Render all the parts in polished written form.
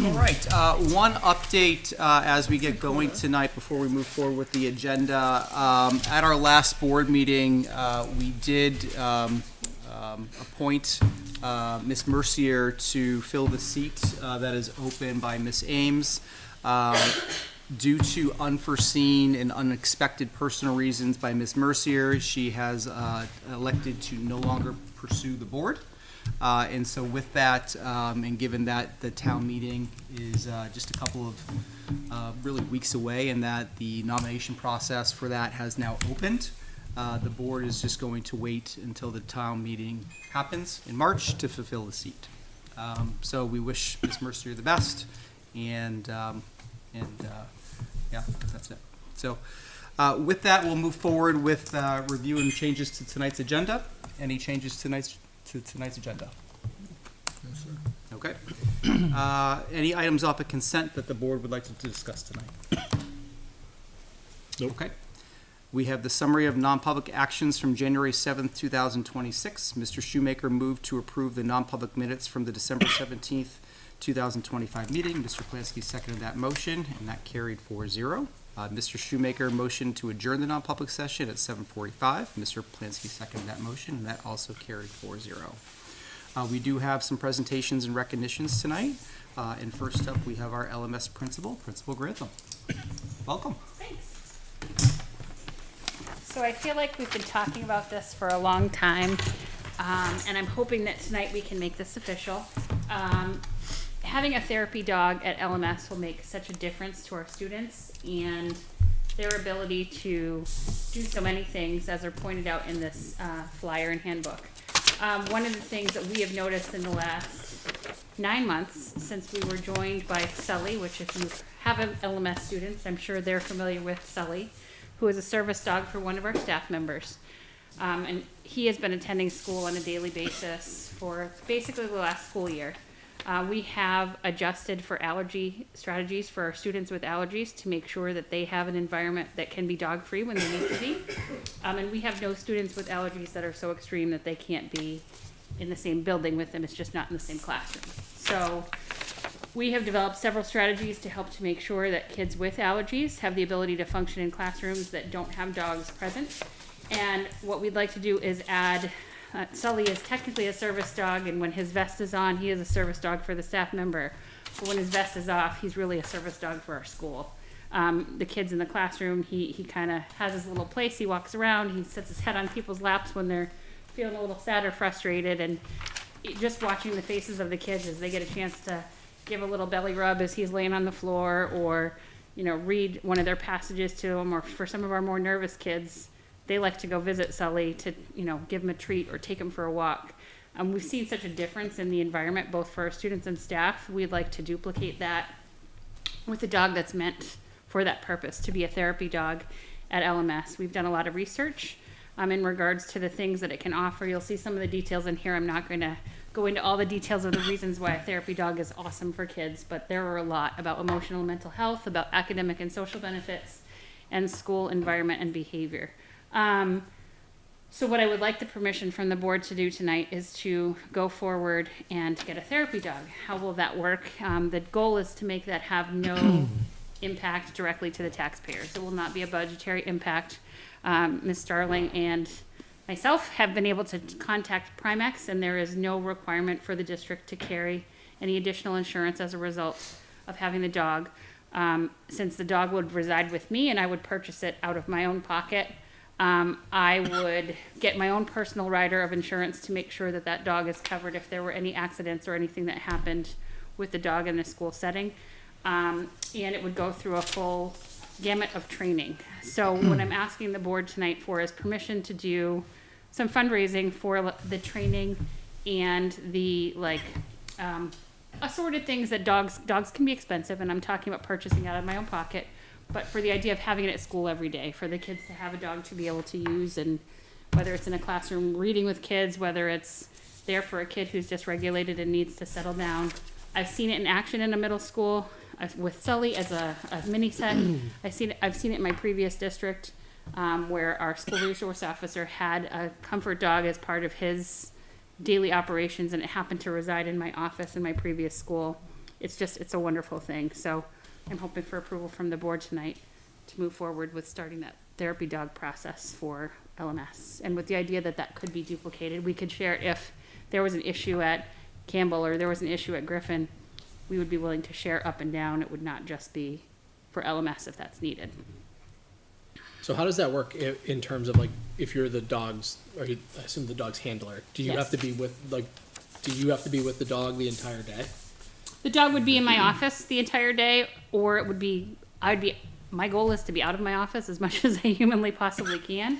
All right, one update as we get going tonight before we move forward with the agenda. At our last board meeting, we did appoint Ms. Mercier to fill the seat that is open by Ms. Ames. Due to unforeseen and unexpected personal reasons by Ms. Mercier, she has elected to no longer pursue the board. And so with that, and given that the town meeting is just a couple of really weeks away and that the nomination process for that has now opened, the board is just going to wait until the town meeting happens in March to fulfill the seat. So we wish Ms. Mercier the best, and yeah, that's it. So with that, we'll move forward with review and changes to tonight's agenda. Any changes to tonight's agenda? Yes, sir. Okay. Any items off of consent that the board would like to discuss tonight? Nope. Okay. We have the summary of non-public actions from January 7th, 2026. Mr. Shoemaker moved to approve the non-public minutes from the December 17th, 2025 meeting. Mr. Plansky seconded that motion, and that carried 4-0. Mr. Shoemaker motioned to adjourn the non-public session at 7:45. Mr. Plansky seconded that motion, and that also carried 4-0. We do have some presentations and recognitions tonight. And first up, we have our LMS principal, Principal Grantham. Welcome. Thanks. So I feel like we've been talking about this for a long time, and I'm hoping that tonight we can make this official. Having a therapy dog at LMS will make such a difference to our students and their ability to do so many things, as are pointed out in this flyer and handbook. One of the things that we have noticed in the last 9 months since we were joined by Sully, which if you have an LMS students, I'm sure they're familiar with Sully, who is a service dog for one of our staff members. And he has been attending school on a daily basis for basically the last school year. We have adjusted for allergy strategies for our students with allergies to make sure that they have an environment that can be dog-free when they need to be. And we have no students with allergies that are so extreme that they can't be in the same building with them. It's just not in the same classroom. So we have developed several strategies to help to make sure that kids with allergies have the ability to function in classrooms that don't have dogs present. And what we'd like to do is add Sully is technically a service dog, and when his vest is on, he is a service dog for the staff member. But when his vest is off, he's really a service dog for our school. The kids in the classroom, he kind of has his little place. He walks around. He sits his head on people's laps when they're feeling a little sad or frustrated. And just watching the faces of the kids as they get a chance to give a little belly rub as he's laying on the floor, or read one of their passages to him, or for some of our more nervous kids, they like to go visit Sully to, give him a treat or take him for a walk. We've seen such a difference in the environment, both for our students and staff. We'd like to duplicate that with a dog that's meant for that purpose, to be a therapy dog at LMS. We've done a lot of research in regards to the things that it can offer. You'll see some of the details in here. I'm not going to go into all the details of the reasons why a therapy dog is awesome for kids, but there are a lot about emotional and mental health, about academic and social benefits, and school environment and behavior. So what I would like the permission from the board to do tonight is to go forward and get a therapy dog. How will that work? The goal is to make that have no impact directly to the taxpayers. It will not be a budgetary impact. Ms. Starling and myself have been able to contact Primex, and there is no requirement for the district to carry any additional insurance as a result of having the dog. Since the dog would reside with me and I would purchase it out of my own pocket, I would get my own personal rider of insurance to make sure that that dog is covered if there were any accidents or anything that happened with the dog in the school setting. And it would go through a full gamut of training. So what I'm asking the board tonight for is permission to do some fundraising for the training and the assorted things that dogs can be expensive, and I'm talking about purchasing out of my own pocket. But for the idea of having it at school every day, for the kids to have a dog to be able to use, and whether it's in a classroom reading with kids, whether it's there for a kid who's dysregulated and needs to settle down. I've seen it in action in a middle school with Sully as a mini set. I've seen it in my previous district where our school resource officer had a comfort dog as part of his daily operations, and it happened to reside in my office in my previous school. it's a wonderful thing. So I'm hoping for approval from the board tonight to move forward with starting that therapy dog process for LMS. And with the idea that that could be duplicated, we could share it if there was an issue at Campbell or there was an issue at Griffin, we would be willing to share up and down. It would not just be for LMS if that's needed. So how does that work in terms of like if you're the dog's, or I assume the dog's handler? Do you Yes. have to be with do you have to be with the dog the entire day? The dog would be in my office the entire day, or it would be, my goal is to be out of my office as much as I humanly possibly can.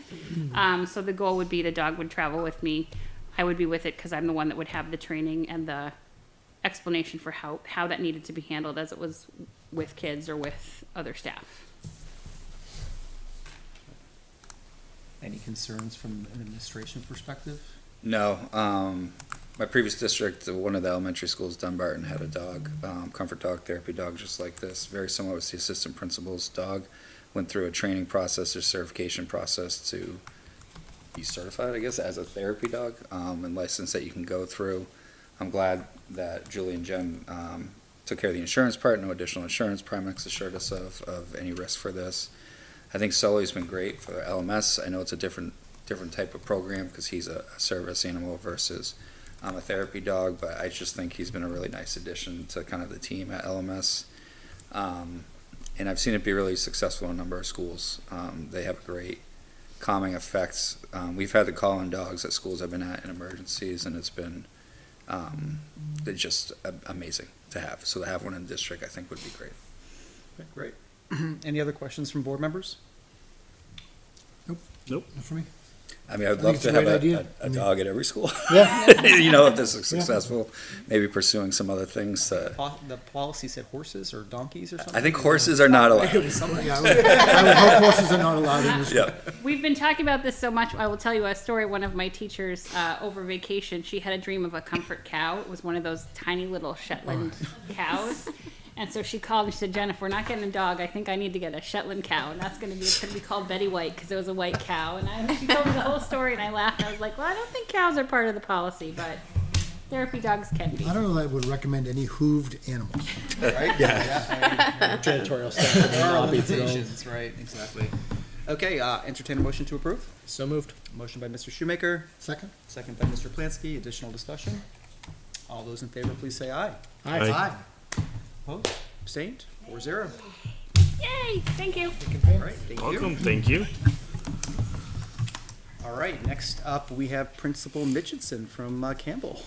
So the goal would be the dog would travel with me. I would be with it because I'm the one that would have the training and the explanation for how that needed to be handled as it was with kids or with other staff. Any concerns from an administration perspective? No. My previous district, one of the elementary schools, Dunbarton, had a dog, comfort dog, therapy dog, just like this. Very similar with the assistant principal's dog. Went through a training process or certification process to be certified, I guess, as a therapy dog, and license that you can go through. I'm glad that Julie and Jen took care of the insurance part. No additional insurance. Primex assured us of any risk for this. I think Sully's been great for LMS. I know it's a different type of program because he's a service animal versus a therapy dog, but I just think he's been a really nice addition to kind of the team at LMS. And I've seen it be really successful in a number of schools. They have great calming effects. We've had to call in dogs at schools I've been at in emergencies, and it's been it's just amazing to have. So to have one in the district, I think, would be great. Okay, great. Any other questions from board members? Nope. Not for me. I mean, I'd I love think to it's a have great idea. a dog at every school. Yeah. If this is successful, maybe pursuing some other things. The policy said horses or donkeys or something? I think horses are not allowed. Yeah, I would hope horses are not allowed in this. Yeah. We've been talking about this so much. I will tell you a story. One of my teachers over vacation, she had a dream of a comfort cow. It was one of those tiny little Shetland cows. And so she called and she said, "Jen, if we're not getting a dog, I think I need to get a Shetland cow, and it's going to be called Betty White because it was a white cow." And she told me the whole story, and I laughed. I was like, "Well, I don't think cows are part of the policy, but therapy dogs can be." I don't know that I would recommend any hooved animals. Right? Yeah. Janitorial staff in the There are lobby to go. limitations, right, exactly. Okay, entertain a motion to approve. So moved. Motion by Mr. Shoemaker, Second? second by Mr. Plansky. Additional discussion? All those in favor, please say aye. Aye. Opposed? Abstained? 4-0. Yay! Thank you. All right, thank you. Welcome, thank you. All right, next up, we have Principal Mitchinson from Campbell.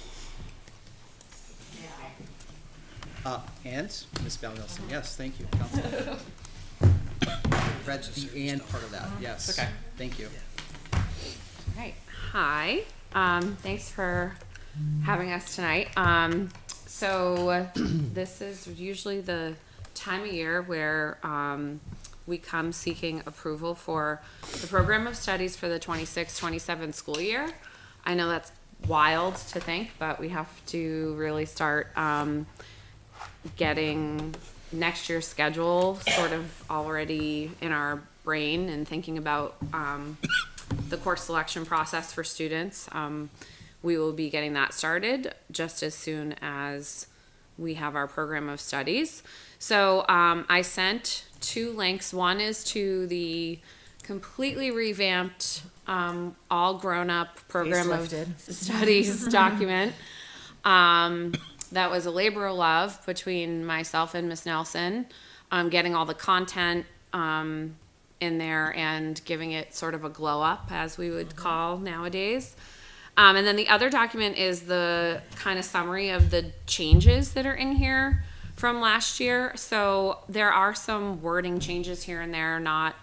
And Ms. Val Nelson, yes, thank you. Counselor. Read the and part of that, yes. Okay. Thank you. Right. Hi. Thanks for having us tonight. So this is usually the time of year where we come seeking approval for the program of studies for the 26-27 school year. I know that's wild to think, but we have to really start getting next year's schedule sort of already in our brain and thinking about the course selection process for students. We will be getting that started just as soon as we have our program of studies. So I sent 2 links. One is to the completely revamped, all grown-up program of studies document. That was a labor of love between myself and Miss Nelson, getting all the content in there and giving it sort of a glow up, as we would call nowadays. And then the other document is the kind of summary of the changes that are in here from last year. So there are some wording changes here and there, not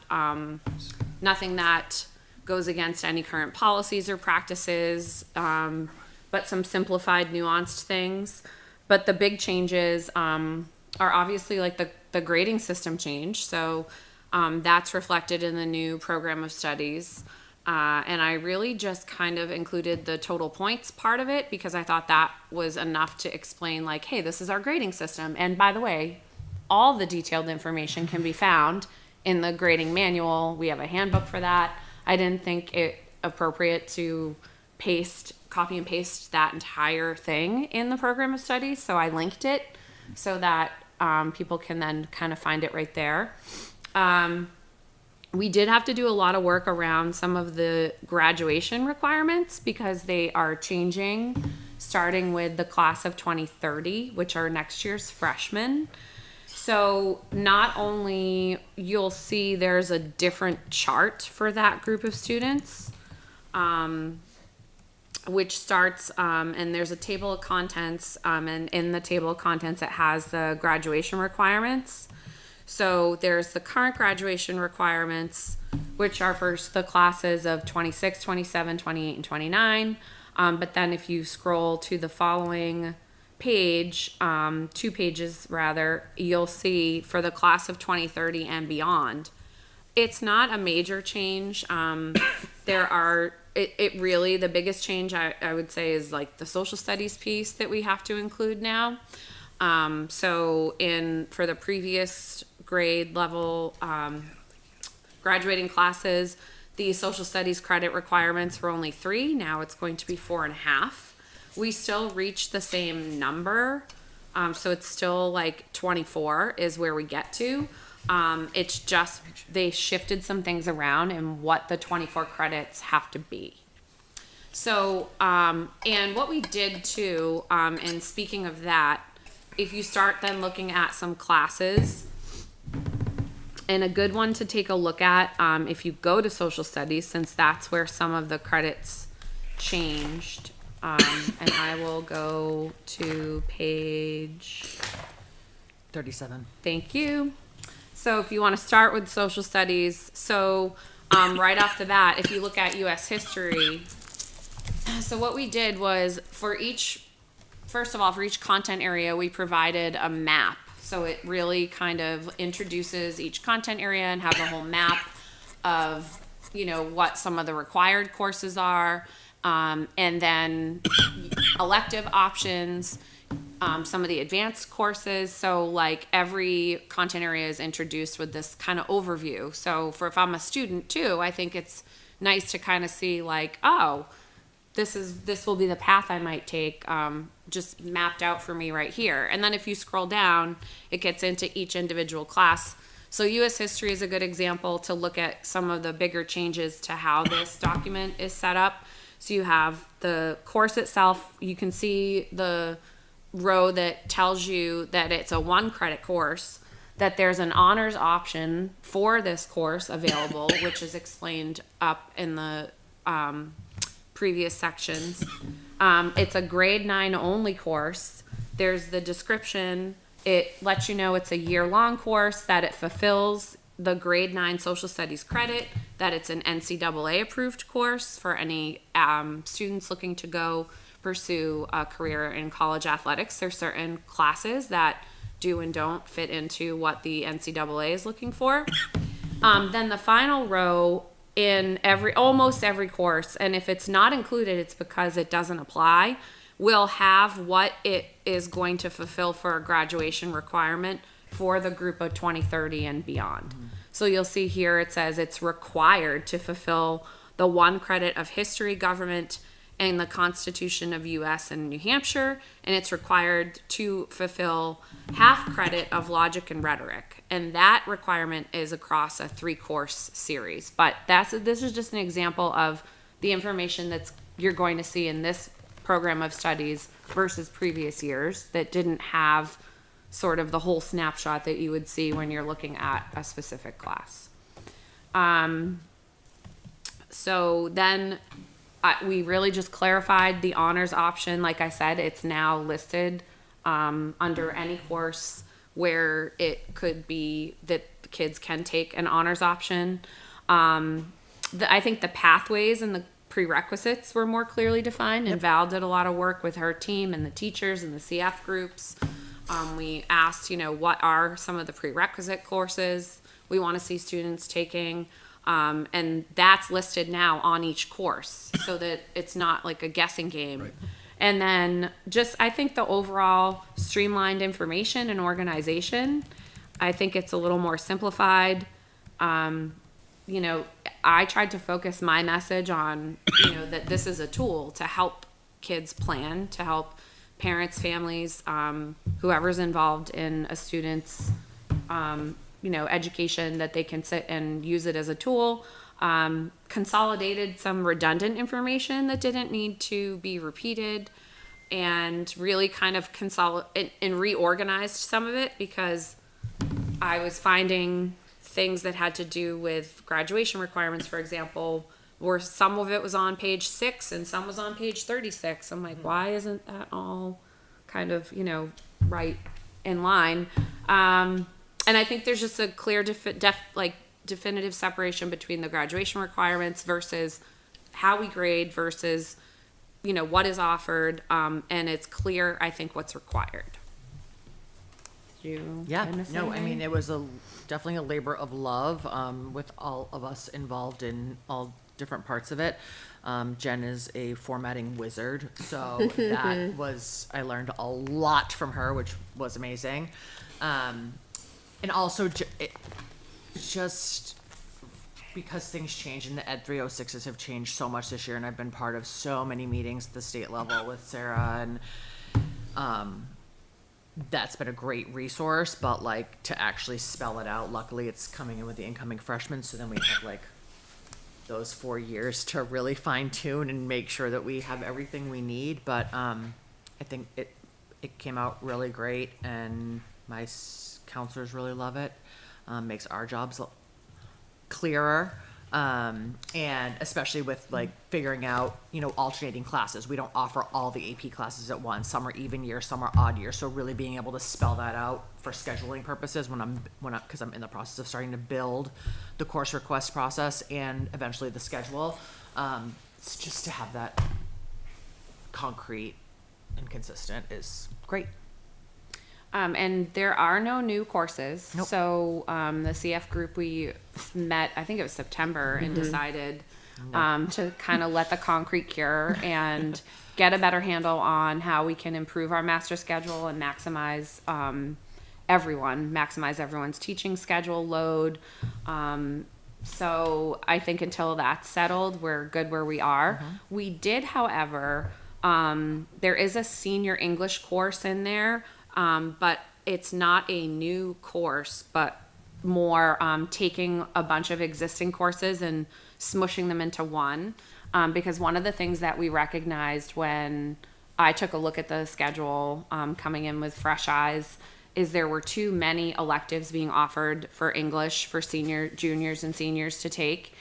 nothing that goes against any current policies or practices, but some simplified, nuanced things. But the big changes are obviously like the grading system change. So that's reflected in the new program of studies. And I really just kind of included the total points part of it because I thought that was enough to explain, like, hey, this is our grading system. And by the way, all the detailed information can be found in the grading manual. We have a handbook for that. I didn't think it appropriate to copy and paste that entire thing in the program of studies, so I linked it so that people can then kind of find it right there. We did have to do a lot of work around some of the graduation requirements because they are changing, starting with the class of 2030, which are next year's freshmen. So not only you'll see there's a different chart for that group of students, which starts, and there's a table of contents, and in the table of contents it has the graduation requirements. So there's the current graduation requirements, which are for the classes of 26, 27, 28, and 29. But then if you scroll to the following page, 2 pages rather, you'll see for the class of 2030 and beyond. It's not a major change. It really, the biggest change I would say is like the social studies piece that we have to include now. So for the previous grade level graduating classes, the social studies credit requirements were only 3. Now it's going to be 4.5. We still reach the same number. So it's still like 24 is where we get to. It's just they shifted some things around and what the 24 credits have to be. So, and what we did too, and speaking of that, if you start then looking at some classes, and a good one to take a look at, if you go to social studies, since that's where some of the credits changed, and I will go to page 37. Thank you. So if you want to start with social studies, so right off the bat, if you look at U.S. history, so what we did was for each content area, we provided a map. So it really kind of introduces each content area and has a whole map of, what some of the required courses are, and then elective options, some of the advanced courses. So like every content area is introduced with this kind of overview. So if I'm a student too, I think it's nice to kind of see like, oh, this will be the path I might take, just mapped out for me right here. And then if you scroll down, it gets into each individual class. So U.S. history is a good example to look at some of the bigger changes to how this document is set up. So you have the course itself. You can see the row that tells you that it's a 1 credit course, that there's an honors option for this course available, which is explained up in the previous sections. It's a grade 9 only course. There's the description. It lets you know it's a year-long course, that it fulfills the grade 9 social studies credit, that it's an NCAA approved course for any students looking to go pursue a career in college athletics. There's certain classes that do and don't fit into what the NCAA is looking for. Then the final row in almost every course, and if it's not included, it's because it doesn't apply, will have what it is going to fulfill for a graduation requirement for the group of 2030 and beyond. Mm-hmm. So you'll see here it says it's required to fulfill the 1 credit of history, government, and the Constitution of U.S. and New Hampshire, and it's required to fulfill half credit of logic and rhetoric, and that requirement is across a 3-course series. But this is just an example of the information that's you're going to see in this program of studies versus previous years that didn't have sort of the whole snapshot that you would see when you're looking at a specific class. So then we really just clarified the honors option. Like I said, it's now listed under any course where it could be that the kids can take an honors option. I think the pathways and the prerequisites were more clearly defined, and Val did a lot of work with her team and the teachers and the CF groups. We asked, what are some of the prerequisite courses we want to see students taking? And that's listed now on each course so that it's not like a guessing game. Right. And then I think the overall streamlined information and organization, I think it's a little more simplified. I tried to focus my message on, that this is a tool to help kids plan, to help parents, families, whoever's involved in a student's, education, that they can sit and use it as a tool. Consolidated some redundant information that didn't need to be repeated, and really kind of and reorganized some of it, because I was finding things that had to do with graduation requirements, for example, where some of it was on page 6 and some was on page 36. I'm like, why isn't that all kind of, right in line? And I think there's just a clear, definitive separation between the graduation requirements versus how we grade versus, what is offered. And it's clear, I think, what's required. Did I miss No, I anything? mean, it was definitely a labor of love, with all of us involved in all different parts of it. Jen is a formatting wizard, so I learned a lot from her, which was amazing. And also just because things change and the Ed 306s have changed so much this year, and I've been part of so many meetings at the state level with Sarah, and that's been a great resource, but to actually spell it out, luckily it's coming in with the incoming freshmen, so then we have those 4 years to really fine tune and make sure that we have everything we need. But I think it came out really great, and my counselors really love it. Makes our jobs clearer, and especially with figuring out alternating classes. We don't offer all the AP classes at once. Some are even year, some are odd year. So really being able to spell that out for scheduling purposes because I'm in the process of starting to build the course request process and eventually the schedule. It's just to have that concrete and consistent is great. And there are no new courses. Nope. So the CF group, we met, I think it was September, and decided to kind of let the concrete cure and get a better handle on how we can improve our master schedule and maximize everyone's teaching schedule load. So I think until that's settled, we're good where we are. We did, however, there is a senior English course in there. But it's not a new course, but more taking a bunch of existing courses and smushing them into one. Because one of the things that we recognized when I took a look at the schedule coming in with fresh eyes is there were too many electives being offered for English for juniors and seniors to take.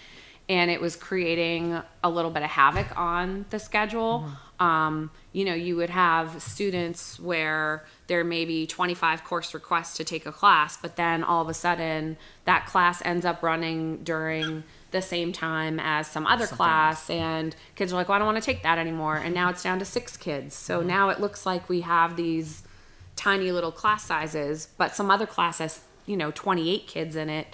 And it was creating a little bit of havoc on the schedule. You would have students where there may be 25 course requests to take a class, but then all of a sudden that class ends up running during the same time as some other class, and kids are like, well, I don't want to take that anymore. And now it's down to 6 kids. So now it looks like we have these tiny little class sizes, but some other class has, 28 kids in it.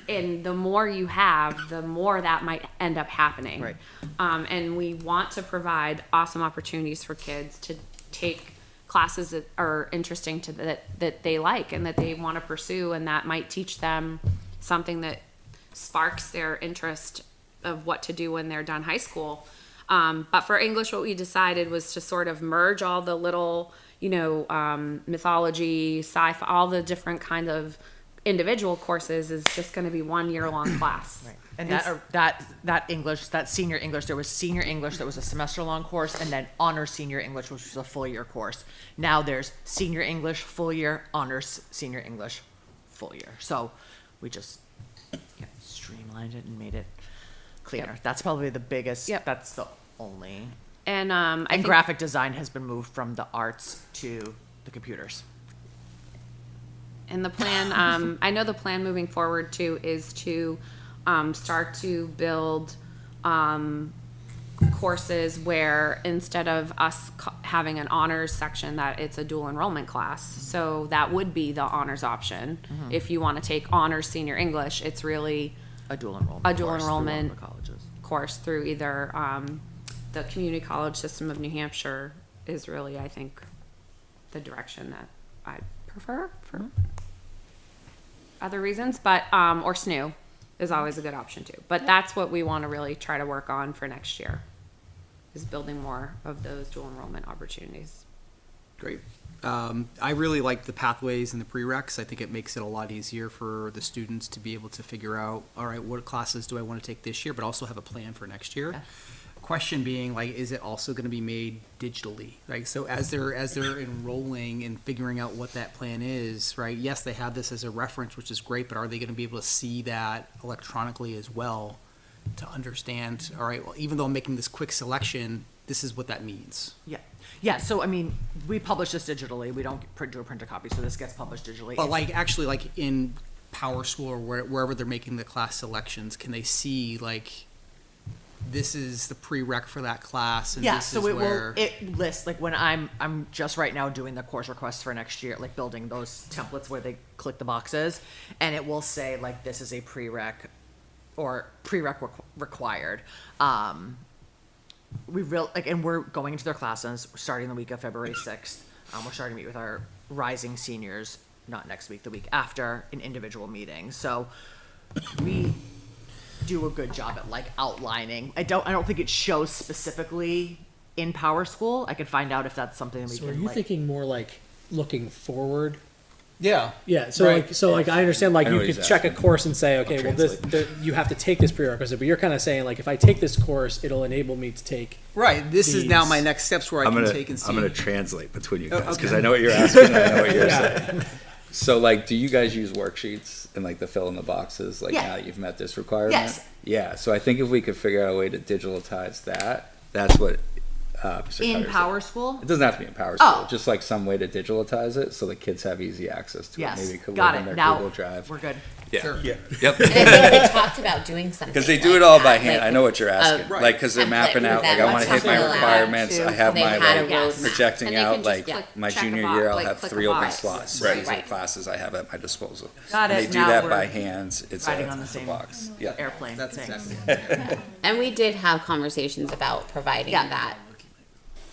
And the more you have, the more that might end up happening. Right. And we want to provide awesome opportunities for kids to take classes that are interesting to that they like and that they want to pursue, and that might teach them something that sparks their interest of what to do when they're done high school. But for English, what we decided was to sort of merge all the little, mythology, sci-fi, all the different kind of individual courses is just going to be 1 year-long class. Right. And that English, that senior English, there was senior English that was a semester-long course, and then honors senior English, which was a full-year course. Now there's senior English, full year, honors senior English, full year. So we just streamlined it and made it cleaner. Yep. That's probably the biggest. Yep. That's the only. And I And think graphic design has been moved from the arts to the computers. And the plan, I know the plan moving forward too is to start to build courses where instead of us having an honors section, that it's a dual enrollment class. So that would be the honors option. If you want to take honors senior English, it's really A dual enrollment. A dual course through one of enrollment. the colleges. course through either the community college system of New Hampshire is really, I think, the direction that I prefer for other reasons, but or SNU is always a good option too. But that's what we want to really try to work on for next year. is building more of those dual enrollment opportunities. Great. I really like the pathways and the prereqs. I think it makes it a lot easier for the students to be able to figure out, all right, what classes do I want to take this year, but also have a plan for next year. Yeah. Question being, like, is it also going to be made digitally? Right. So as they're enrolling and figuring out what that plan is, right? Yes, they have this as a reference, which is great, but are they going to be able to see that electronically as well to understand? All right. Well, even though I'm making this quick selection, this is what that means. Yeah. Yeah, so I mean, we publish this digitally. We don't do a printed copy, so this gets published digitally. But like, actually, like in Power School or wherever they're making the class selections, can they see like, this is the prereq for that class, and Yeah, this so is where it lists, like when I'm just right now doing the course requests for next year, like building those templates where they click the boxes, and it will say like, this is a prereq or required. And we're going into their classes, we're starting the week of February 6th. We're starting to meet with our rising seniors, not next week, the week after, in individual meetings. So we do a good job at like outlining. I don't think it shows specifically in Power School. I could find out if that's something we So can are you like, thinking more like looking forward? yeah, Yeah, so Right. like I understand like I know you what could he's check a asking. course and say, okay, I'll well you have to take this prerequisite, but you're kind of saying like if I take this course, it'll enable me to take. right. This is now These- my next steps where I I'm can gonna take and see. I'm gonna translate between you Oh, guys because okay. I know what you're asking. And I know what you're Yeah. saying. So like, do you guys use worksheets and like the fill in the boxes? Like Yeah. now that you've met this requirement. Yes. Yeah. So I think if we could figure out a way to digitalize that, that's what. Mr. in Cutter's Power School. It doesn't have to be in Power School. Oh. Just like some way to digitalize it so the kids have easy access to Yes, it. Maybe it could got live in it. their Now Google Drive. we're good. Yeah. Sure. Yep. And I think they talked about doing something. Because they do like it all by that, hand. like I know what you're asking. a Like, because they're template mapping for out, like, them, I want to hit my something like that, requirements. too. I have They my, had a like, roadmap. projecting And they can out, just like, click- my check a junior box, year, I'll like, have click a 3 open box. slots. Right. These are the Right. classes I have at my disposal. Got And it. they do Now that we're by hands. It's riding a on the same box. Yeah. airplane. That's Thanks. exactly. And we did have conversations about providing Yeah. that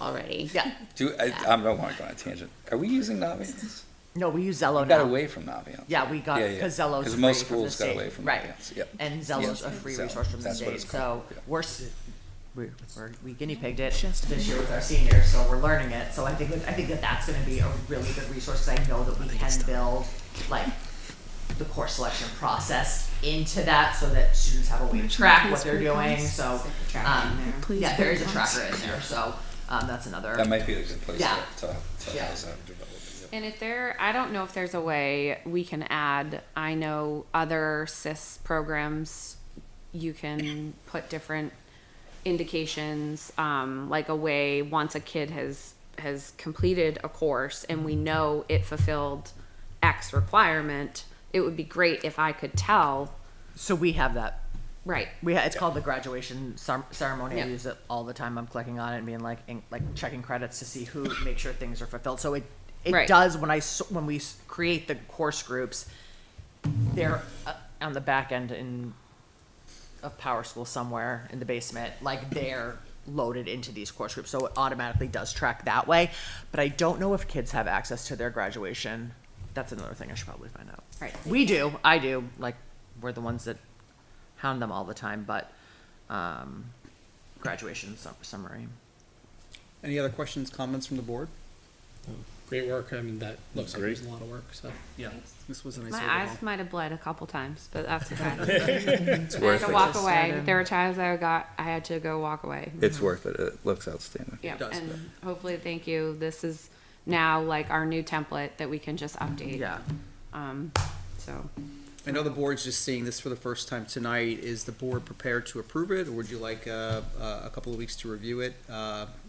already. Yeah. I don't want to go on a tangent. Are we using Naviance? No, we use Zello We got now. away from Naviance. Yeah, we got Yeah, yeah. because Zellow's Because free most from the schools got state. away from right. Naviance. Yep. And Zello's Yeah. a free Zello. resource from the That's what state. it's So called. Yeah. we guinea pigged it this year with our seniors, so we're learning it. So I think that that's going to be a really good resource because I know that we can build like the course selection process into that so that students have a way to track what they're doing. So yeah, there is a tracker in there. So that's another. That might be a good place Yeah. to Yeah. house that development. And if I don't know if there's a way we can add, I know other SIS programs, you can put different indications, like a way once a kid has completed a course and we know it fulfilled X requirement, it would be great if I could tell, So we have that. right, It's called the graduation ceremony. Yeah. I use it all the time. I'm clicking on it and being like checking credits to see who make sure things are fulfilled. So it Right. does when we create the course groups, they're on the back end of Power School somewhere in the basement. Like they're loaded into these course groups, so it automatically does track that way. But I don't know if kids have access to their graduation. That's another thing I should probably find out. right. We do. I do. Like, we're the ones that hound them all the time, but graduation summary. Any other questions, comments from the board? Great work. I mean, that looks like there's a lot of work. So Yeah, this was a nice My overhaul. eyes might have bled a couple times, but that's okay. It's I had worth to it. walk Just away. started. There were times I had to go walk away. It's worth it. It looks outstanding. Yeah, does. and hopefully, thank you. This is now like our new template that we can just update. Yeah. So I know the board's just seeing this for the first time tonight. Is the board prepared to approve it, or would you like a couple of weeks to review it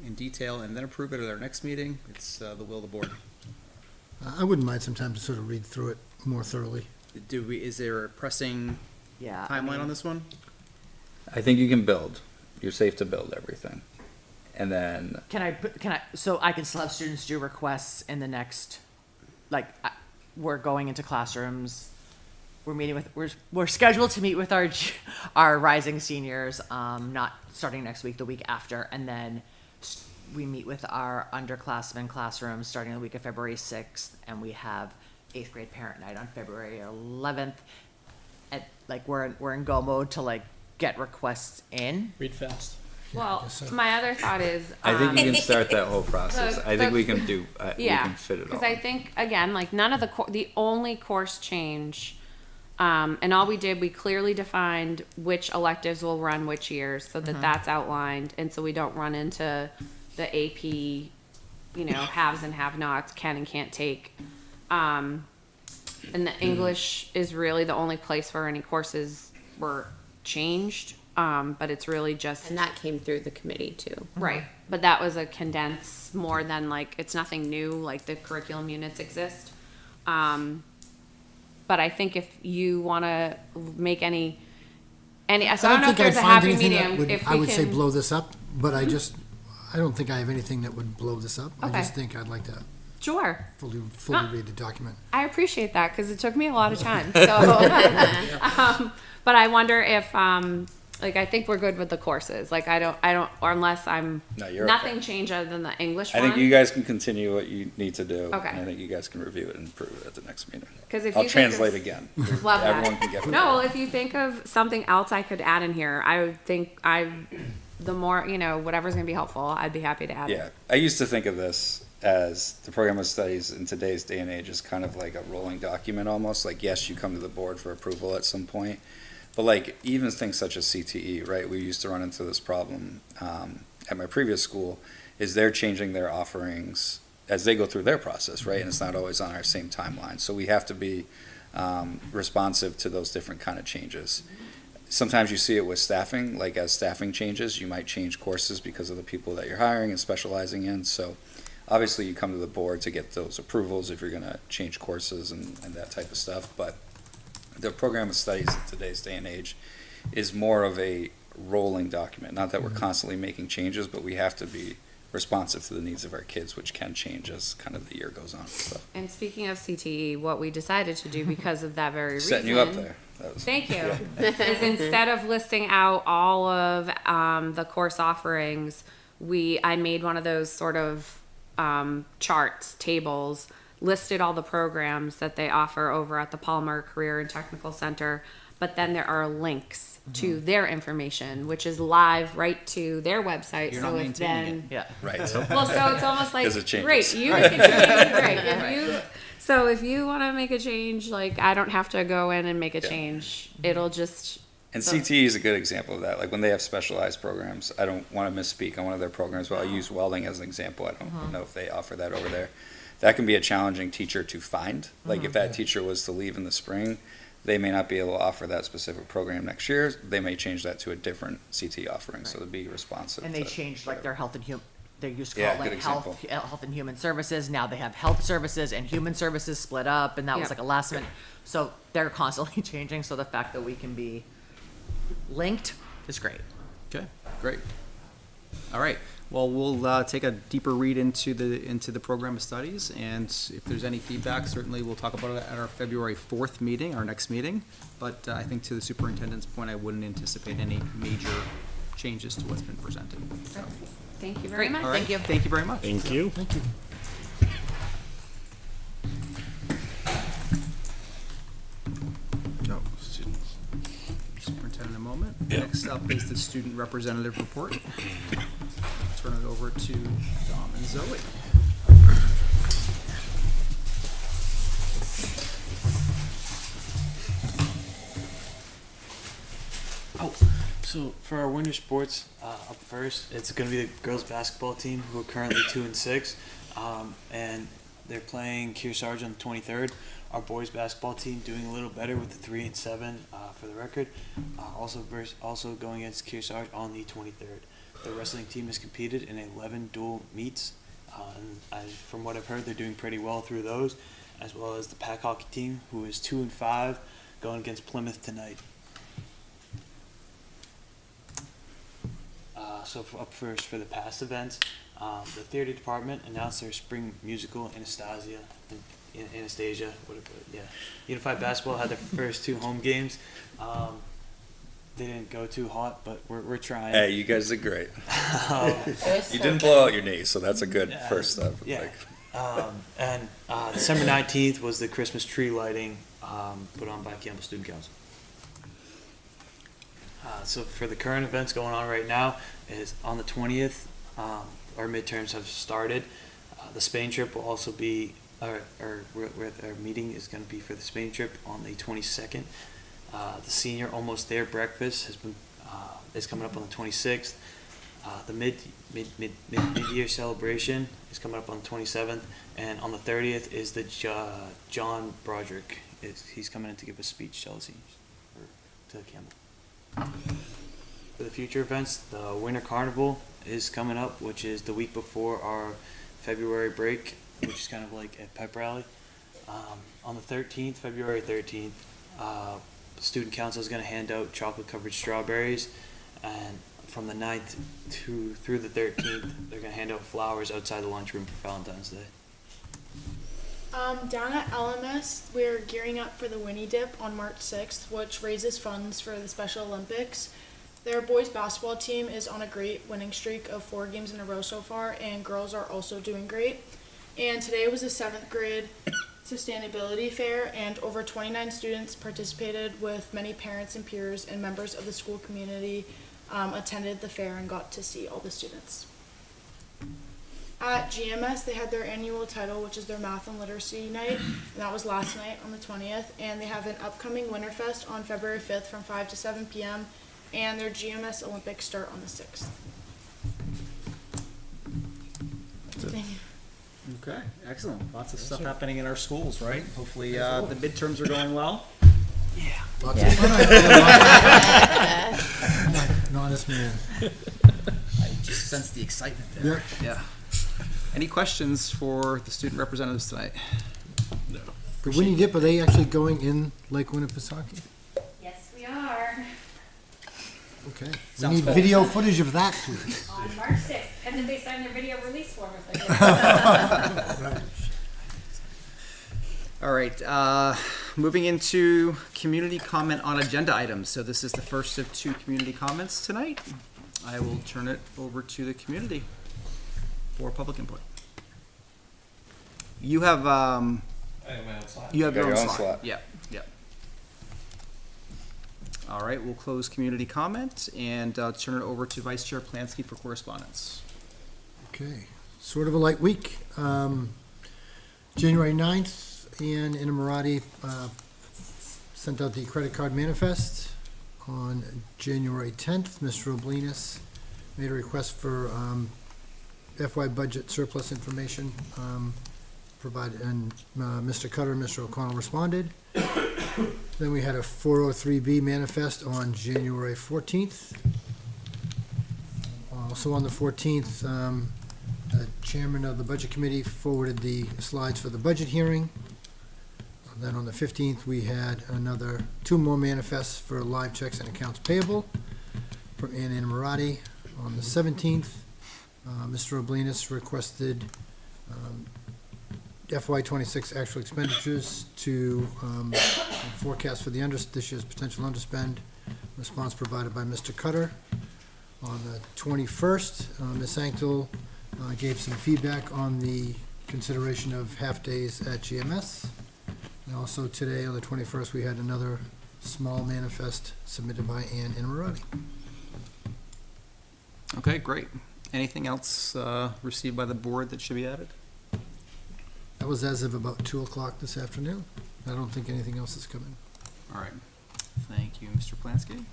in detail and then approve it at our next meeting? It's the will of the board. I wouldn't mind sometimes to sort of read through it more thoroughly. Is there a pressing Yeah. timeline on this one? I think you can build. You're safe to build everything. And then So I can still have students do requests in the next, we're going into classrooms. We're meeting with, we're scheduled to meet with our rising seniors, not starting next week, the week after. And then we meet with our underclassmen classrooms starting the week of February 6th. And we have 8th grade parent night on February 11th. We're in go mode to get requests in. read fast. Well, guess so. my other thought is. I think you can start that whole process. the- I think the- we can do, we Yeah, can fit it all. because I think again, like none of the only course change, and all we did, we clearly defined which electives will run which years, so that that's outlined, and so we don't run into the AP, haves and have-nots, can and can't take. And the English is really the only place where any courses were changed, but it's really just And that came through the committee too. right. But that was a condense more than like it's nothing new. Like the curriculum units exist. But I think if you want to make any, so I don't know if there's a happy medium. If I we would say can, blow this up, but I don't think I have anything that would blow this up. I Okay. just think I'd like to sure. fully Ah. read the document. I appreciate that because it took me a lot of time. So, but I wonder if, I think we're good with the courses. Like, I don't, or unless I'm, No, you're nothing okay. changed other than the English I one. think you guys can continue what you need to do. Okay. And I think you guys can review it and approve it at the next meeting. 'Cause if I'll you think translate of- again. Love that. Everyone can get what No, they if you think of something else I could add in here, I would think the more, whatever's going to be helpful, I'd be happy to add Yeah, it. I used to think of this as the program of studies in today's day and age is kind of like a rolling document almost. Like, yes, you come to the board for approval at some point, but like even things such as CTE, right? We used to run into this problem at my previous school. Is they're changing their offerings as they go through their process, right? And it's not always on our same timeline, so we have to be responsive to those different kind of changes. Sometimes you see it with staffing, like as staffing changes, you might change courses because of the people that you're hiring and specializing in. So obviously you come to the board to get those approvals if you're gonna change courses and that type of stuff. But the program of studies in today's day and age is more of a rolling document. Not that we're constantly making changes, but we have to be responsive to the needs of our kids, which can change as kind of the year goes on. So And speaking of CTE, what we decided to do because of that very reason. setting you up there. That was, Thank you. Is instead of listing out all of the course offerings, I made one of those sort of charts, tables, listed all the programs that they offer over at the Palmer Career and Technical Center, but then there are links to their information, which is live right to their website. You're so not if maintaining then, Yeah. right. well, so it's almost like 'Cause it changes. great, you can change, right? If you want to make a change, like I don't have to go in and make a Yeah. change. It'll just And CTE is a good example of that. Like when they have specialized programs, I don't want to misspeak on one of their programs, but I'll use welding as an example. I don't know if they offer that over there. That can be a challenging teacher to find. Like if that teacher was to leave in the spring, they may not be able to offer that specific program next year. They may change that to a different CTE offering. So to be responsive. And they to changed like their health and they used to Yeah, call it good like health and human services. Now they have health services and human services split up, and that was Yep. like a last minute. So they're constantly changing. So the fact that we can be linked is great. Okay, great. All right. Well, we'll take a deeper read into the program of studies, and if there's any feedback, certainly we'll talk about it at our February 4th meeting, our next meeting. But I think to the superintendent's point, I wouldn't anticipate any major changes to what's been presented. So, thank you very much. all right. Thank you. Thank you very much. Thank you. Thank you. No, students. Superintendent, a moment. Next up is the student representative report. Turn it over to Dom and Zoe. Oh, so for our winter sports, up first, it's going to be the girls basketball team who are currently 2-6, and they're playing Kearsarge on the 23rd. Our boys basketball team doing a little better with the 3-7 for the record. Also going against Kearsarge on the 23rd. The wrestling team has competed in 11 dual meets, and from what I've heard, they're doing pretty well through those, as well as the pack hockey team who is 2-5, going against Plymouth tonight. Up first for the past events, the theater department announced their spring musical Anastasia. Unified Basketball had their first 2 home games. They didn't go too hot, but we're trying. Hey, you guys did great. It was You so didn't blow out your knee, so that's a good first step. Yeah. Like, And December 19th was the Christmas tree lighting put on by Campbell Student Council. So for the current events going on right now is on the 20th, our midterms have started. The Spain trip will also be, our meeting is going to be for the Spain trip on the 22nd. The senior almost there breakfast has been is coming up on the 26th. The mid-year celebration is coming up on the 27th, and on the 30th is the John Broderick. He's coming in to give a speech to all the seniors, or to Campbell. For the future events, the Winter Carnival is coming up, which is the week before our February break, which is kind of like a pep rally. On the 13th, February 13th, student council is going to hand out chocolate-covered strawberries, and from the 9th through the 13th, they're going to hand out flowers outside the lunchroom for Valentine's Day. Down at LMS, we're gearing up for the Winnie Dip on March 6th, which raises funds for the Special Olympics. Their boys basketball team is on a great winning streak of 4 games in a row so far, and girls are also doing great. And today was the 7th grade sustainability fair, and over 29 students participated, with many parents and peers and members of the school community attended the fair and got to see all the students. At GMS, they had their annual title, which is their math and literacy night, and that was last night on the 20th, and they have an upcoming Winterfest on February 5th from 5 to 7 p.m., and their GMS Olympics start on the 6th. Thank you. Okay, excellent. Lots of stuff happening in our schools, right? Hopefully, the midterms are going well. Lots of fun. An honest man. I just sense the excitement there. Yeah. Any questions for the student representatives tonight? The Winnie Dip, are they actually going in Lake Winnipesaukee? Yes, we are. Okay. We Sounds need cool. video footage of that, please. On March 6th, and then they sign their video release form if they're good. All right, moving into community comment on agenda items. So this is the first of 2 community comments tonight. I will turn it over to the community for public input. You have, you have your own slot. Yep, yep. All right, we'll close community comment and turn it over to Vice Chair Plansky for correspondence. Okay, sort of a light week. January 9th, Ann Inamorati sent out the credit card manifest. On January 10th, Mr. Oblinus made a request for FY budget surplus information provided, and Mr. Cutter and Mr. O'Connell responded. Then we had a 403B manifest on January 14th. Also on the 14th, the chairman of the budget committee forwarded the slides for the budget hearing. Then on the 15th, we had 2 more manifests for live checks and accounts payable from Ann Inamorati. On the 17th, Mr. Oblinus requested FY26 actual expenditures to forecast for the this year's potential underspend. Response provided by Mr. Cutter. On the 21st, Ms. Anctil gave some feedback on the consideration of half-days at GMS. And also today, on the 21st, we had another small manifest submitted by Ann Inamorati. Okay, great. Anything else received by the board that should be added? That was as of about 2 o'clock this afternoon. I don't think anything else is coming. All right. Thank you, Mr. Plansky.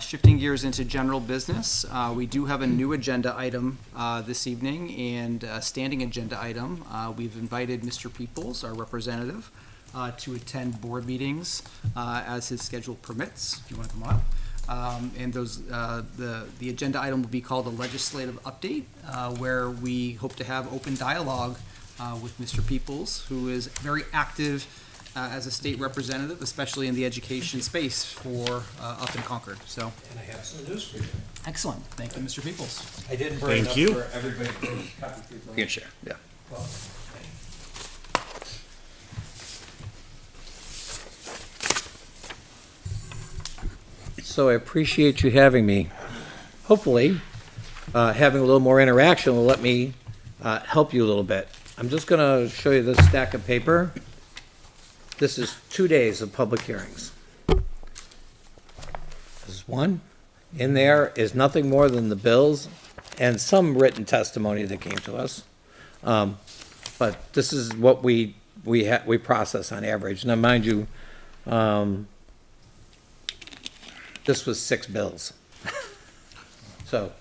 Shifting gears into general business, we do have a new agenda item this evening, and a standing agenda item. We've invited Mr. Peoples, our representative, to attend board meetings as his schedule permits, if you want to come on. And those, the agenda item will be called a legislative update, where we hope to have open dialogue with Mr. Peoples, who is very active as a state representative, especially in the education space for up in Concord. So, And I have some news for you. excellent. Thank you, Mr. Peoples. I didn't bring it up Thank you. for everybody to copy through. You can share, yeah. Well, so I appreciate you having me. Hopefully, having a little more interaction will let me help you a little bit. I'm just going to show you this stack of paper. This is 2 days of public hearings. There's one. In there is nothing more than the bills and some written testimony that came to us. But this is what we process on average. Now, mind you, this was 6 bills. So,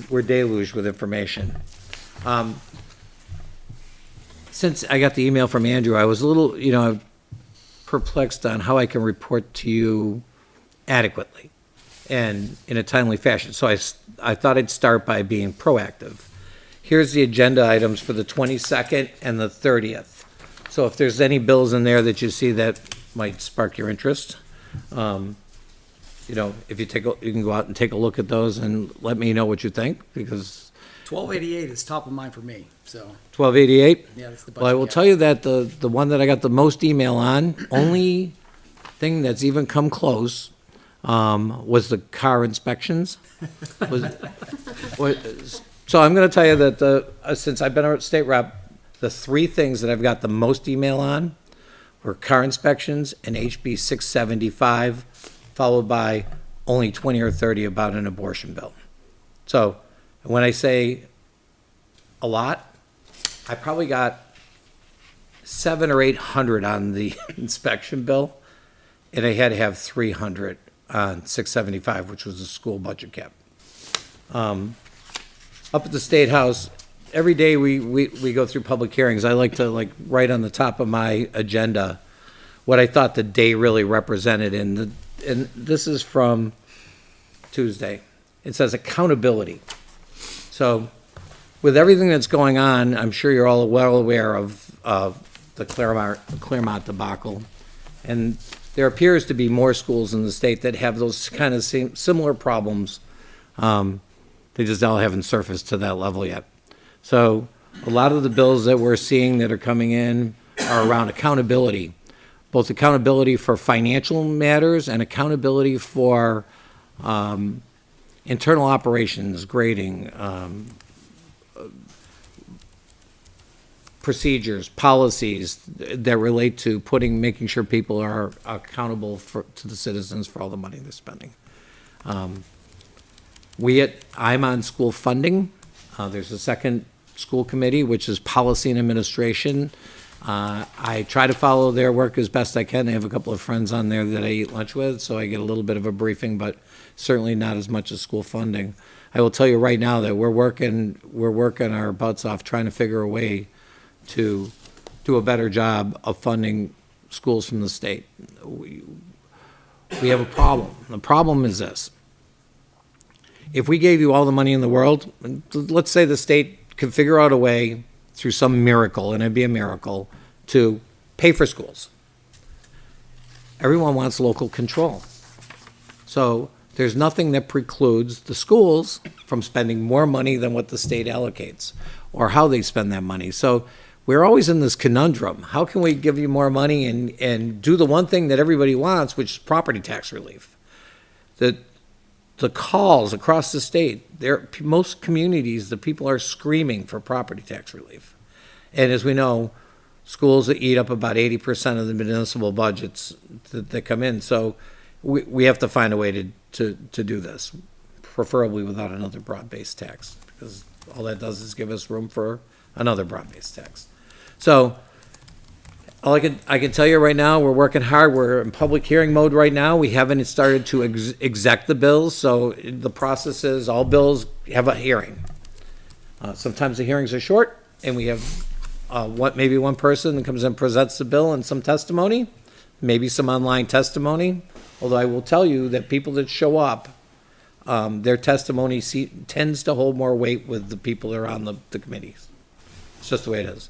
we're deluged with information. Since I got the email from Andrew, I was a little, perplexed on how I can report to you adequately and in a timely fashion. So I thought I'd start by being proactive. Here's the agenda items for the 22nd and the 30th. So if there's any bills in there that you see that might spark your interest, if you can go out and take a look at those and let me know what you think, because 1288 is top of mind for me, so. 1288? Yeah, that's the budget. Well, I will tell you that the one that I got the most email on, only thing that's even come close, was the car inspections. So I'm gonna tell you that since I've been a state rep, the 3 things that I've got the most email on were car inspections and HB 675, followed by only 20 or 30 about an abortion bill. So when I say a lot, I probably got 700 or 800 on the inspection bill, and I had to have 300 on 675, which was the school budget cap. Up at the State House, every day we go through public hearings. I like to write on the top of my agenda what I thought the day really represented, and this is from Tuesday. It says accountability. So with everything that's going on, I'm sure you're all well aware of the Claremont debacle. And there appears to be more schools in the state that have those kind of similar problems. They just all haven't surfaced to that level yet. So a lot of the bills that we're seeing that are coming in are around accountability, both accountability for financial matters and accountability for internal operations, grading, procedures, policies that relate to making sure people are accountable to the citizens for all the money they're spending. I'm on school funding. There's a second school committee, which is policy and administration. I try to follow their work as best I can. I have a couple of friends on there that I eat lunch with, so I get a little bit of a briefing, but certainly not as much as school funding. I will tell you right now that we're working our butts off trying to figure a way to do a better job of funding schools from the state. We have a problem. The problem is this. If we gave you all the money in the world, let's say the state could figure out a way through some miracle, and it'd be a miracle, to pay for schools. Everyone wants local control. So there's nothing that precludes the schools from spending more money than what the state allocates or how they spend that money. So we're always in this conundrum. How can we give you more money and do the one thing that everybody wants, which is property tax relief? The calls across the state, most communities, the people are screaming for property tax relief. And as we know, schools that eat up about 80% of the municipal budgets that come in. So we have to find a way to do this, preferably without another broad-based tax, because all that does is give us room for another broad-based tax. So all I can tell you right now, we're working hard. We're in public hearing mode right now. We haven't started to exec the bills, so the process is all bills have a hearing. Sometimes the hearings are short, and we have maybe one person that comes in and presents the bill and some testimony, maybe some online testimony. Although I will tell you that people that show up, their testimony tends to hold more weight with the people that are on the committees. It's just the way it is.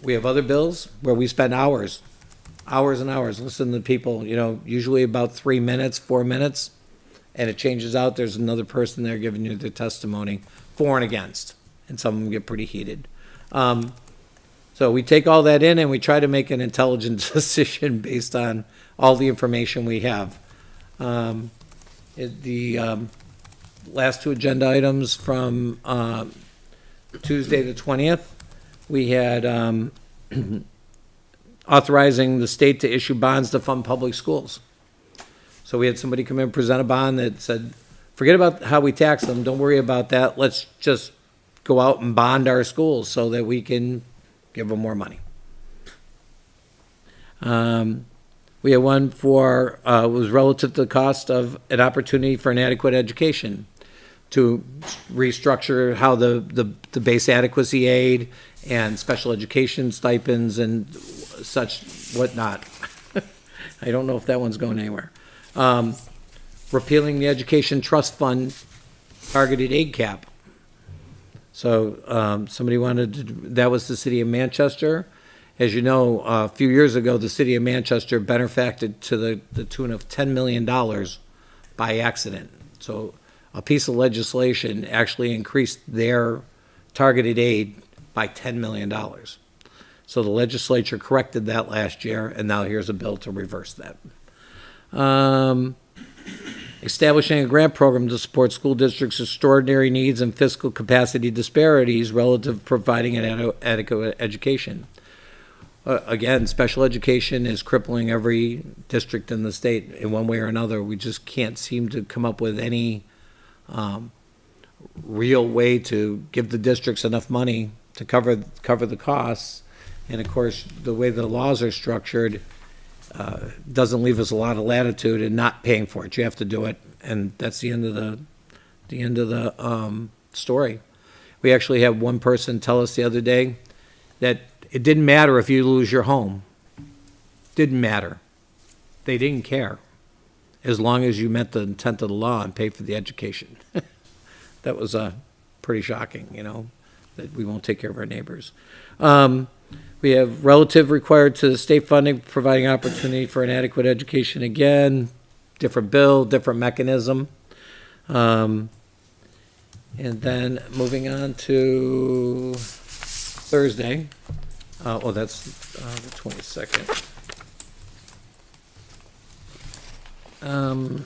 We have other bills where we spend hours and hours listening to people, usually about 3 minutes, 4 minutes, and it changes out. There's another person there giving you their testimony for and against, and some of them get pretty heated. So we take all that in and we try to make an intelligent decision based on all the information we have. The last 2 agenda items from Tuesday the 20th, we had authorizing the state to issue bonds to fund public schools. So we had somebody come in and present a bond that said, forget about how we tax them, don't worry about that, let's just go out and bond our schools so that we can give them more money. We had one for, was relative to the cost of an opportunity for an adequate education, to restructure how the base adequacy aid and special education stipends and such whatnot. I don't know if that one's going anywhere. Repealing the education trust fund targeted aid cap. So somebody wanted to, that was the city of Manchester. As you know, a few years ago, the city of Manchester benefacted to the tune of $10 million by accident. So a piece of legislation actually increased their targeted aid by $10 million. So the legislature corrected that last year, and now here's a bill to reverse that. Establishing a grant program to support school districts' extraordinary needs and fiscal capacity disparities relative to providing an adequate education. Again, special education is crippling every district in the state in one way or another. We just can't seem to come up with any real way to give the districts enough money to cover the costs. And of course, the way the laws are structured doesn't leave us a lot of latitude in not paying for it. You have to do it, and that's the end of the story. We actually had one person tell us the other day that it didn't matter if you lose your home. Didn't matter. They didn't care, as long as you met the intent of the law and paid for the education. That was pretty shocking, that we won't take care of our neighbors. We have relative required to the state funding, providing opportunity for an adequate education. Again, different bill, different mechanism. And then moving on to Thursday. That's the 22nd. On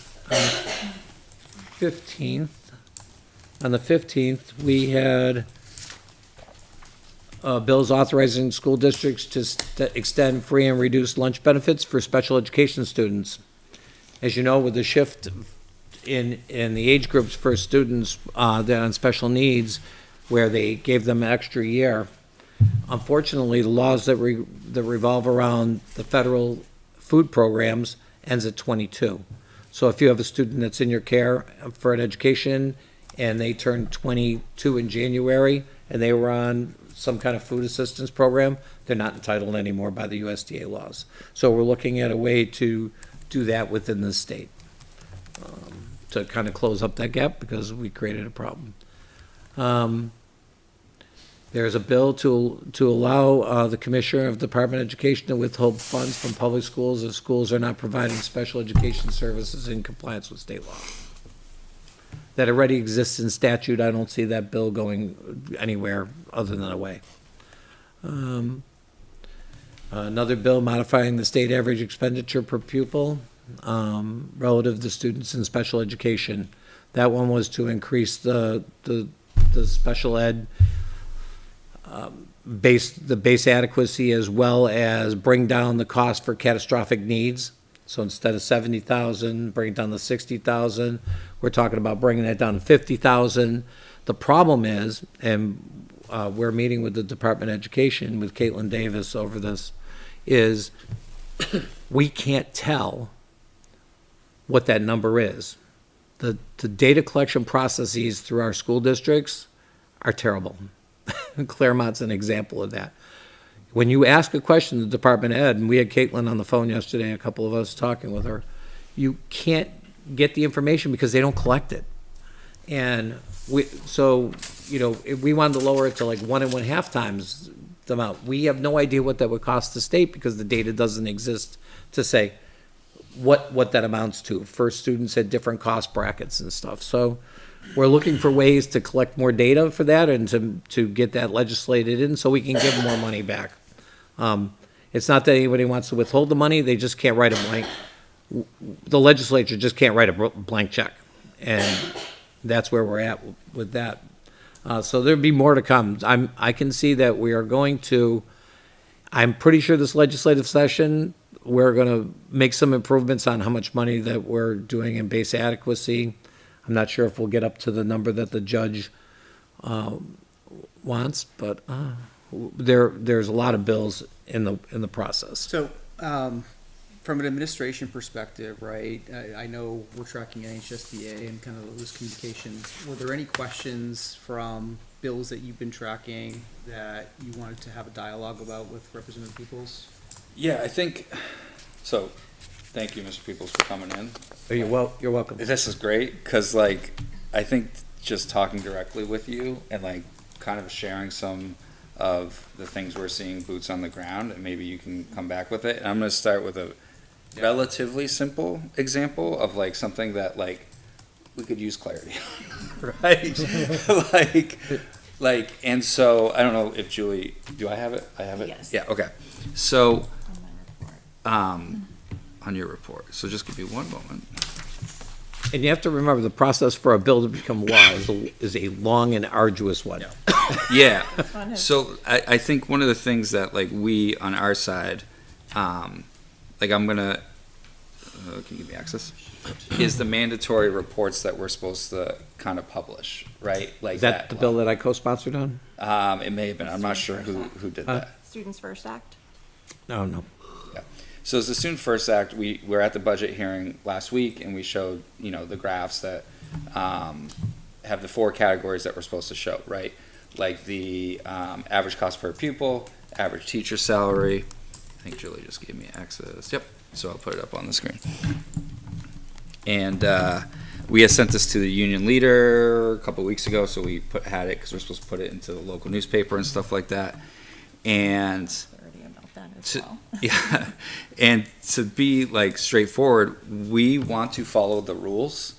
the 15th, we had bills authorizing school districts to extend free and reduced lunch benefits for special education students. As you know, with the shift in the age groups for students that on special needs, where they gave them an extra year, unfortunately, the laws that revolve around the federal food programs ends at 22. So if you have a student that's in your care for an education and they turn 22 in January and they were on some kind of food assistance program, they're not entitled anymore by the USDA laws. So we're looking at a way to do that within the state to kind of close up that gap because we created a problem. There's a bill to allow the Commissioner of Department of Education to withhold funds from public schools if schools are not providing special education services in compliance with state law. That already exists in statute. I don't see that bill going anywhere other than away. Another bill modifying the state average expenditure per pupil relative to students in special education. That one was to increase the special ed base adequacy, as well as bring down the cost for catastrophic needs. So instead of 70,000, bring it down to 60,000. We're talking about bringing that down to 50,000. The problem is, and we're meeting with the Department of Education with Caitlin Davis over this, is we can't tell what that number is. The data collection processes through our school districts are terrible. Claremont's an example of that. When you ask a question to the Department of Ed, and we had Caitlin on the phone yesterday, a couple of us talking with her, you can't get the information because they don't collect it. And if we wanted to lower it to like 1.5 times the amount, we have no idea what that would cost the state because the data doesn't exist to say what that amounts to. First, students had different cost brackets and stuff. So we're looking for ways to collect more data for that and to get that legislated in so we can give more money back. It's not that anybody wants to withhold the money, they just can't write a blank. The legislature just can't write a blank check. And that's where we're at with that. So there'll be more to come. I can see that we are going to, I'm pretty sure this legislative session, we're gonna make some improvements on how much money that we're doing in base adequacy. I'm not sure if we'll get up to the number that the judge, wants, but, there's a lot of bills in the process. So, from an administration perspective, right, I know we're tracking NHSBA and kind of those communications. Were there any questions from bills that you've been tracking that you wanted to have a dialogue about with Representative Peoples? Yeah, I think, so, thank you, Mr. Peoples, for coming in. You're welcome. This is great, because like, I think just talking directly with you and like kind of sharing some of the things we're seeing boots on the ground, and maybe you can come back with it. And I'm gonna start with a relatively simple example of like something that like we could use clarity on, right? like, and so I don't know if Julie, do I have it? I have it? Yes. Yeah, okay. So, on your report, so just give me one moment. And you have to remember, the process for a bill to become law is a long and arduous one. Yeah, so I think one of the things that like we on our side, like I'm gonna, can you give me access? Is the mandatory reports that we're supposed to kind of publish, right? Like Is that the bill that I co-sponsored on? It may have been, I'm not sure who did that. Students First Act? No. So as the Student First Act, we were at the budget hearing last week, and we showed, you know, the graphs that have the 4 categories that we're supposed to show, right? Like the average cost per pupil, average teacher salary. I think Julie just gave me access. Yep. So I'll put it up on the screen. And we had sent this to the union leader a couple weeks ago, so we had it because we're supposed to put it into the local newspaper and stuff like that. And yeah, and to be like straightforward, we want to follow the rules,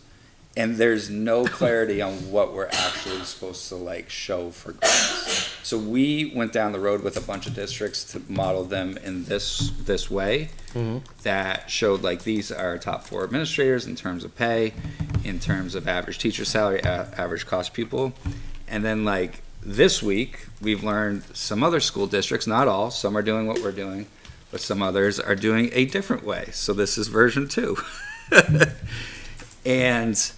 and there's no clarity on what we're actually supposed to like show for grades. So we went down the road with a bunch of districts to model them in this way, that showed like these are top 4 administrators in terms of pay, in terms of average teacher salary, average cost pupil, and then like this week, we've learned some other school districts, not all, some are doing what we're doing, but some others are doing a different way. So this is version 2. And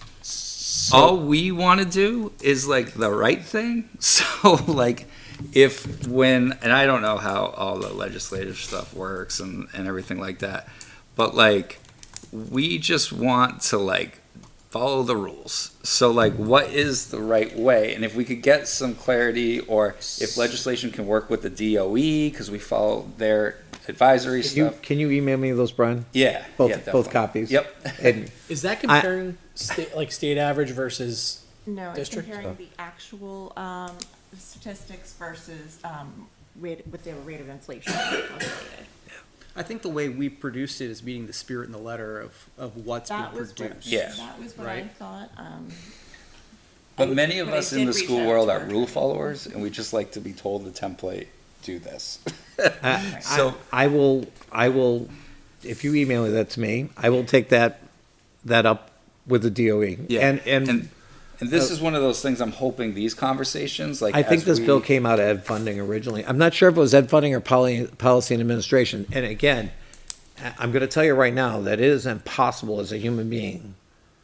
all we want to do is like the right thing. So like and I don't know how all the legislative stuff works and everything like that, but like we just want to like follow the rules. So like what is the right way? And if we could get some clarity, or if legislation can work with the DOE, because we follow their advisory stuff. Can you email me those, Brian? Yeah. Both Definitely. copies? Yep. And Is that comparing state average versus No, it's district? comparing the actual statistics versus with their rate of inflation. I think the way we produced it is meeting the spirit and the letter of what's been That was produced. Yeah. That was what I Right. thought. But many of But I us in did the reach school out world to are her. rule followers, and we just like to be told the template, do this. so I will, if you email that to me, I will take that up with the DOE. Yeah. And And this is one of those things I'm hoping these conversations, like I think as this we- bill came out of ed funding originally. I'm not sure if it was ed funding or policy and administration. And again, I'm going to tell you right now that it is impossible as a human being.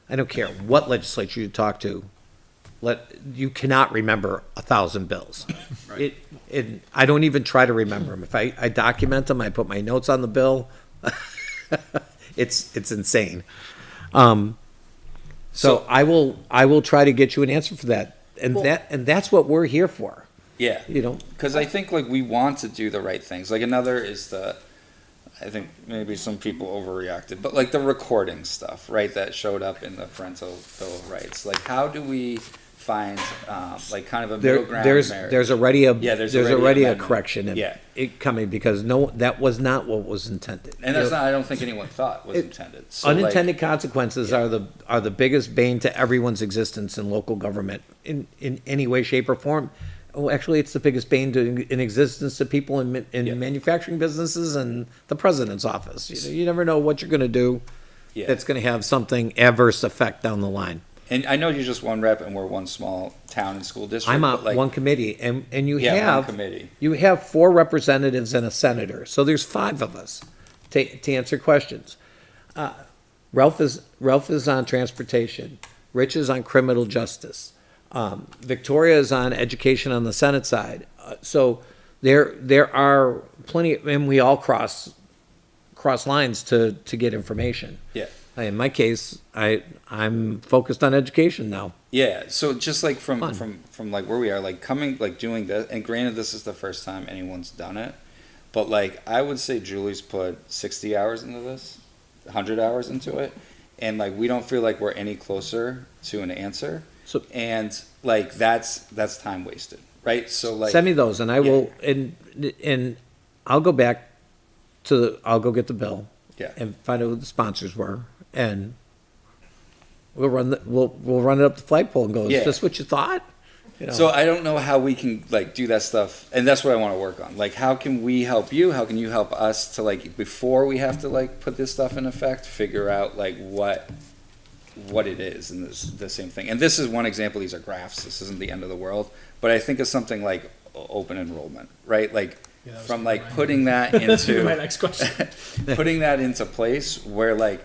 I don't care what legislature you talk to. You cannot remember 1,000 bills. Right. I don't even try to remember them. If I document them, I put my notes on the bill. It's insane. So I will try to get you an answer for that. And that's what we're here for. Yeah. You know, Because I think like we want to do the right things. Like another is I think maybe some people overreacted, but like the recording stuff, right? That showed up in the parental bill of rights. Like how do we find like kind of a middle ground marriage? There's already a there's already a amendment. correction in Yeah. it coming because that was not what was intended. And that's not, I don't think anyone thought was intended. So Unintended like, consequences are the biggest bane to everyone's existence in local government in any way, shape, or form. Oh, actually, it's the biggest bane in existence to people in manufacturing businesses and the president's office. You never know what you're going to do that's going to have something adverse effect down the line. And I know you're just one rep and we're one small town and school district. I'm but on like, one committee, and you Yeah, one have, committee. you have 4 representatives and a senator, so there's 5 of us to answer questions. Ralph is on transportation, Rich is on criminal justice, Victoria is on education on the Senate side. So there are plenty, and we all cross lines to get information. Yeah. In my case, I'm focused on education now. Yeah, so just like from Fun. like where we are, like coming, like doing this, and granted this is the first time anyone's done it, but like I would say Julie's put 60 hours into this, 100 hours into it, and like we don't feel like we're any closer to an answer. So- and like that's time wasted, right? So like Send me those, and I will, and I'll go back I'll go get the bill. Yeah. And find out who the sponsors were, and we'll run it up the flagpole and go, Yeah. is this what you thought? You know? So I don't know how we can like do that stuff, and that's what I want to work on. Like, how can we help you? How can you help us to like before we have to like put this stuff in effect, figure out like what it is, and this the same thing. And this is one example. These are graphs. This isn't the end of the world, but I think of something like open enrollment, right? Like Yeah, that was from gonna be like my- putting that into My next question. putting that into place where like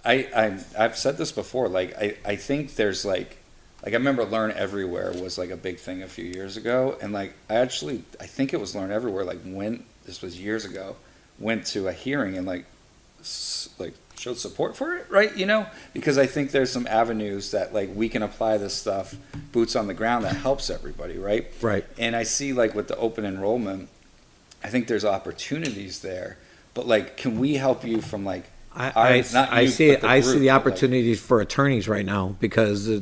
I've said this before, like I think there's like I remember Learn Everywhere was like a big thing a few years ago, and like I think it was Learn Everywhere, like when this was years ago, went to a hearing and like showed support for it, right? You know, because I think there's some avenues that like we can apply this stuff, boots on the ground, that helps everybody, right? Right. And I see like with the open enrollment, I think there's opportunities there, but like, can we help you from like I see but the group, but, like- opportunities for attorneys right now, because the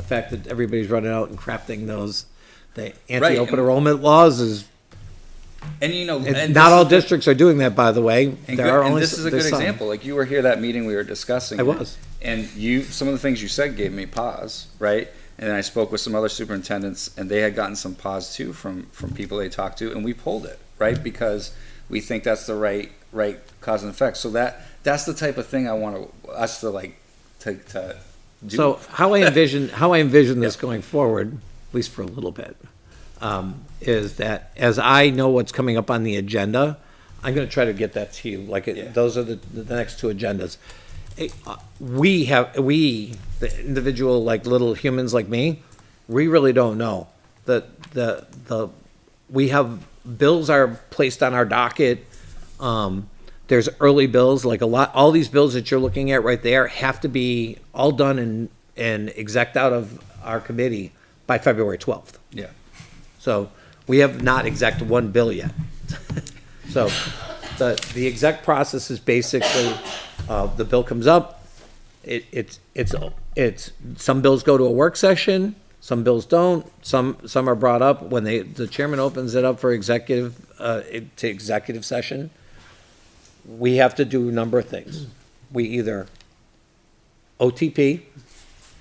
fact that everybody's running out and crafting the anti-open and- enrollment laws is, And you know, and and not this all is good- districts are doing that, by the way. And, There are only this is a good there's some. example. Like you were here that meeting we were discussing. I it, was. And some of the things you said gave me pause, right? And then I spoke with some other superintendents, and they had gotten some pause too from people they talked to, and we pulled it, right? Because we think that's the right cause and effect. So that's the type of thing I want us to like to do. So how I envision this going forward, at least for a little bit, is that as I know what's coming up on the agenda, I'm going to try to get that to you. Like Yeah. those are the next 2 agendas. We, the individual like little humans like me, we really don't know. We have bills are placed on our docket. There's early bills, like all these bills that you're looking at right there have to be all done and exec out of our committee by February 12th. Yeah. So we have not exec one bill yet. So the exec process is basically, the bill comes up, it's some bills go to a work session, some bills don't, some are brought up when the chairman opens it up for executive session. We have to do a number of things. We either OTP,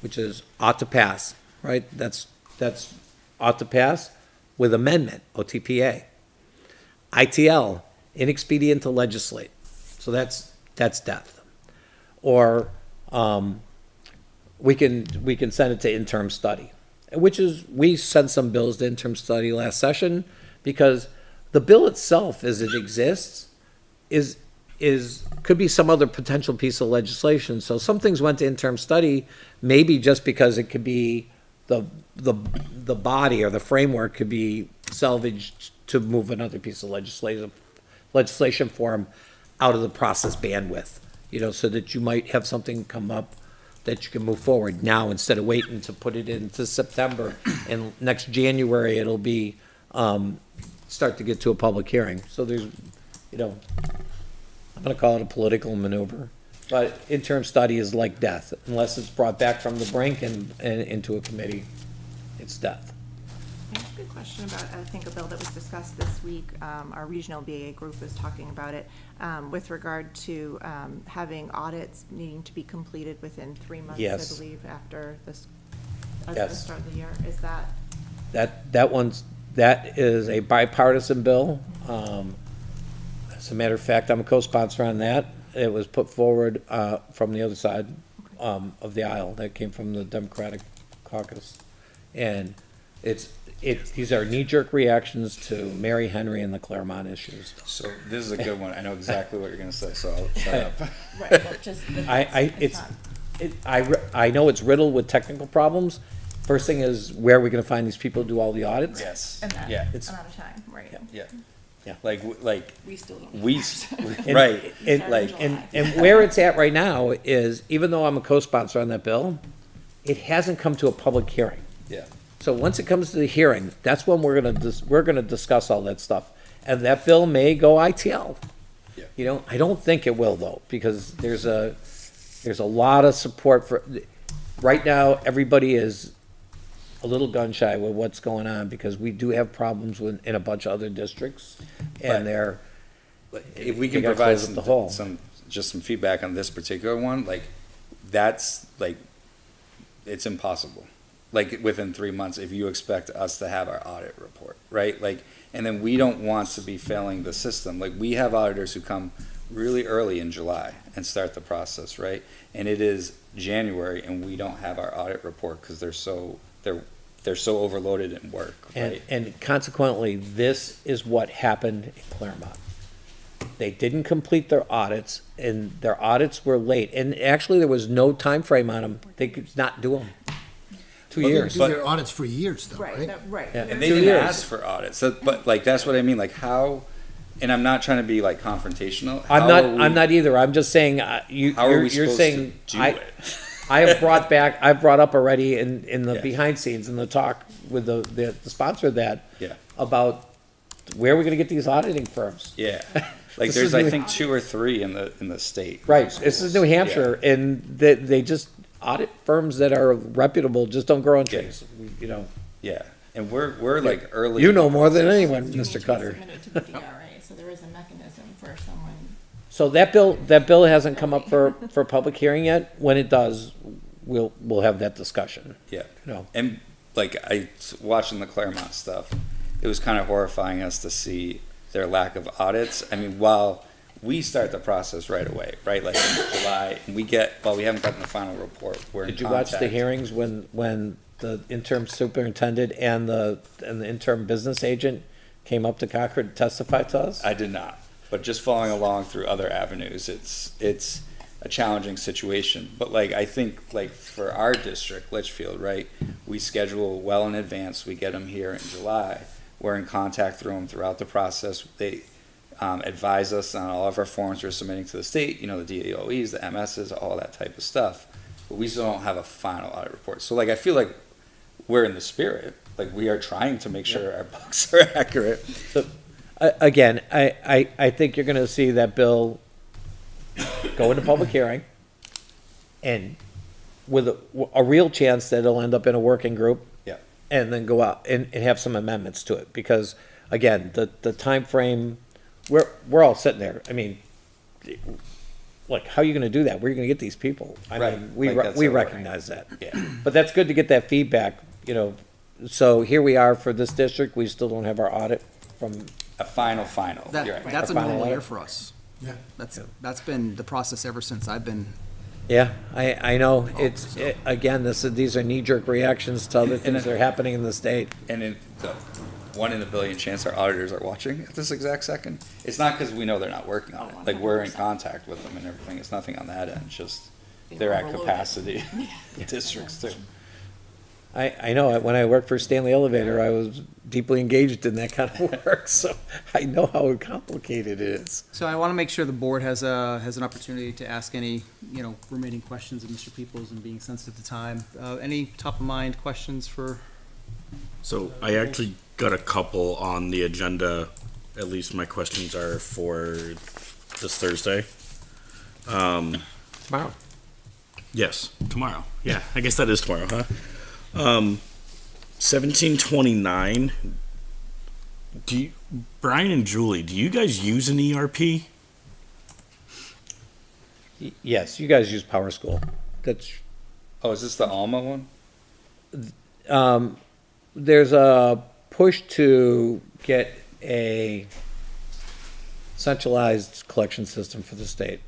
which is ought to pass, right? That's ought to pass with amendment, OTPA. ITL, inexpedient to legislate. So that's death. Or we can send it to interim study, which is, we sent some bills to interim study last session because the bill itself as it exists could be some other potential piece of legislation. So some things went to interim study, maybe just because it could be the body or the framework could be salvaged to move another piece of legislation form out of the process bandwidth, so that you might have something come up that you can move forward now instead of waiting to put it into September and next January it'll be start to get to a public hearing. So there's, I'm going to call it a political maneuver, but interim study is like death unless it's brought back from the brink and into a committee. It's death. I have a good question about, I think, a bill that was discussed this week. Our regional BA group was talking about it with regard to having audits needing to be completed within 3 months, Yes. I believe, after the Yes. start of the year. Is that? That is a bipartisan bill. As a matter of fact, I'm a co-sponsor on that. It was put forward from the other side. of the aisle that came from the Democratic caucus. And these are knee-jerk reactions to Mary Henry and the Claremont issues. So this is a good one. I know exactly what you're gonna say, so I'll shut up. Right, well, just. I know it's riddled with technical problems. First thing is, where are we gonna find these people to do all the audits? Yes. And that Yeah. amount of time, right. Yeah. Yeah. Like, We still don't. we, And- right, And, like, and where it's at right now is, even though I'm a co-sponsor on that bill, it hasn't come to a public hearing. yeah. So once it comes to the hearing, that's when we're gonna discuss all that stuff. And that bill may go ITL. Yeah. You know, I don't think it will though, because there's a lot of support for, right now, everybody is a little gun shy with what's going on, because we do have problems in a bunch of other districts. But- And they're, If we They can gotta provide close up the hole. just some feedback on this particular one, like, that's, like, it's impossible. Like, within 3 months, if you expect us to have our audit report, right? Like, and then we don't want to be failing the system. Like, we have auditors who come really early in July and start the process, right? And it is January and we don't have our audit report because they're so overloaded in work, right? and consequently, this is what happened in Claremont. They didn't complete their audits, and their audits were late, and actually, there was no time frame on them. They could not do them. 2 Well, they years. do their audits for years though, Right, right? right. Yeah. And they 2 didn't years. ask for audits, but like, that's what I mean, like, how, and I'm not trying to be like confrontational. I'm how not, are we- I'm not either. I'm just saying, How are you're we supposed saying, to do I, it? I've brought up already in the Yeah. behind scenes, in the talk with the sponsor of that, Yeah. about where are we gonna get these auditing firms? Yeah, like, This there's, is I New- think, 2 or 3 in the state. Right, this is New Hampshire, and they just, audit firms that are reputable just don't grow on trees, you know. Yeah, and we're like early. You know more than anyone, Mr. Cutter. Submitted to the DRA, so there is a mechanism for someone. So that bill hasn't come up for public hearing yet. When it does, we'll have that discussion, Yeah, you know. and like, watching the Claremont stuff, it was kind of horrifying us to see their lack of audits. I mean, while we start the process right away, right, like in July, and we haven't gotten the final report, we're in Did you watch the contact. hearings when the interim superintendent and the interim business agent came up to Concord to testify to us? I did not, but just following along through other avenues, it's a challenging situation. But like, I think, like, for our district, Litchfield, right, we schedule well in advance, we get them here in July, we're in contact through them throughout the process. They advise us on all of our forms we're submitting to the state, you know, the DOEs, the MSs, all that type of stuff. But we still don't have a final audit report. So like, I feel like we're in the spirit, like, we are trying to make sure our books are accurate. So, again, I think you're gonna see that bill go into public hearing, and with a real chance that it'll end up in a working group. Yeah. And then go out and have some amendments to it, because, again, the timeframe, we're all sitting there, I mean, like, how are you gonna do that? Where are you gonna get these people? I Right, mean, like, that's we our worry. recognize that. Yeah. But that's good to get that feedback, you know. So here we are for this district, we still don't have our audit from, A final. That, You're right. that's a Final normal letter. year for us. Yeah. That's been the process ever since I've been. yeah, I know, again, these are knee-jerk reactions to other things that are happening in the state. And in the 1 in a billion chance our auditors are watching at this exact second. It's not because we know they're not working on it. Like, we're in contact with them and everything. It's nothing on that end. It's just they're at capacity. Districts too. I know, when I worked for Stanley Elevator, I was deeply engaged in that kind of work, so I know how complicated it is. So I want to make sure the board has an opportunity to ask any, remaining questions of Mr. Peoples, and being sensitive to time. Any top of mind questions for? So I actually got a couple on the agenda. At least my questions are for this Thursday. Tomorrow. Yes, tomorrow. Yeah, I guess that is tomorrow, huh? 1729. Brian and Julie, do you guys use an ERP? Yes, you guys use Power School. That's, Oh, is this the Alma one? there's a push to get a centralized collection system for the state.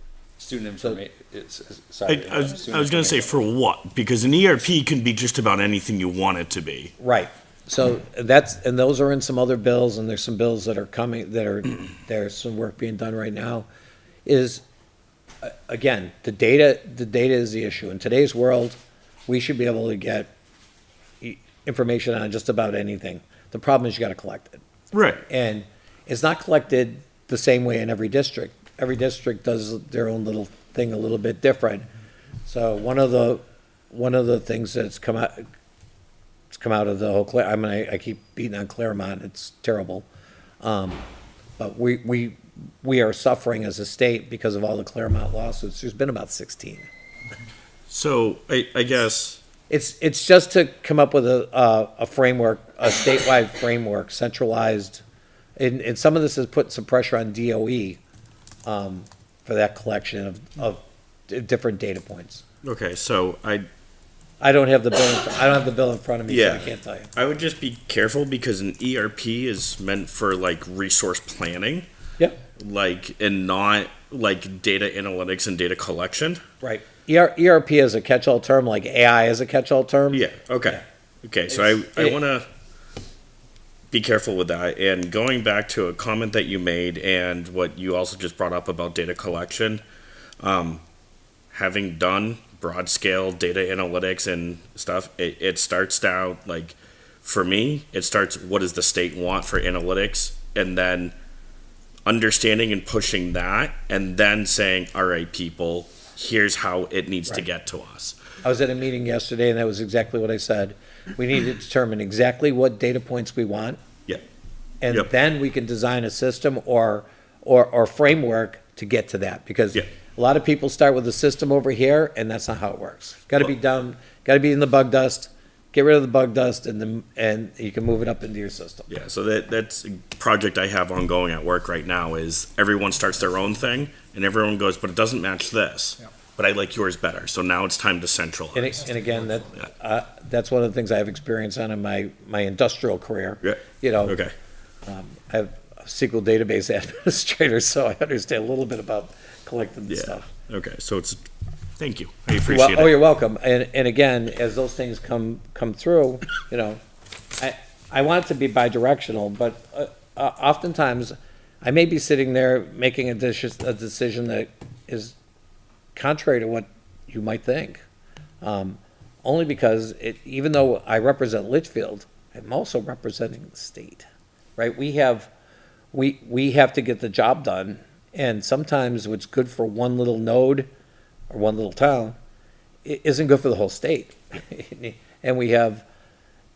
Student information, sorry. I was gonna say for what? Because an ERP can be just about anything you want it to be. Right. So and those are in some other bills, and there's some bills that are coming, there's some work being done right now, is, again, the data is the issue. In today's world, we should be able to get information on just about anything. The problem is you gotta collect it. Right. And it's not collected the same way in every district. Every district does their own little thing a little bit different. So one of the things that's come out of the whole, I keep beating on Claremont, it's terrible. But we are suffering as a state because of all the Claremont lawsuits. There's been about 16. So I guess It's just to come up with a framework, a statewide framework, centralized, and some of this has put some pressure on DOE for that collection of different data points. okay. So I don't have the bill in front of me, so I Yeah. can't tell you. I would just be careful because an ERP is meant for like resource planning, Yep, and not like data analytics and data collection. right. ERP is a catch-all term, like AI is a catch-all term. Yeah. Okay. Okay. So I want to be careful with that. And going back to a comment that you made and what you also just brought up about data collection, having done broad scale data analytics and stuff, it starts out like, for me, it starts, what does the state want for analytics? And then understanding and pushing that, and then saying, all right, people, here's how it needs to Right. get to us. I was at a meeting yesterday, and that was exactly what I said. We need to determine exactly what data points we want. Yep. And Yep. then we can design a system or framework to get to that, because Yep. a lot of people start with a system over here, and that's not how it works. Gotta be done, gotta be in the bug dust, get rid of the bug dust, and you can move it up into your system. Yeah, so that's a project I have ongoing at work right now is everyone starts their own thing and everyone goes, but it doesn't match this. But I like yours better. So now it's time to centralize. And again, that's one of the things I have experience on in my industrial career. Yeah. You know, Okay. I have a SQL database administrator, so I understand a little bit about collecting the Yeah. stuff. Okay. So thank you. I appreciate it. Oh, you're welcome. And again, as those things come through, you know, I want it to be bi-directional, but oftentimes I may be sitting there making a decision that is contrary to what you might think. Only because even though I represent Litchfield, I'm also representing the state, right? We have to get the job done, and sometimes what's good for one little node or one little town isn't good for the whole state. And we have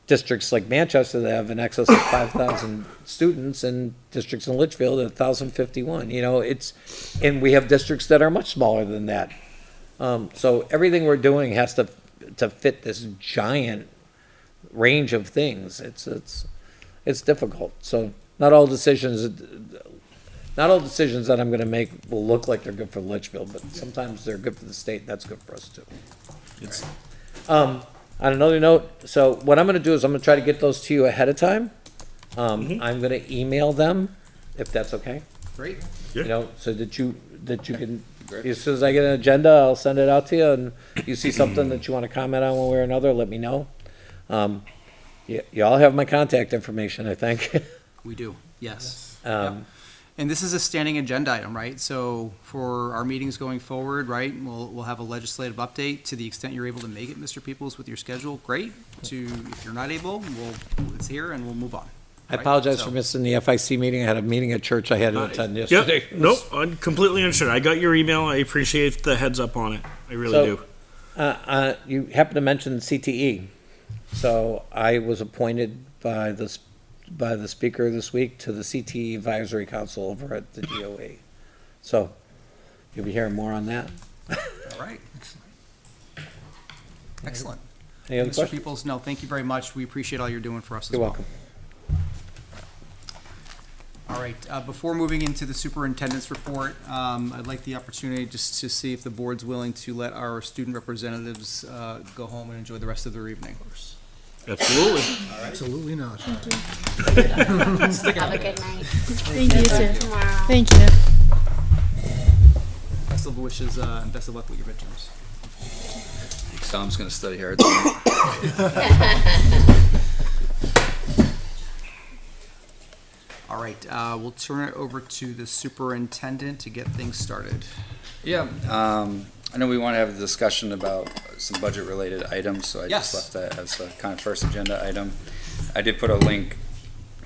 districts like Manchester that have in excess of 5,000 students, and districts in Litchfield at 1,051. You know, and we have districts that are much smaller than that. So everything we're doing has to fit this giant range of things. It's difficult. So not all decisions that I'm going to make will look like they're good for Litchfield, but sometimes they're good for the state, and that's good for us too. On another note, so what I'm going to do is I'm going to try to get those to you ahead of time. I'm going to email them, if that's okay. Great. Yeah. You know, so that you can, as soon as I get an agenda, I'll send it out to you, and you see something that you want to comment on one way or another, let me know. You all have my contact information, I think. We do, yes. Um, Yep. And this is a standing agenda item, right? So for our meetings going forward, right, we'll have a legislative update to the extent you're able to make it, Mr. Peoples, with your schedule, great. If you're not able, it's here and we'll move on. I right? apologize So- for missing the FIC meeting. I had a meeting at church I had to attend Yep. yesterday. Nope. I completely understood. I got your email. I appreciate the heads up on it. I really So, do. You happen to mention CTE. So I was appointed by the speaker this week to the CTE Advisory Council over at the DOE. So you'll be hearing more on that. All right. Excellent. Any other Mr. questions? Peoples, no, thank you very much. We appreciate all you're doing for us as You're well. welcome. All right, before moving into the superintendent's report, I'd like the opportunity just to see if the board's willing to let our student representatives go home and enjoy the rest of their evening. Absolutely. Absolutely not. Have a good night. Thank you, too. Tomorrow. Thank you. best of wishes and best of luck with your midterms. Tom's gonna study hard. All right, we'll turn it over to the superintendent to get things started. Yeah, I know we want to have a discussion about some budget-related items, so I Yes. just left that as the kind of first agenda item. I did put a link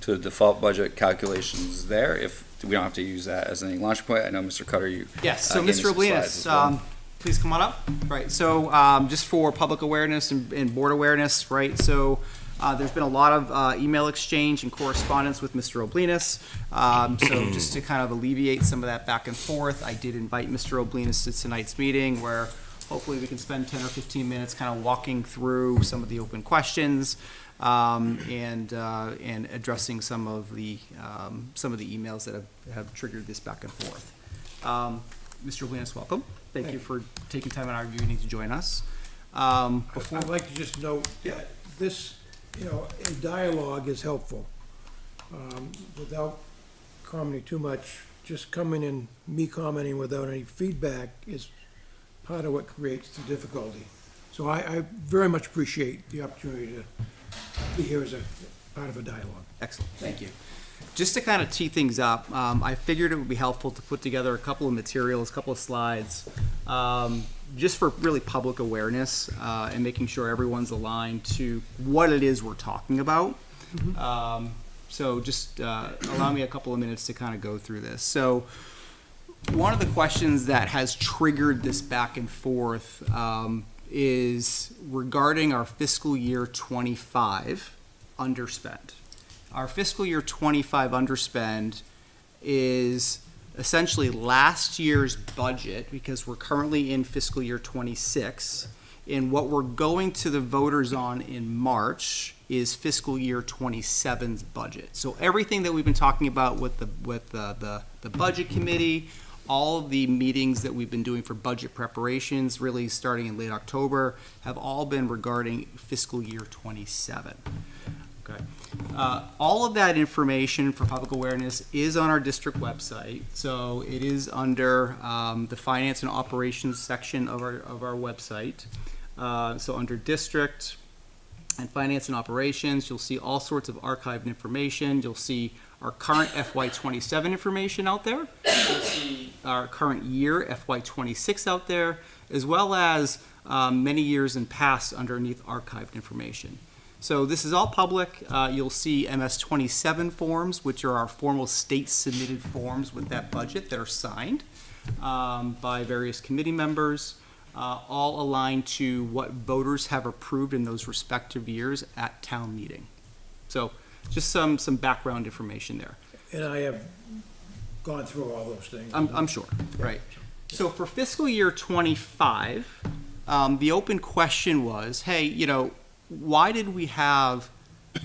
to the default budget calculations there, if we don't have to use that as any launch point. I know, Mr. Cutter, you. Yes, so gave me Mr. some slides Oblinus, as well. please come on up. Right, so just for public awareness and board awareness, right, so there's been a lot of email exchange and correspondence with Mr. Oblinus. So just to kind of alleviate some of that back and forth, I did invite Mr. Oblinus to tonight's meeting where hopefully we can spend 10 or 15 minutes kind of walking through some of the open questions and addressing some of the emails that have triggered this back and forth. Mr. Oblinus, welcome. Thank you for taking time out of your evening to join us. I'd like to just note that this, a dialogue is helpful. Without commenting too much, just coming and me commenting without any feedback is part of what creates the difficulty. So I very much appreciate the opportunity to be here as a part of a dialogue. Excellent, thank you. Just to kind of tee things up, I figured it would be helpful to put together a couple of materials, a couple of slides, just for really public awareness and making sure everyone's aligned to what it is we're talking about. So just allow me a couple of minutes to kind of go through this. So one of the questions that has triggered this back and forth is regarding our fiscal year 25 underspend. Our fiscal year 25 underspend is essentially last year's budget, because we're currently in fiscal year 26, and what we're going to the voters on in March is fiscal year 27's budget. So everything that we've been talking about with the budget committee, all of the meetings that we've been doing for budget preparations, really starting in late October, have all been regarding fiscal year 27. Okay. All of that information for public awareness is on our district website. So it is under the finance and operations section of our website. So under district and finance and operations, you'll see all sorts of archived information. You'll see our current FY27 information out there. You'll see our current year FY26 out there, as well as many years in past underneath archived information. So this is all public. You'll see MS-27 forms, which are our formal state-submitted forms with that budget that are signed by various committee members, all aligned to what voters have approved in those respective years at town meeting. So just some background information there. And I have gone through all those things. I'm sure, right. So for fiscal year 25, the open question was, hey, why did we have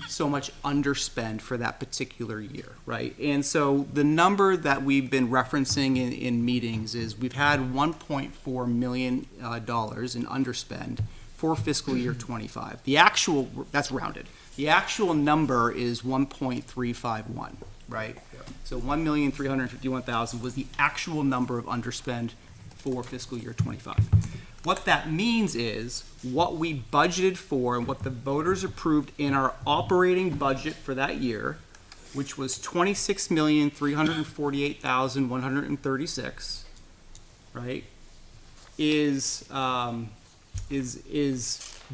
so much underspend for that particular year, right? And so the number that we've been referencing in meetings is we've had $1.4 million in underspend for fiscal year 25. The actual, that's rounded. The actual number is 1.351, right? So 1,351,000 was the actual number of underspend for fiscal year 25. What that means is what we budgeted for and what the voters approved in our operating budget for that year, which was $26,348,136, right, is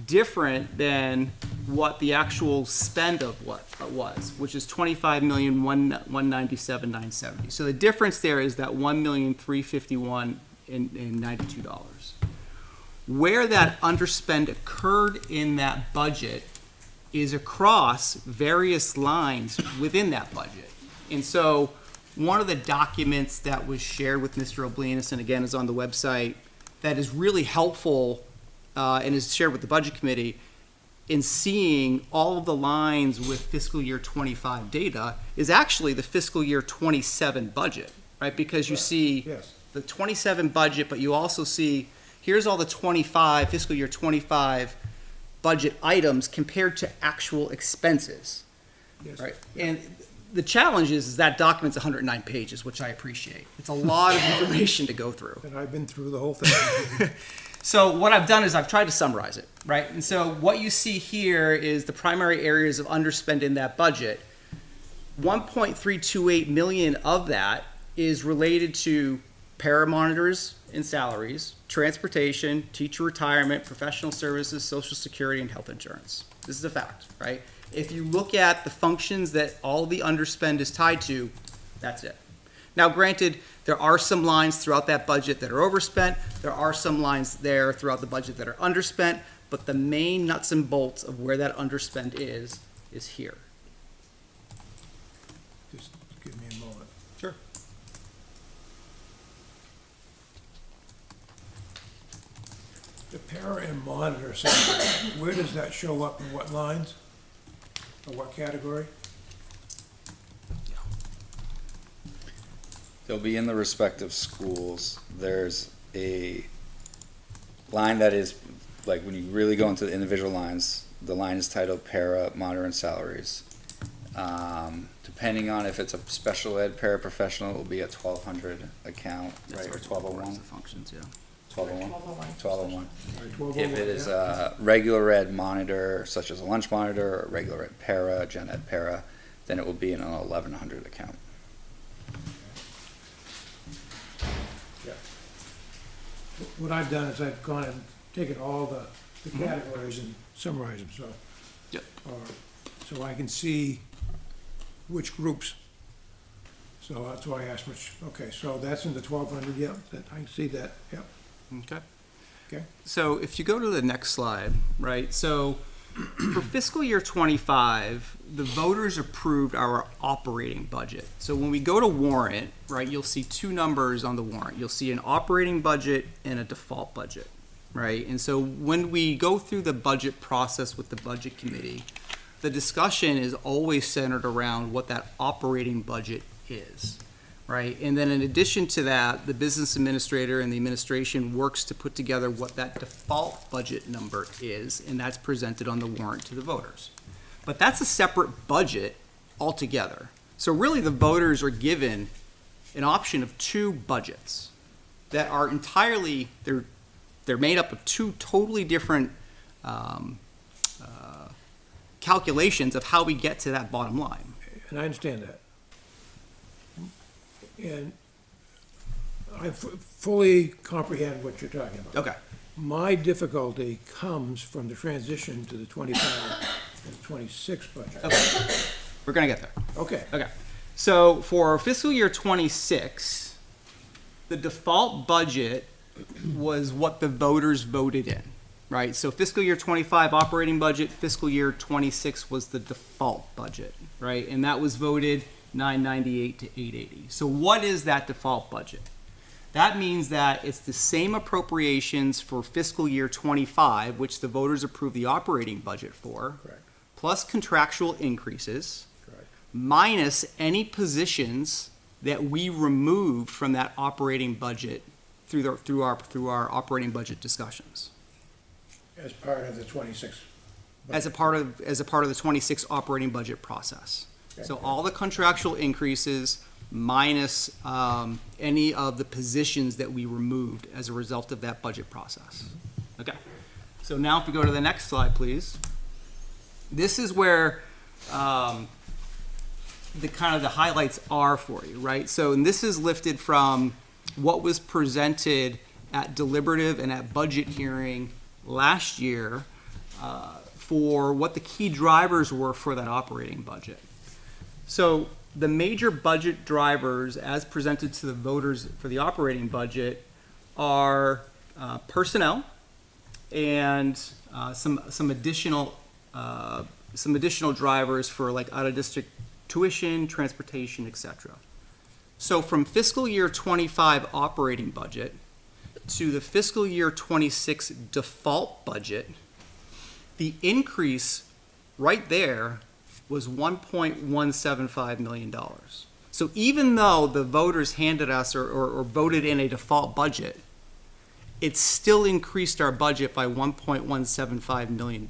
different than what the actual spend of what was, which is $25,197,970. So the difference there is that $1,351,092. Where that underspend occurred in that budget is across various lines within that budget. And so one of the documents that was shared with Mr. Oblinus, and again is on the website, that is really helpful and is shared with the budget committee in seeing all of the lines with fiscal year 25 data is actually the fiscal year 27 budget, right? Because you see the 27 budget, but you also see here's all the fiscal year 25 budget items compared to actual expenses, right? And the challenge is that document's 109 pages, which I appreciate. It's a lot of information to go through. And I've been through the whole thing. So what I've done is I've tried to summarize it, right? And so what you see here is the primary areas of underspend in that budget. 1.328 million of that is related to paramonitors and salaries, transportation, teacher retirement, professional services, social security, and health insurance. This is a fact, right? If you look at the functions that all the underspend is tied to, that's it. Now, granted, there are some lines throughout that budget that are overspent. There are some lines there throughout the budget that are underspent, but the main nuts and bolts of where that underspend is here. Just give me a moment. Sure. The para and monitor center, where does that show up in what lines? Or what category? They'll be in the respective schools. There's a line that is, like, when you really go into the individual lines, the line is titled para, monitor, and salaries. Depending on if it's a special ed paraprofessional, it will be a 1,200 account, right, or 1,201? Functions, yeah. 1,201? 1,201. Right, 1201, If it is yeah. a regular ed monitor, such as a lunch monitor, or regular ed para, gen ed para, then it will be in an 1,100 account. What I've done is I've gone and taken all the categories and summarized them, so. Yep. So I can see which groups. So that's why I asked which, okay, so that's in the 1,200, yeah, I can see that, yeah, Okay. okay. So if you go to the next slide, right? So for fiscal year 25, the voters approved our operating budget. So when we go to warrant, right, you'll see two numbers on the warrant. You'll see an operating budget and a default budget, right? And so when we go through the budget process with the budget committee, the discussion is always centered around what that operating budget is, right? And then in addition to that, the business administrator and the administration works to put together what that default budget number is, and that's presented on the warrant to the voters. But that's a separate budget altogether. So really the voters are given an option of two budgets that are entirely, they're made up of two totally different calculations of how we get to that bottom line. And I understand that. And I fully comprehend what you're talking about. Okay. My difficulty comes from the transition to the 25 and 26 budget. Okay. We're gonna get there. Okay. Okay. So for fiscal year 26, the default budget was what the voters voted in, right? So fiscal year 25 operating budget, fiscal year 26 was the default budget, right? And that was voted 998 to 880. So what is that default budget? That means that it's the same appropriations for fiscal year 25, which the voters approved the operating budget for, Correct. plus contractual increases, Correct. minus any positions that we removed from that operating budget through our operating budget discussions. As part of the 26. As a part of the 26 operating budget process. So all the contractual increases minus any of the positions that we removed as a result of that budget process. Okay. So now if we go to the next slide, please. This is where the highlights are for you, right? So and this is lifted from what was presented at deliberative and at budget hearing last year for what the key drivers were for that operating budget. So the major budget drivers as presented to the voters for the operating budget are personnel and some additional drivers for like out of district tuition, transportation, etc. So from fiscal year 25 operating budget to the fiscal year 26 default budget, the increase right there was $1.175 million. So even though the voters handed us or voted in a default budget, it still increased our budget by $1.175 million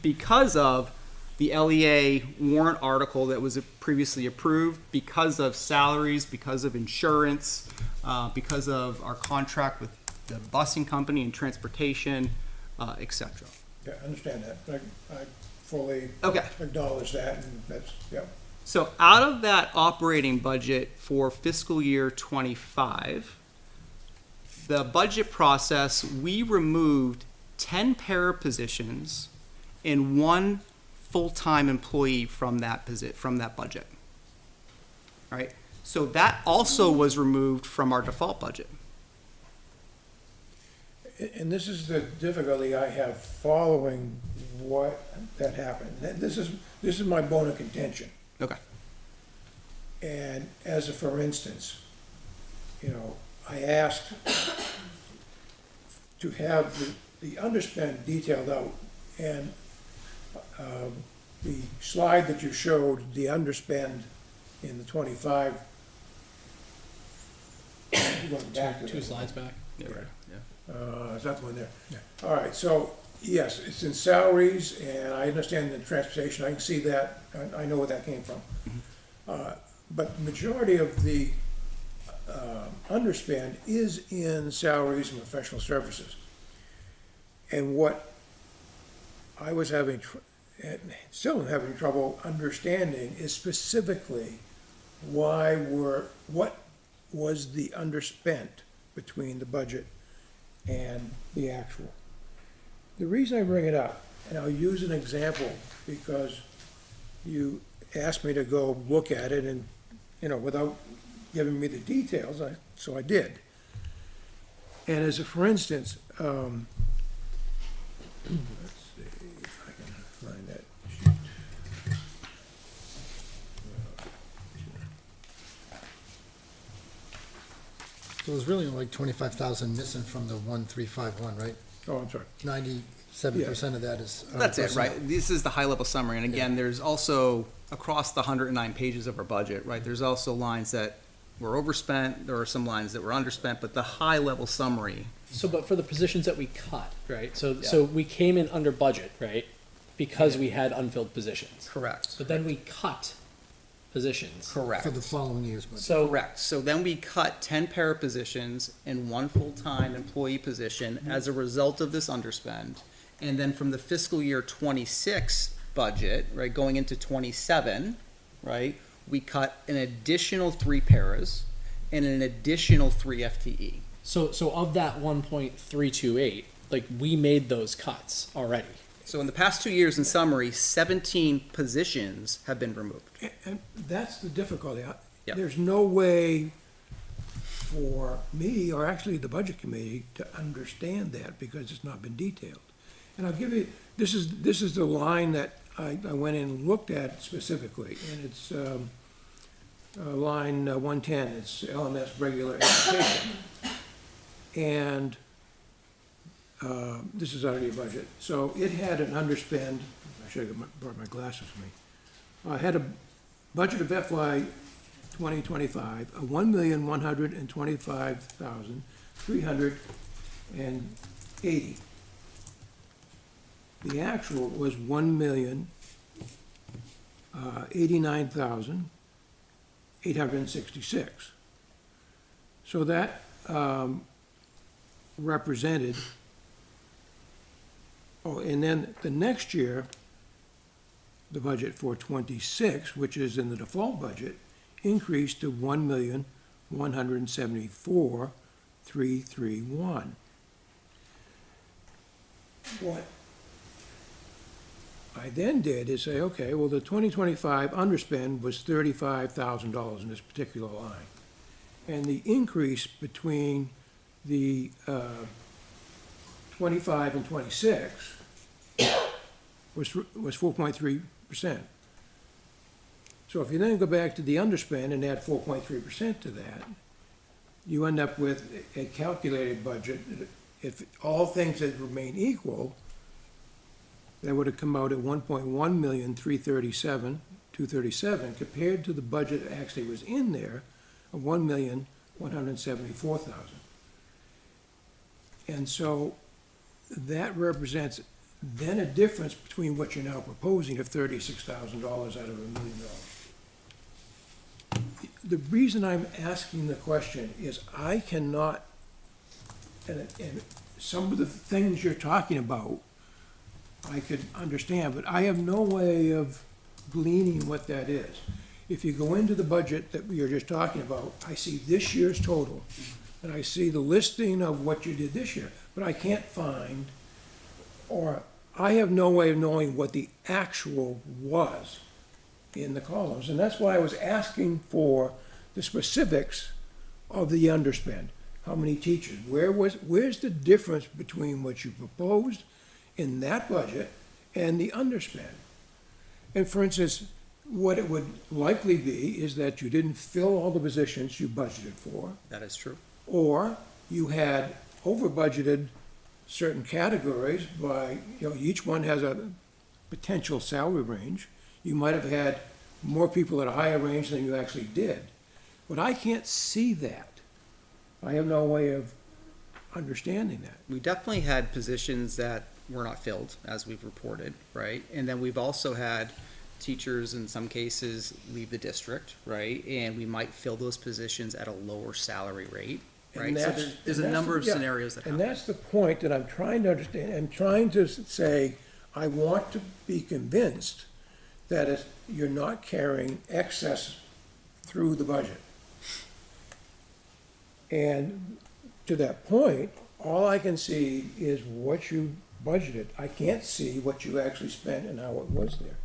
because of the LEA warrant article that was previously approved because of salaries, because of insurance, because of our contract with the busing company and transportation, et cetera. Yeah, I understand that. I fully Okay. acknowledge that, and that's, yeah. So out of that operating budget for fiscal year '25, the budget process, we removed 10 para positions and 1 full-time employee from that budget. All right? So that also was removed from our default budget. And this is the difficulty I have following what that happened. This is my bone of contention. Okay. And as a for instance, I asked to have the underspend detailed out, and the slide that you showed, the underspend in the 25. Going back to Two slides back. is that the one there? Yeah. All right, so, yes, it's in salaries, and I understand the transportation, I can see that, I know where that came from. But the majority of the underspend is in salaries and professional services. And what I was having, and still having trouble understanding is specifically what was the underspent between the budget and the actual. The reason I bring it up, and I'll use an example because you asked me to go look at it and, without giving me the details, so I did. And as a for instance, let's see if I can find that sheet. So there's really only like 25,000 missing from the 1351, right? Oh, I'm sorry. 97% of that is. That's it, personnel. right? This is the high-level summary, and again, there's also, across the 109 pages of our budget, right, there's also lines that were overspent, there are some lines that were underspent, but the high-level summary. So, but for the positions that we cut, right? So we came in under budget, right? Because we had unfilled positions. Correct. But then we cut positions. Correct. For the following year's budget. So Correct. So then we cut 10 para positions and 1 full-time employee position as a result of this underspend. And then from the fiscal year '26 budget, right, going into '27, right, we cut an additional 3 paras and an additional 3 FTE. So of that 1.328, like we made those cuts already. So in the past 2 years, in summary, 17 positions have been removed. And that's the difficulty. Yeah. There's no way for me, or actually the budget committee, to understand that because it's not been detailed. And I'll give you, this is the line that I went in and looked at specifically, and it's line 110, it's LMS regular education. And this is out of your budget. So it had an underspend, I should have brought my glasses with me. I had a budget of FY 2025, of $1,125,380. The actual was $1,089,866. So that represented, and then the next year, the budget for '26, which is in the default budget, increased to $1,174,331. What I then did is say, okay, well, the 2025 underspend was $35,000 in this particular line. And the increase between the 25 and 26 was 4.3%. So if you then go back to the underspend and add 4.3% to that, you end up with a calculated budget. If all things had remained equal, that would have come out at $1,337,237 compared to the budget that actually was in there of $1,174,000. And so that represents then a difference between what you're now proposing of $36,000 out of $1 million. The reason I'm asking the question is I cannot, and some of the things you're talking about, I could understand, but I have no way of gleaning what that is. If you go into the budget that we were just talking about, I see this year's total, and I see the listing of what you did this year, but I can't find, or I have no way of knowing what the actual was in the columns, and that's why I was asking for the specifics of the underspend. How many teachers? Where's the difference between what you proposed in that budget and the underspend? And for instance, what it would likely be is that you didn't fill all the positions you budgeted for, That is true. or you had over budgeted certain categories by, each one has a potential salary range. You might have had more people at a higher range than you actually did. But I can't see that. I have no way of understanding that. We definitely had positions that were not filled, as we've reported, right? And then we've also had teachers, in some cases, leave the district, right? And we might fill those positions at a lower salary rate, right? So there's a number of scenarios that happen. And that's the point that I'm trying to understand. I'm trying to say, I want to be convinced that you're not carrying excess through the budget. And to that point, all I can see is what you budgeted. I can't see what you actually spent and how it was there.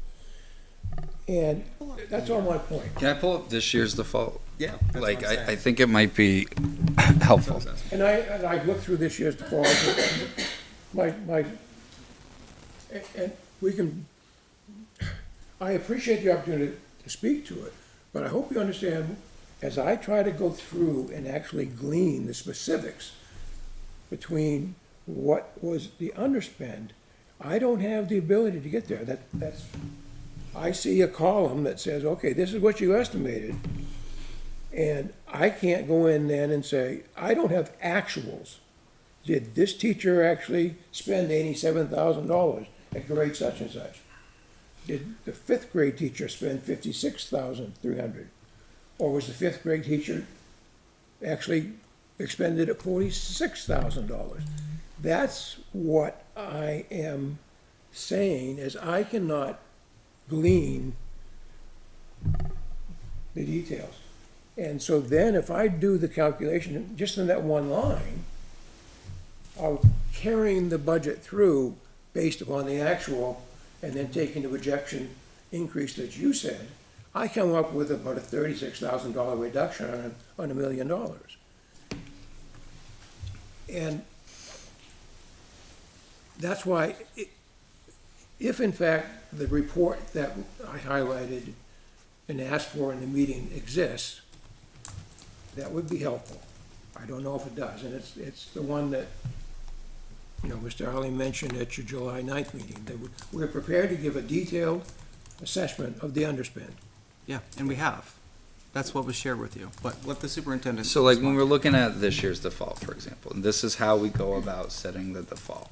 And that's all my point. Can I pull up this year's default? Yeah. that's Like, what I'm saying. I think it might be helpful. And I looked through this year's default, and we can, I appreciate the opportunity to speak to it, but I hope you understand, as I try to go through and actually glean the specifics between what was the underspend, I don't have the ability to get there. That's, I see a column that says, okay, this is what you estimated, and I can't go in then and say, I don't have actuals. Did this teacher actually spend $87,000 at grade such and such? Did the fifth grade teacher spend $56,300? Or was the fifth grade teacher actually expended at $46,000? That's what I am saying, is I cannot glean the details. And so then if I do the calculation just in that one line, of carrying the budget through based upon the actual and then taking the projection increase that you said, I come up with about a $36,000 reduction on $1 million. And that's why, if in fact the report that I highlighted and asked for in the meeting exists, that would be helpful. I don't know if it does, and it's the one that, Mr. Harley mentioned at your July 9th meeting, that we're prepared to give a detailed assessment of the underspend. Yeah, and we have. That's what was shared with you, but let the superintendent. So like when respond. we're looking at this year's default, for example, and this is how we go about setting the default,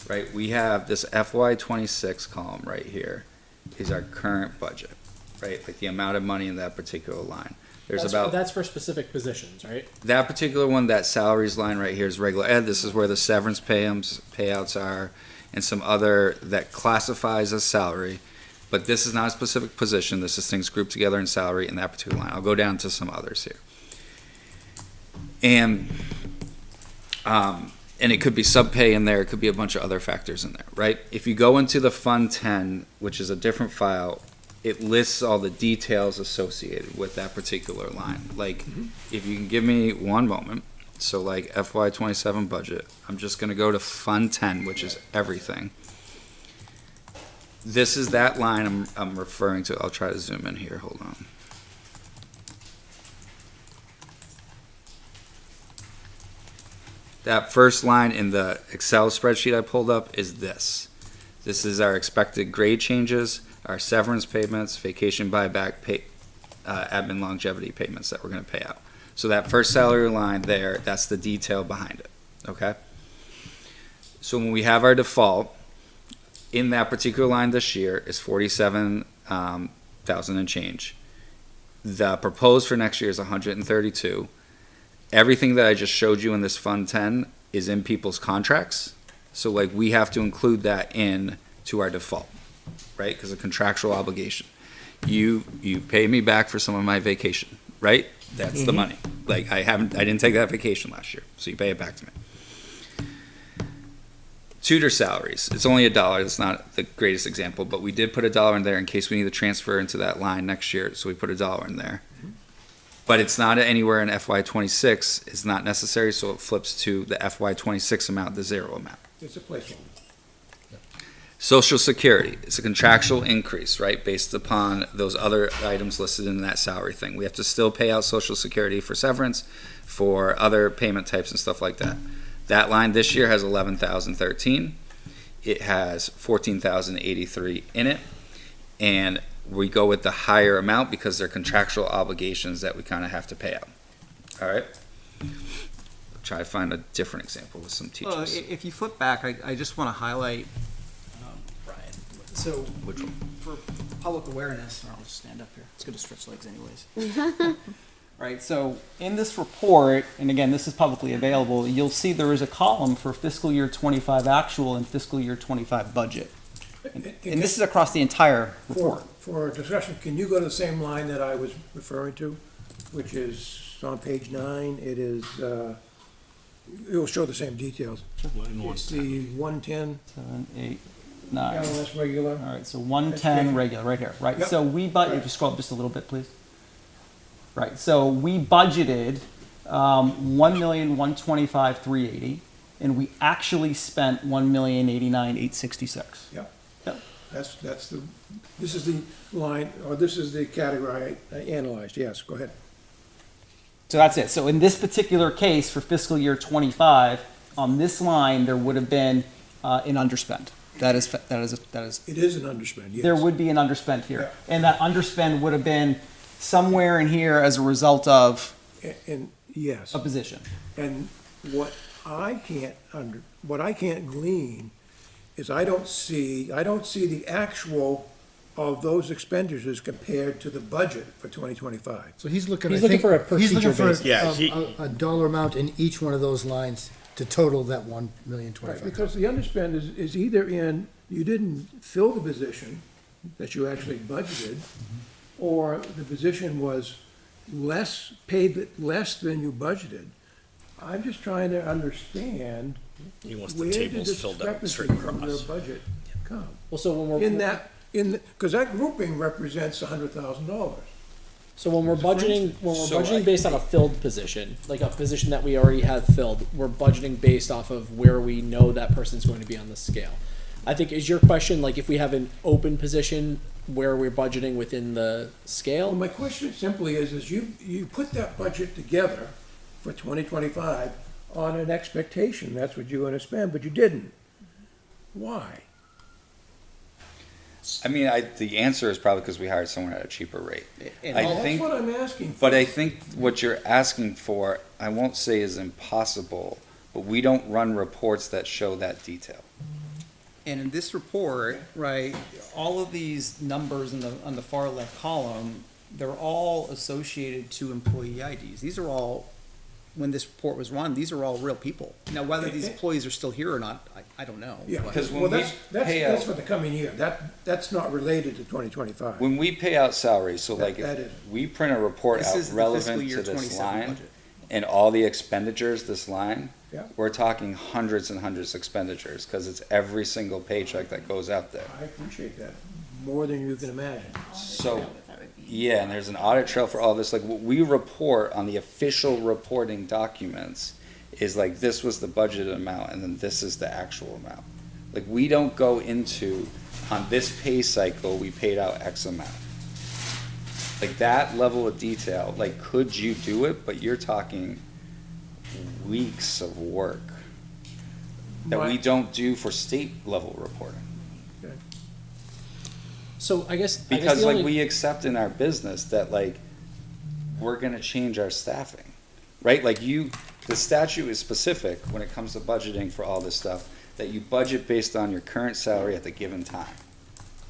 right? We have this FY26 column right here is our current budget, right? Like the amount of money in that particular line. That's for specific positions, right? That particular one, that salaries line right here is regular ed. This is where the severance payouts are, and some other that classifies as salary. But this is not a specific position. This is things grouped together in salary in that particular line. I'll go down to some others here. And it could be subpay in there. It could be a bunch of other factors in there, right? If you go into the Fund 10, which is a different file, it lists all the details associated with that particular line. Like, if you can give me one moment. So like FY27 budget, I'm just going to go to Fund 10, which is everything. This is that line I'm referring to. I'll try to zoom in here. Hold on. That first line in the Excel spreadsheet I pulled up is this. This is our expected grade changes, our severance payments, vacation buyback, admin longevity payments that we're going to pay out. So that first salary line there, that's the detail behind it. Okay? So when we have our default, in that particular line this year is 47,000 and change. The proposed for next year is 132. Everything that I just showed you in this Fund 10 is in people's contracts. So like we have to include that in to our default, right? Because of contractual obligation. You pay me back for some of my vacation, right? That's the money. Like I didn't take that vacation last year, so you pay it back to me. Tutor salaries, it's only $1. It's not the greatest example, but we did put $1 in there in case we need to transfer into that line next year, so we put $1 in there. But it's not anywhere in FY26, it's not necessary, so it flips to the FY26 amount, the zero amount. It's a placeholder. Social Security, it's a contractual increase, right, based upon those other items listed in that salary thing. We have to still pay out Social Security for severance, for other payment types and stuff like that. That line this year has 11,013. It has 14,083 in it, and we go with the higher amount because they're contractual obligations that we kind of have to pay out. All right. Try to find a different example with some Well, teachers. if you flip back, I just want to highlight, Brian, so Which one? for public awareness, I'll just stand up here. It's good to stretch legs anyways. Right, so in this report, and again, this is publicly available, you'll see there is a column for fiscal year 25 actual and fiscal year 25 budget. And this is across the entire report. For discussion, can you go to the same line that I was referring to, which is on page 9? It is, it will show the same details. It's the 110 7, 8, 9. LMS regular. All right, so 110 regular, right here, right? Yep. So we, if you scroll up just a little bit, please. Right, so we budgeted 1,125,380, and we actually spent 1,089,866. Yep. Yep. This is the line, or this is the category I analyzed, yes, go ahead. So that's it. So in this particular case for fiscal year 25, on this line there would have been an underspend. That is. It is an underspend, yes. There would be an underspend here, Yeah. and that underspend would have been somewhere in here as a result of And, yes. a position. And what I can't glean is I don't see the actual of those expenditures compared to the budget for 2025. So he's looking, He's I looking think, for a per he's looking teacher for basis. Yeah, a dollar amount in each one of those lines to total that 1,025,000. Because the underspend is either in, you didn't fill the position that you actually budgeted, or the position was paid less than you budgeted. I'm just trying to understand He wants where the did tables this filled out discrepancy straight from your across. budget come? Well, so when we're Because that grouping represents $100,000. So when we're budgeting, So based on a filled position, like a position that we already have filled, we're budgeting based off of where we know that person's going to be on the scale. I think, is your question, like, if we have an open position where we're budgeting within the scale? Well, my question simply is you put that budget together for 2025 on an expectation, that's what you're gonna spend, but you didn't. Why? I mean, the answer is probably because we hired someone at a cheaper rate. And I Well, think, that's what I'm asking for. but I think what you're asking for, I won't say is impossible, but we don't run reports that show that detail. And in this report, right, all of these numbers on the far left column, they're all associated to employee IDs. These are all, when this report was run, these are all real people. Now, whether these employees are still here or not, I don't know. Yeah, but- Because when well, we that's pay out- for the coming year, that's not related to 2025. When we pay out salaries, so like That if is. we print a report This out is the fiscal relevant year to this 27 line budget. and all the expenditures, this line, Yeah. we're talking hundreds and hundreds of expenditures because it's every single paycheck that goes out there. I appreciate that, more than you can imagine. So, yeah, and there's an audit trail for all this. Like what we report on the official reporting documents is like this was the budgeted amount and then this is the actual amount. Like we don't go into, on this pay cycle, we paid out X amount. Like that level of detail, like could you do it? But you're talking weeks of work that we Right. don't do for state level reporting. So I guess Because the like only- we accept in our business that like we're gonna change our staffing, right? Like the statute is specific when it comes to budgeting for all this stuff, that you budget based on your current salary at the given time,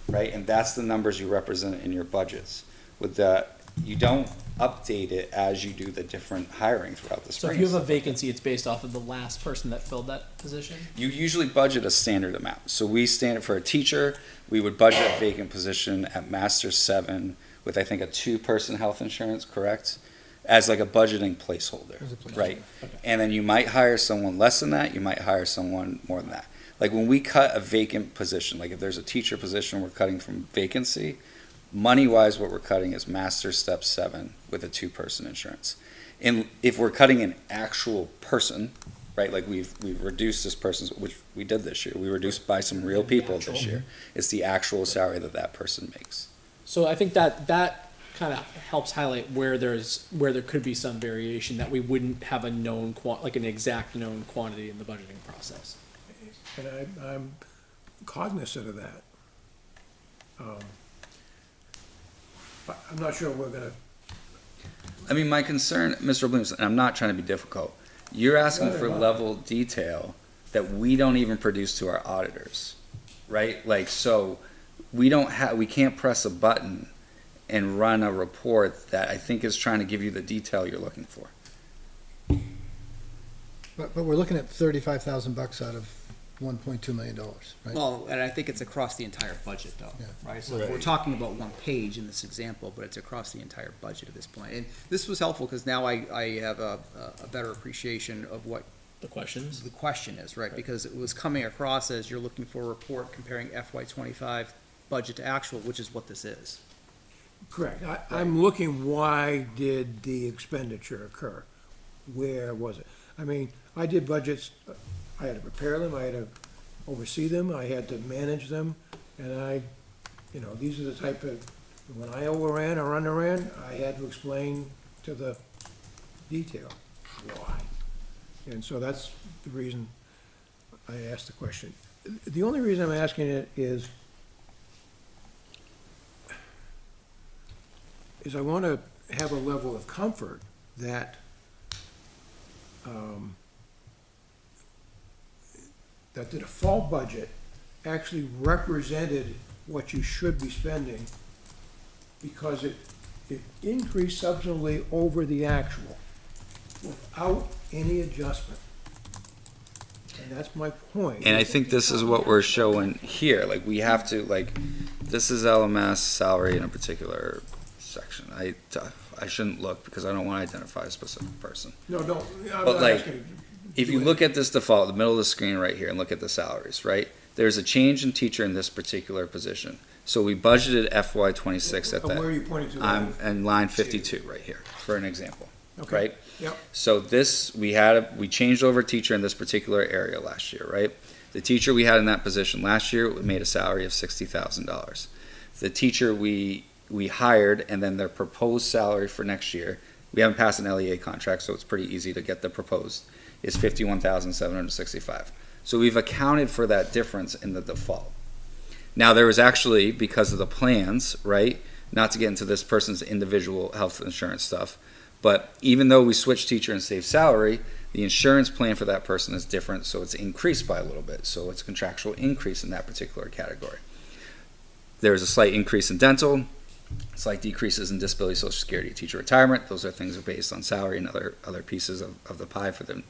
right? And that's the numbers you represent in your budgets. With the, you don't update it as you do the different hiring throughout the So spring. if you have a vacancy, it's based off of the last person that filled that position? You usually budget a standard amount. So we stand for a teacher, we would budget a vacant position at Master 7 with, I think, a 2-person health insurance, correct? As like a budgeting placeholder, As a placeholder. right? And then you might hire someone less than that, you might hire someone more than that. Like when we cut a vacant position, like if there's a teacher position we're cutting from vacancy, money-wise, what we're cutting is Master Step 7 with a 2-person insurance. And if we're cutting an actual person, right, like we've reduced this person's, which we did this year, we reduced by some real people this year. It's the actual salary that that person makes. So I think that kind of helps highlight where there could be some variation, that we wouldn't have a known like an exact known quantity in the budgeting process. And I'm cognizant of that. But I'm not sure we're gonna, I mean, my concern, Mr. Williams, and I'm not trying to be difficult, you're asking for level of detail that we don't even produce to our auditors, right? Like, so we can't press a button and run a report that I think is trying to give you the detail you're looking for. But we're looking at $35,000 out of $1.2 million, right? Well, and I think it's across the entire budget though, Yeah. right? So we're talking about one page in this example, but it's across the entire budget at this point. And this was helpful because now I have a better appreciation of what The questions? the question is, right? Because it was coming across as you're looking for a report comparing FY '25 budget to actual, which is what this is. correct. I'm looking, why did the expenditure occur? Where was it? I mean, I did budgets, I had to prepare them, I had to oversee them, I had to manage them, and these are the type of, when I overran or underran, I had to explain to the detail why. And so that's the reason I asked the question. The only reason I'm asking it is I want to have a level of comfort that that the default budget actually represented what you should be spending, because it increased substantially over the actual without any adjustment. And that's my point. And I think this is what we're showing here. Like, we have to, like, this is LMS salary in a particular section. I shouldn't look because I don't want to identify a specific person. No, don't. I'm But not like, asking- if you look at this default, the middle of the screen right here, and look at the salaries, right? There's a change in teacher in this particular position. So we budgeted FY '26 at Where are that. you pointing to? I'm in line 52 right here, for an example, Okay. right? Yep. So this, we changed over a teacher in this particular area last year, right? The teacher we had in that position last year made a salary of $60,000. The teacher we hired, and then their proposed salary for next year, we haven't passed an LEA contract, so it's pretty easy to get the proposed, is $51,765. So we've accounted for that difference in the default. Now, there was actually, because of the plans, right, not to get into this person's individual health insurance stuff, but even though we switched teacher and saved salary, the insurance plan for that person is different, so it's increased by a little bit. So it's a contractual increase in that particular category. There's a slight increase in dental, slight decreases in disability, social security, teacher retirement. Those are things that are based on salary and other pieces of the pie for the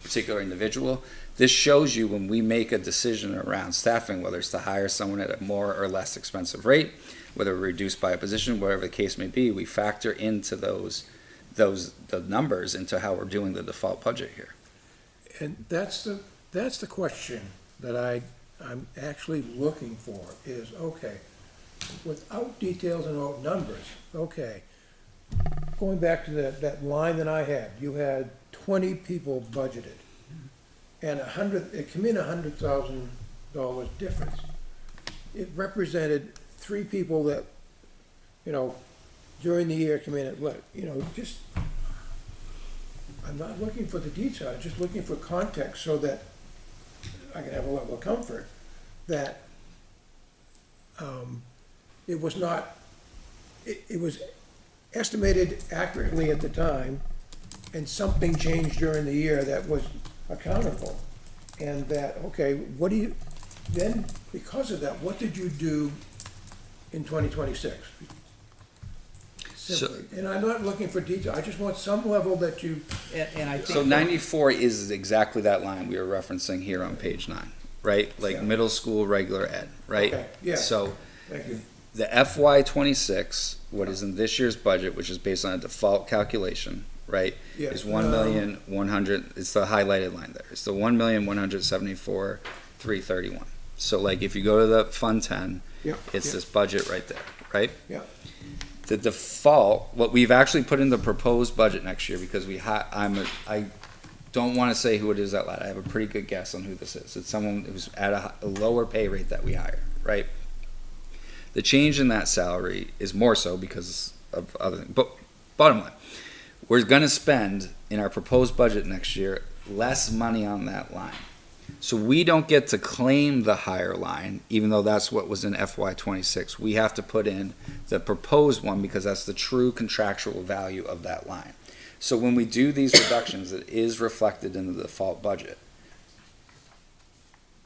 particular individual. This shows you when we make a decision around staffing, whether it's to hire someone at a more or less expensive rate, whether we're reduced by a position, whatever the case may be, we factor into the numbers into how we're doing the default budget here. And that's the question that I'm actually looking for, is, okay, without details and without numbers, okay, going back to that line that I had, you had 20 people budgeted, and it came in $100,000 difference. It represented 3 people that, during the year come in at, just, I'm not looking for the detail, I'm just looking for context so that I can have a level of comfort that it was not, it was estimated accurately at the time, and something changed during the year that was accountable. and that, okay, what do you, then, because of that, what did you do in 2026? Simply, and I'm not looking for detail, I just want some level that you, And I think. So 94 is exactly that line we were referencing here on page 9, right? Like Yeah. middle school regular ed, right? Okay, yeah. So thank you. the FY 26, what is in this year's budget, which is based on a default calculation, right? Yeah. Is 1,100,000, it's the highlighted line there. It's the 1,174,331. So like if you go to the Fund 10, Yeah, it's yeah. this budget right there, right? Yeah. The default, what we've actually put in the proposed budget next year, because I don't want to say who it is out loud. I have a pretty good guess on who this is. It's someone who's at a lower pay rate that we hire, right? The change in that salary is more so because of other things. But bottom line, we're going to spend in our proposed budget next year less money on that line. So we don't get to claim the higher line, even though that's what was in FY26. We have to put in the proposed one because that's the true contractual value of that line. So when we do these reductions, it is reflected in the default budget.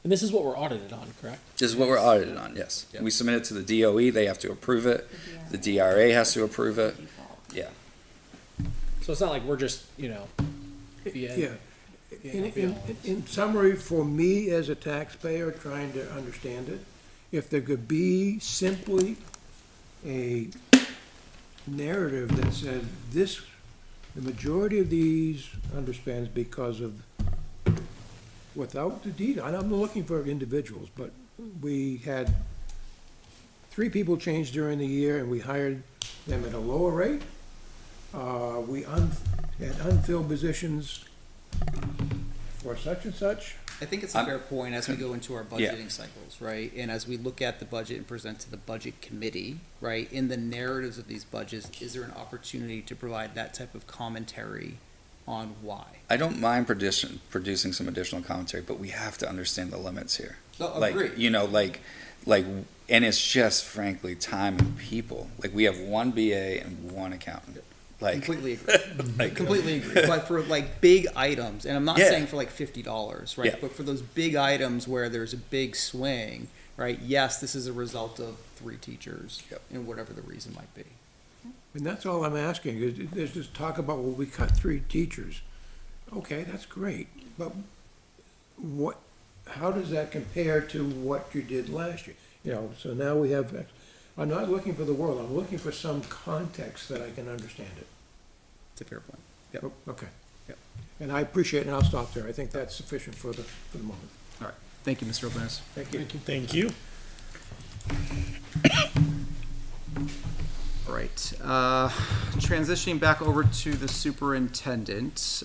And this is what we're audited on, correct? This is what we're audited on, yes. Yep. We submit it to the DOE, they have to approve it. The DRA has to approve it. Yeah. So it's not like we're just, Yeah. Yeah, In summary, for me as a taxpayer trying to understand it, if there could be simply a narrative that said this, the majority of these underspends because of, without the detail, and I'm looking for individuals, but we had 3 people change during the year and we hired them at a lower rate. We had unfilled positions for such and such. I think it's a fair point as we go into our Yeah. budgeting cycles, right? And as we look at the budget and present to the budget committee, right? In the narratives of these budgets, is there an opportunity to provide that type of commentary on why? I don't mind producing some additional commentary, but we have to understand the limits here. No, Like, you know, like, and it's just frankly time and people. Like, we have 1 BA and 1 accountant. Like, Completely agree. Completely agree. But for like big items, and I'm not Yeah. saying for like $50, right? Yeah. But for those big items where there's a big swing, right? Yes, this is a result of 3 teachers, Yep. and whatever the reason might be. And that's all I'm asking, is there's this talk about, well, we cut 3 teachers. Okay, that's great, but what, how does that compare to what you did last year? You know, so now we have, I'm not looking for the world, I'm looking for some context that I can understand it. It's a fair point. Yep. Oh, okay. Yep. And I appreciate it, and I'll stop there. I think that's sufficient for the moment. All right. Thank you, Mr. Openers. Thank you. Thank you. All right. Transitioning back over to the superintendent,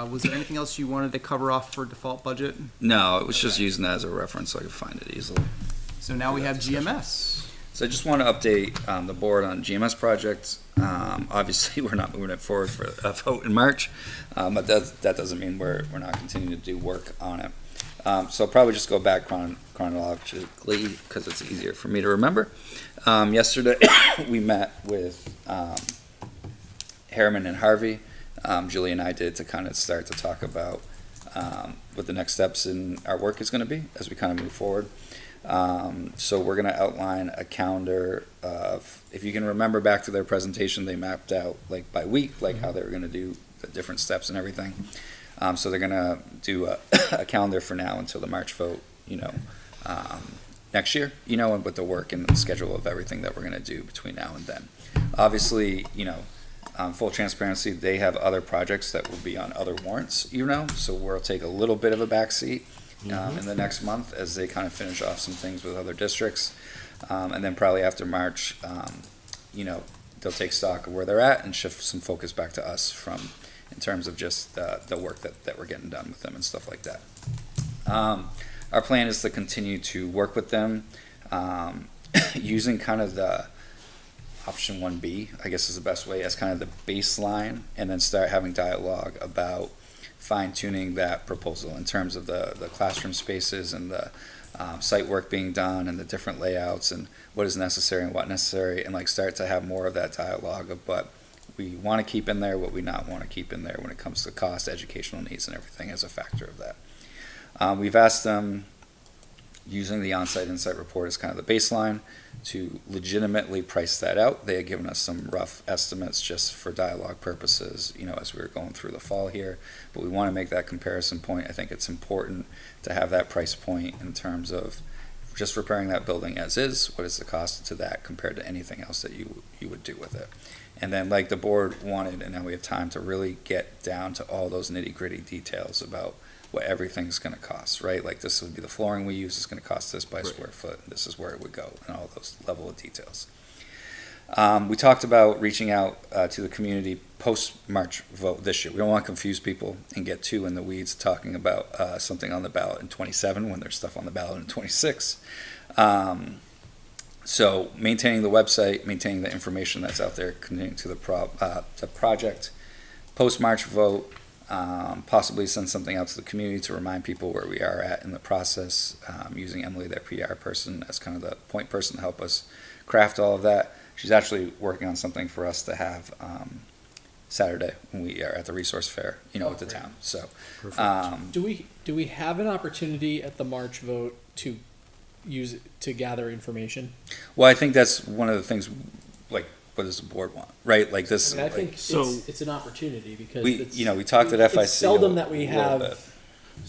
was there anything else you wanted to cover off for default budget? no, it was just using that as a reference so I could find it easily. So now we have GMS. So I just want to update the board on GMS projects. Obviously, we're not moving it forward for a vote in March, but that doesn't mean we're not continuing to do work on it. So I'll probably just go back chronologically because it's easier for me to remember. Yesterday, we met with Harriman and Harvey. Julie and I did to kind of start to talk about what the next steps in our work is going to be as we kind of move forward. So we're going to outline a calendar of, if you can remember back to their presentation, they mapped out like by week, like how they were going to do the different steps and everything. So they're going to do a calendar for now until the March vote, you know, next year, you know, and with the work and the schedule of everything that we're going to do between now and then. Obviously, you know, full transparency, they have other projects that will be on other warrants, you know, so we'll take a little bit of a backseat in the next month as they kind of finish off some things with other districts. And then probably after March, you know, they'll take stock of where they're at and shift some focus back to us in terms of just the work that we're getting done with them and stuff like that. Our plan is to continue to work with them using kind of the option 1B, I guess is the best way, as kind of the baseline, and then start having dialogue about fine-tuning that proposal in terms of the classroom spaces and the site work being done and the different layouts and what is necessary and what necessary, and like start to have more of that dialogue of what we want to keep in there, what we not want to keep in there when it comes to cost, educational needs, and everything as a factor of that. We've asked them, using the on-site insight report as kind of the baseline, to legitimately price that out. They had given us some rough estimates just for dialogue purposes, as we were going through the fall here. But we want to make that comparison point. I think it's important to have that price point in terms of just repairing that building as is. What is the cost to that compared to anything else that you would do with it? And then, like the board wanted, and now we have time to really get down to all those nitty-gritty details about what everything's going to cost, right? Like, this would be the flooring we use, it's going to cost this by square foot, this is where it would go, and all those level of details. We talked about reaching out to the community post-March vote this year. We don't want to confuse people and get too in the weeds talking about something on the ballot in 27 when there's stuff on the ballot in 26. So maintaining the website, maintaining the information that's out there, continuing to the project. Post-March vote, possibly send something out to the community to remind people where we are at in the process, using Emily, their PR person, as kind of the point person to help us craft all of that. She's actually working on something for us to have Saturday when we are at the resource fair, with the town. So, Do we have an opportunity at the March vote to use it to gather information? well, I think that's one of the things. Like, what does the board want, right? Like this. I mean, I think So- it's an opportunity because we talked at FIC. It's seldom that we a little have bit.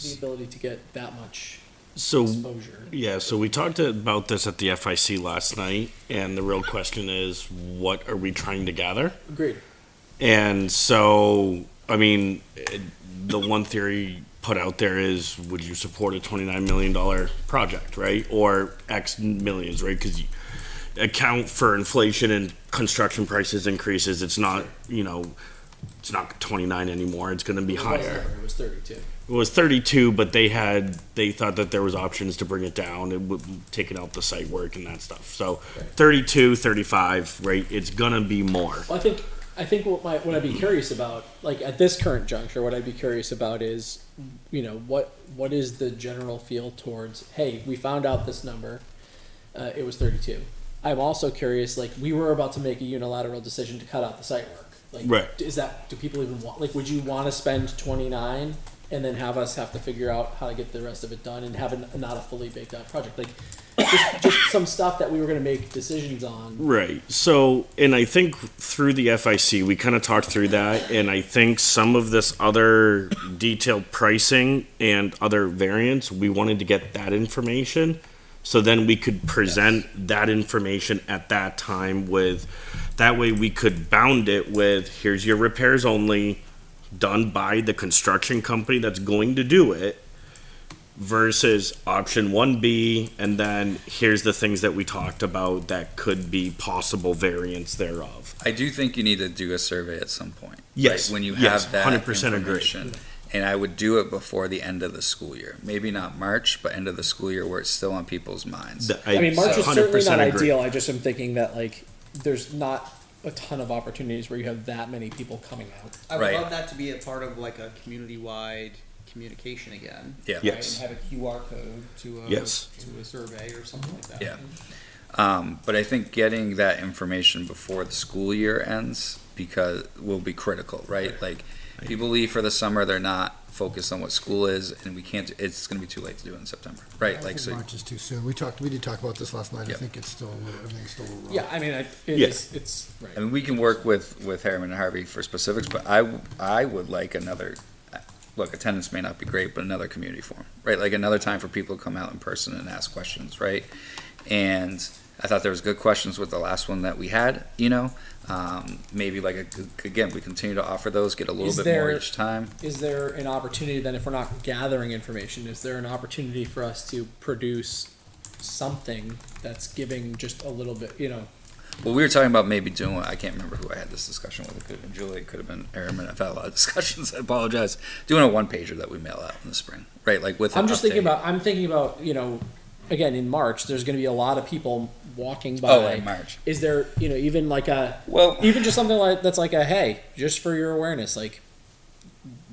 the ability to get that much So, exposure. yeah, so we talked about this at the FIC last night, and the real question is, what are we trying to gather? Agreed. And so, I mean, the one theory put out there is, would you support a $29 million project, right? Or X millions, right? Because you account for inflation and construction prices increases. It's not, it's not 29 anymore. It's going to be higher. It was 32. It was 32, but they thought that there was options to bring it down. It would taking out the site work and that stuff. So 32, 35, right? It's gonna be more. Well, I think what I'd be curious about, like at this current juncture, what I'd be curious about is, what is the general feel towards, hey, we found out this number, it was 32. I'm also curious, like we were about to make a unilateral decision to cut out the site work. Like, Right. do people even want, like, would you want to spend 29 and then have us have to figure out how to get the rest of it done and have not a fully baked out project? Like, just some stuff that we were going to make decisions on. Right. So, and I think through the FIC, we kind of talked through that, and I think some of this other detailed pricing and other variants, we wanted to get that information, so then we could present that information at that time with, that way we could bound it with, here's your repairs only, done by the construction company that's going to do it, versus option 1B, and then here's the things that we talked about that could be possible variants thereof. I do think you need to do a survey at some point. Yes, right? When you yes, have that 100% agree. information. And I would do it before the end of the school year. Maybe not March, but end of the school year where it's still on people's minds. I mean, March is certainly not agree. ideal. I just am thinking that, like, there's not a ton of opportunities where you have that many people coming out. I would Right. love that to be a part of like a community-wide communication again. Yeah. Right? Yes. And have a QR code to a, Yes. to a survey or something like that. Yeah. But I think getting that information before the school year ends will be critical, right? Like, people leave for the summer, they're not focused on what school is, and it's gonna be too late to do it in September, right? I Like, think so, March is too soon. We did talk about this last night. I Yep. think it's still, everything's still a little rough. Yeah, I mean, Yes. it's right. I mean, we can work with Harriman and Harvey for specifics, but I would like another, look, attendance may not be great, but another community forum, right? Like another time for people to come out in person and ask questions, right? And I thought there was good questions with the last one that we had, maybe like again, we continue to offer those, get a little Is bit there- more each time. Is there an opportunity then, if we're not gathering information, is there an opportunity for us to produce something that's giving just a little bit, Well, we were talking about maybe doing, I can't remember who I had this discussion with. It could have been Julie, it could have been Harriman. I've had a lot of discussions. I apologize. Doing a one-pager that we mail out in the spring, right? Like with I'm an just thinking update. about, again, in March, there's going to be a lot of people walking by. Oh, in March. Is there, even like Well, even just something like that's like a, hey, just for your awareness, like,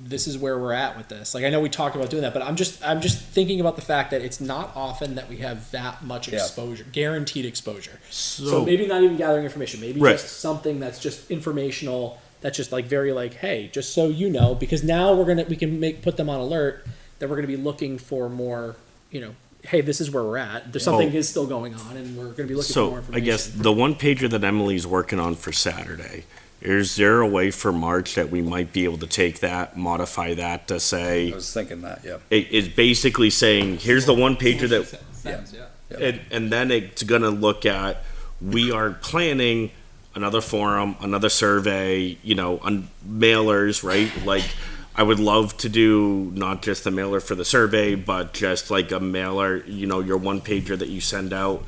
this is where we're at with this. Like, I know we talked about doing that, but I'm just thinking about the fact that it's not often that we have that much Yeah. exposure, guaranteed exposure. So So, maybe not even gathering information, maybe Right. just something that's just informational, that's just like very like, hey, just so you know, because now we can put them on alert that we're gonna be looking for more, hey, this is where we're at. There's something Oh. is still going on, and we're gonna be looking for more So information. I guess the one pager that Emily's working on for Saturday, is there a way for March that we might be able to take that, modify that to I say, was thinking that, yeah. it's basically saying, here's the one pager that, Yeah. and then it's gonna look at, we are planning another forum, another survey, on mailers, right? Like, I would love to do not just a mailer for the survey, but just like a mailer, your one pager that you send out.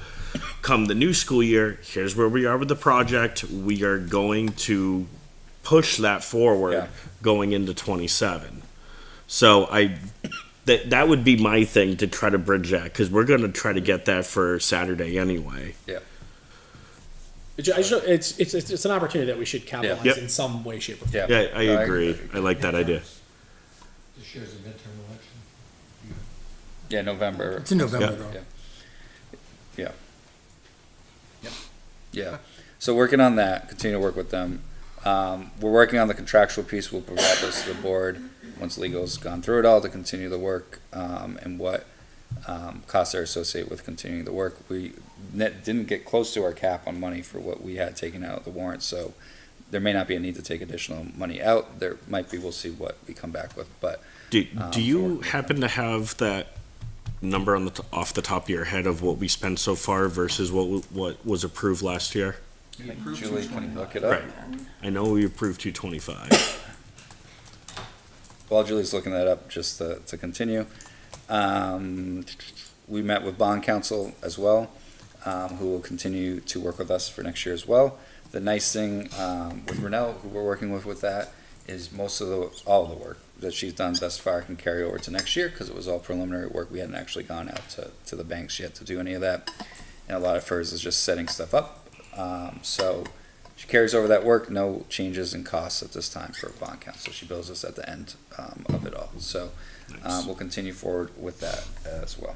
Come the new school year, here's where we are with the project. We are going to push that forward Yeah. going into 27. So that would be my thing to try to bridge that, because we're going to try to get that for Saturday anyway. Yeah. It's an opportunity that we should capitalize Yep. in some way, shape, or form. Yeah. Yeah, I agree. I like that idea. This year's a midterm election. Yeah, November. It's in November, Yeah. though. Yeah. Yeah. So working on that, continue to work with them. We're working on the contractual piece. We'll provide this to the board once legal's gone through it all to continue the work, and what costs are associated with continuing the work. We didn't get close to our cap on money for what we had taken out of the warrant, so there may not be a need to take additional money out. There might be, we'll see what we come back with, but. Do you happen to have that number on off the top of your head of what we spent so far versus what was approved last year? Julie, can you look it up? Right. I know we approved 225. While Julie's looking that up, just to continue, we met with bond counsel as well, who will continue to work with us for next year as well. The nice thing with Renell, who we're working with that, is all the work that she's done thus far can carry over to next year, because it was all preliminary work. We hadn't actually gone out to the banks yet to do any of that, and a lot of hers is just setting stuff up. So she carries over that work, no changes in costs at this time for bond counsel. She bills us at the end of it all. So we'll continue forward with that as well.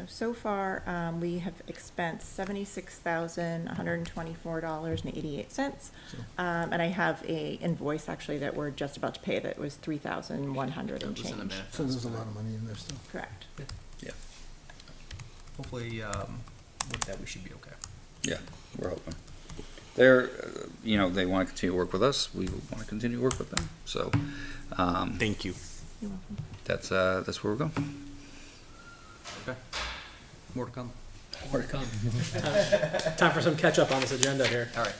So far, we have expensed $76,124.88. And I have a invoice actually that we're just about to pay that was $3,100 and change. So there's a lot of money in there still. Correct. Hopefully, with that, we should be okay. Yeah, we're hoping. They're, they want to continue to work with us. We want to continue to work with them. So, Thank you. You're welcome. that's where we're going. Okay. More to come. More to come. Time for some catch up on this agenda here. All right.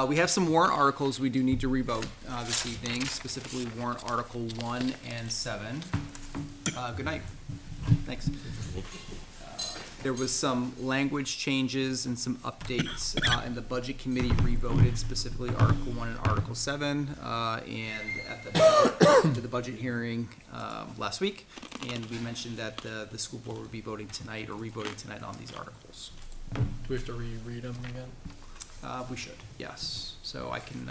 We have some warrant articles we do need to revote this evening, specifically warrant Article 1 and 7. Good night. Thanks. There was some language changes and some updates, and the Budget Committee revoted specifically Article 1 and Article 7, and at the budget hearing last week, and we mentioned that the school board would be voting tonight or revoting tonight on these articles. Do we have to reread them again? We should, yes. So I can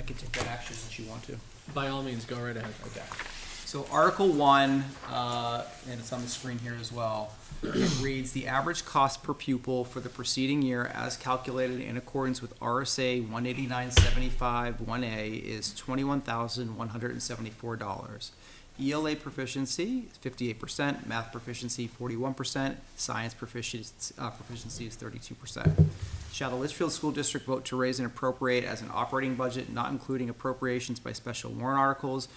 take that action if you want to. By all means, go right ahead. Okay. So Article 1, and it's on the screen here as well, it reads, the average cost per pupil for the preceding year as calculated in accordance with RSA 189.75 is $21,174. ELA proficiency is 58%, math proficiency 41%, science proficiency is 32%. Shall the Litchfield School District vote to raise and appropriate as an operating budget, not including appropriations by special warrant articles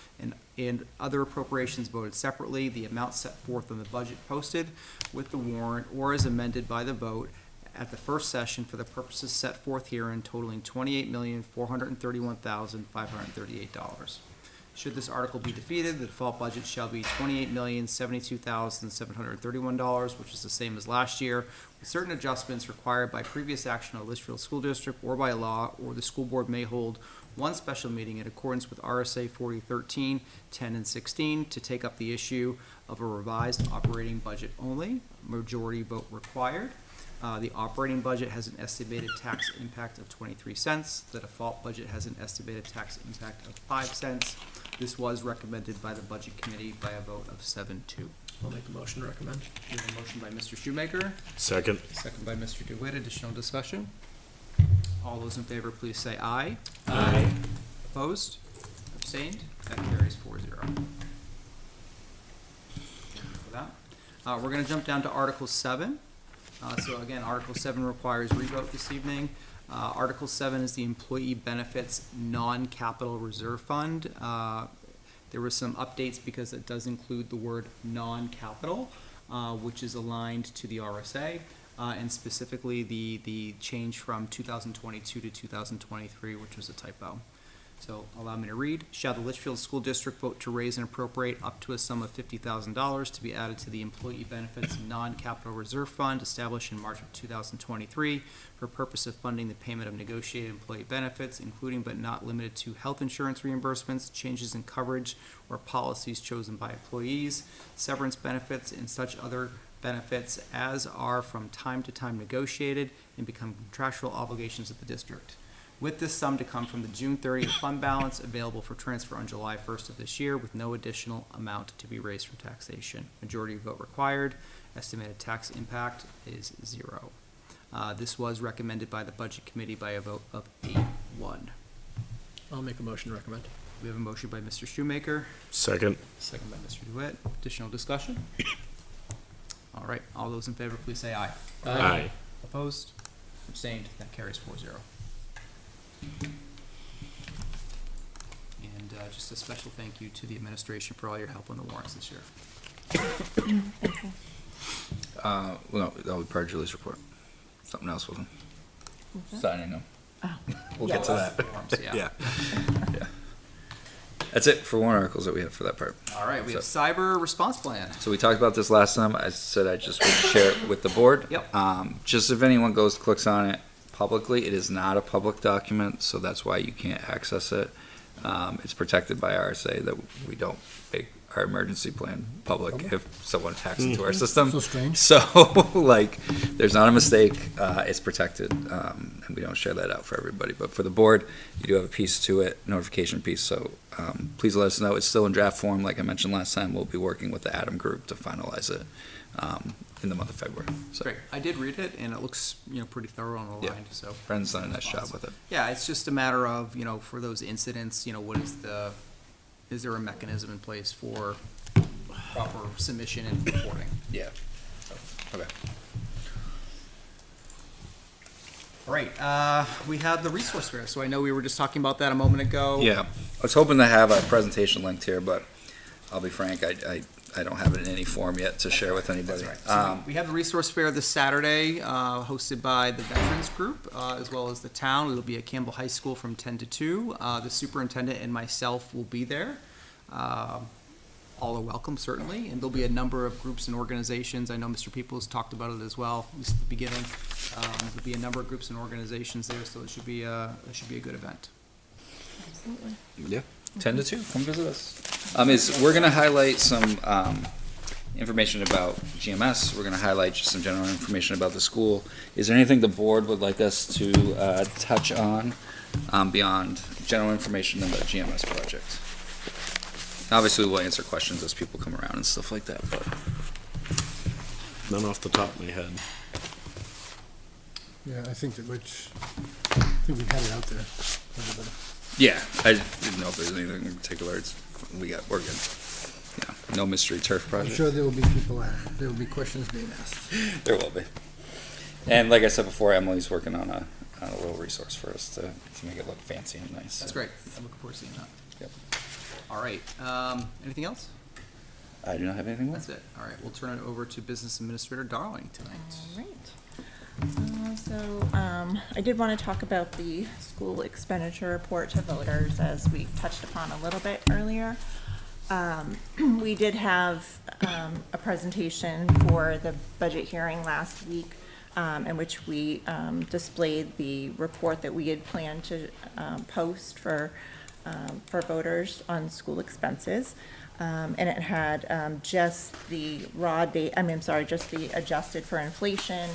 and other appropriations voted separately, the amount set forth on the budget posted with the warrant or as amended by the vote at the first session for the purposes set forth herein totaling $28,431,538. Should this article be defeated, the default budget shall be $28,072,731, which is the same as last year, with certain adjustments required by previous action of the Litchfield School District or by law, or the school board may hold one special meeting in accordance with RSA 4013, 10, and 16 to take up the issue of a revised operating budget only. Majority vote required. The operating budget has an estimated tax impact of 23 cents. The default budget has an estimated tax impact of 5 cents. This was recommended by the Budget Committee by a vote of 7-2. I'll make the motion to recommend. We have a motion by Mr. Shoemaker, Second. second by Mr. DeWitt. Additional discussion? All those in favor, please say aye. Aye. Opposed? Abstained? That carries 4-0. We're gonna jump down to Article 7. So again, Article 7 requires revote this evening. Article 7 is the Employee Benefits Non-Capital Reserve Fund. There were some updates because it does include the word non-capital, which is aligned to the RSA, and specifically the change from 2022 to 2023, which was a typo. So allow me to read. Shall the Litchfield School District vote to raise and appropriate up to a sum of $50,000 to be added to the Employee Benefits Non-Capital Reserve Fund established in March of 2023 for purpose of funding the payment of negotiated employee benefits, including but not limited to health insurance reimbursements, changes in coverage or policies chosen by employees, severance benefits, and such other benefits as are from time to time negotiated and become contractual obligations of the district. With this sum to come from the June 30th fund balance available for transfer on July 1st of this year with no additional amount to be raised from taxation. Majority vote required. Estimated tax impact is 0. This was recommended by the Budget Committee by a vote of 8-1. I'll make a motion to recommend. We have a motion by Mr. Shoemaker, Second. second by Mr. DeWitt. Additional discussion? All right, all those in favor, please say aye. Aye. Opposed? Abstained? That carries 4-0. And just a special thank you to the administration for all your help on the warrants this year. Well, no, that was part of Julie's report. Something else wasn't. Signing them. We'll get to that. Forms, yeah. Yeah. Yeah. That's it for warrant articles that we have for that part. All right, we have cyber response plan. So we talked about this last time. I said I just would share it with the board. Yep. Just if anyone goes, clicks on it publicly, it is not a public document, so that's why you can't access it. It's protected by RSA that we don't make our emergency plan public if someone hacks into our system. So strange. So, like, there's not a mistake. It's protected, and we don't share that out for everybody. But for the board, you do have a piece to it, notification piece. So, please let us know. It's still in draft form. Like I mentioned last time, we'll be working with the Adam Group to finalize it in the month of February. So, Great. I did read it, and it looks, pretty thorough and Yeah. aligned, so. Brendan's done a nice job with it. Yeah, it's just a matter of, for those incidents, what is there a mechanism in place for proper submission and reporting? Yeah. Okay. All right, we have the resource fair, so I know we were just talking about that a moment ago. Yeah. I was hoping to have a presentation linked here, but I'll be frank, I don't have it in any form yet to share with anybody. That's right. So we have the resource fair this Saturday, hosted by the Veterans Group, as well as the town. It'll be at Campbell High School from 10 to 2. The superintendent and myself will be there. All are welcome, certainly, and there'll be a number of groups and organizations. I know Mr. Peoples talked about it as well, at least at the beginning. There'll be a number of groups and organizations there, so it should be a good event. Yeah. 10 to 2, come visit us. We're gonna highlight some, information about GMS. We're gonna highlight just some general information about the school. Is there anything the board would like us to, touch on, beyond general information on the GMS project? Obviously, we'll answer questions as people come around and stuff like that, but. None off the top of my head. Yeah, I think we had it out there. Everybody. Yeah, I didn't know if there's anything in particular. We're good. Yeah, no mystery turf I'm project. sure there will be there will be questions being asked. There will be. And like I said before, Emily's working on a little resource for us to make it look fancy and nice. That's great. I'm looking forward to seeing that. Yep. All right, anything else? I do not have anything more. That's it. All right, we'll turn it over to Business Administrator Darling tonight. All right. I did want to talk about the school expenditure report to voters, as we touched upon a little bit earlier. We did have a presentation for the budget hearing last week, in which we displayed the report that we had planned to post for voters on school expenses. And it had just the just the adjusted for inflation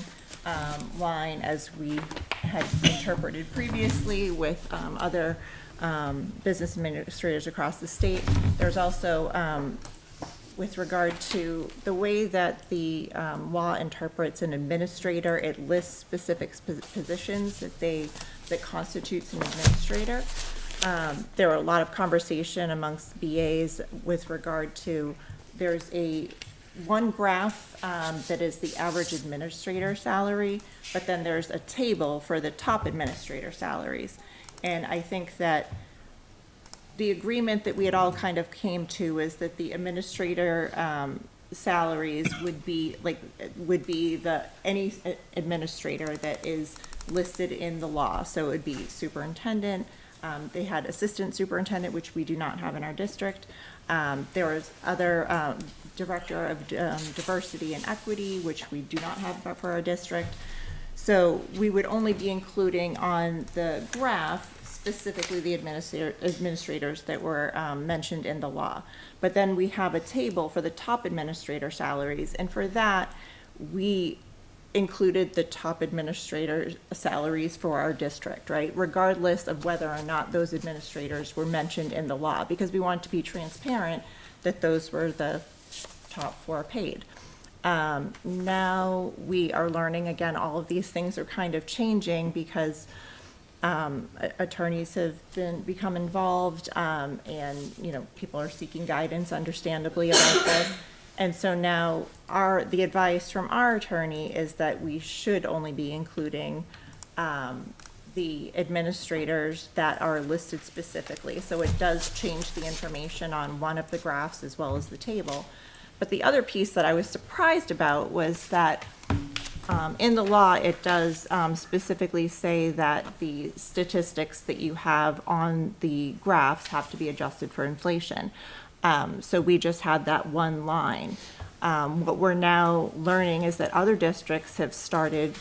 line, as we had interpreted previously with other business administrators across the state. There's also, with regard to the way that the law interprets an administrator, it lists specific positions that constitutes an administrator. There were a lot of conversation amongst BAs with regard to, there's a one graph that is the average administrator salary, but then there's a table for the top administrator salaries. And I think that the agreement that we had all kind of came to is that the administrator salaries would be any administrator that is listed in the law. So it would be superintendent. They had assistant superintendent, which we do not have in our district. There was other director of diversity and equity, which we do not have for our district. So we would only be including on the graph specifically the administrators that were mentioned in the law. But then we have a table for the top administrator salaries, and for that, we included the top administrator salaries for our district, right? Regardless of whether or not those administrators were mentioned in the law, because we want to be transparent that those were the top 4 paid. Now we are learning, again, all of these things are kind of changing because attorneys have become involved, and, you know, people are seeking guidance understandably about this. And so now the advice from our attorney is that we should only be including the administrators that are listed specifically. So it does change the information on one of the graphs as well as the table. But the other piece that I was surprised about was that in the law, it does specifically say that the statistics that you have on the graphs have to be adjusted for inflation. So we just had that one line. What we're now learning is that other districts have started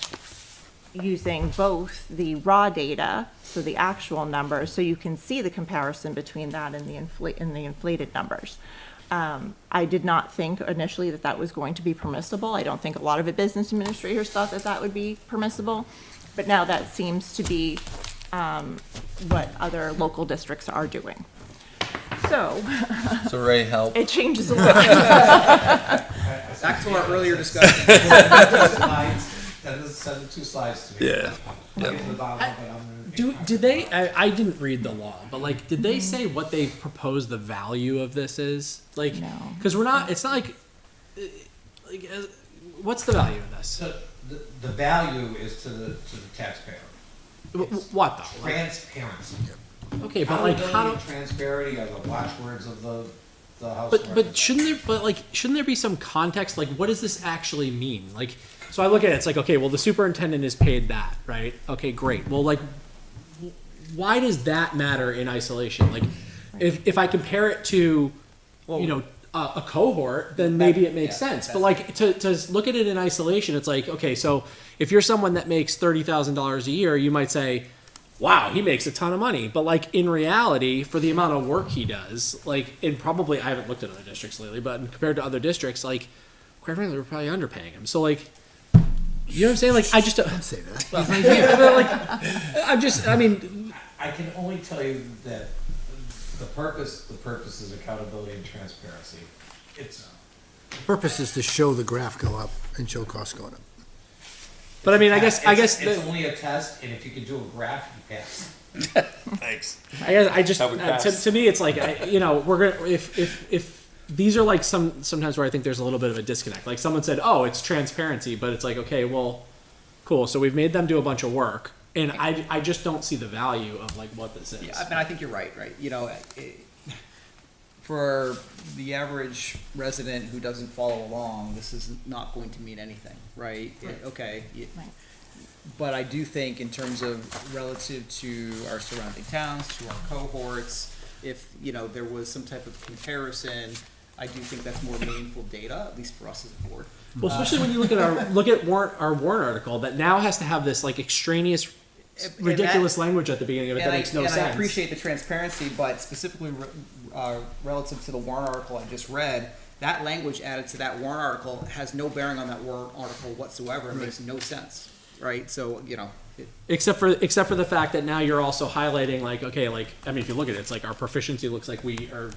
using both the raw data, so the actual numbers, so you can see the comparison between that and the inflated numbers. I did not think initially that was going to be permissible. I don't think a lot of business administrators thought that would be permissible, but now that seems to be what other local districts are doing. So Ray, help. it changes a lot. Back to our earlier discussion. That is 72 slides to me. Yeah. I'll get to the bottom of it. Did they? I didn't read the law, but like, did they say what they propose the value of this is? Like, No. because we're not. It's not like. What's the value of this? So the value is to the taxpayer. What though? Like, Transparency. okay, but like, how do? Accountability and transparency are the watchwords of the House. But shouldn't there be some context? Like, what does this actually mean? Like, so I look at it. It's like, okay, well, the superintendent is paid that, right? Okay, great. Well, like, why does that matter in isolation? Like, if I compare it to, you know, a cohort, then maybe it makes sense. But like, to look at it in isolation, it's like, okay, so if you're someone that makes $30,000 a year, you might say, wow, he makes a ton of money. But like, in reality, for the amount of work he does, like, and probably, I haven't looked at other districts lately, but compared to other districts, like, quite frankly, we're probably underpaying him. So like, you know what I'm saying? Like, I just don't say that. well, like, I mean, I can only tell you that the purpose is accountability and transparency. It's The purpose is to show the graph go up and show costs going up. but I mean, I guess it's only a test, and if you can do a graph, you pass. Thanks. I just How we pass. to me, it's like, you know, we're gonna if these are like sometimes where I think there's a little bit of a disconnect. Like someone said, oh, it's transparency, but it's like, okay, well, cool. So we've made them do a bunch of work, and I just don't see the value of like what this is. Yeah, I mean, I think you're right. You know, for the average resident who doesn't follow along, this is not going to mean anything, right? Okay. Right. But I do think in terms of relative to our surrounding towns, to our cohorts, if, you know, there was some type of comparison, I do think that's more meaningful data, at least for us as a board. Well, especially when you look at our warrant article that now has to have this like extraneous, ridiculous language at the beginning of it that makes no sense. I appreciate the transparency, but specifically relative to the warrant article I just read, that language added to that warrant article has no bearing on that warrant article whatsoever. It makes no sense, right? So, you know. Except for the fact that now you're also highlighting like, okay, like, I mean, if you look at it, it's like our proficiency looks like we are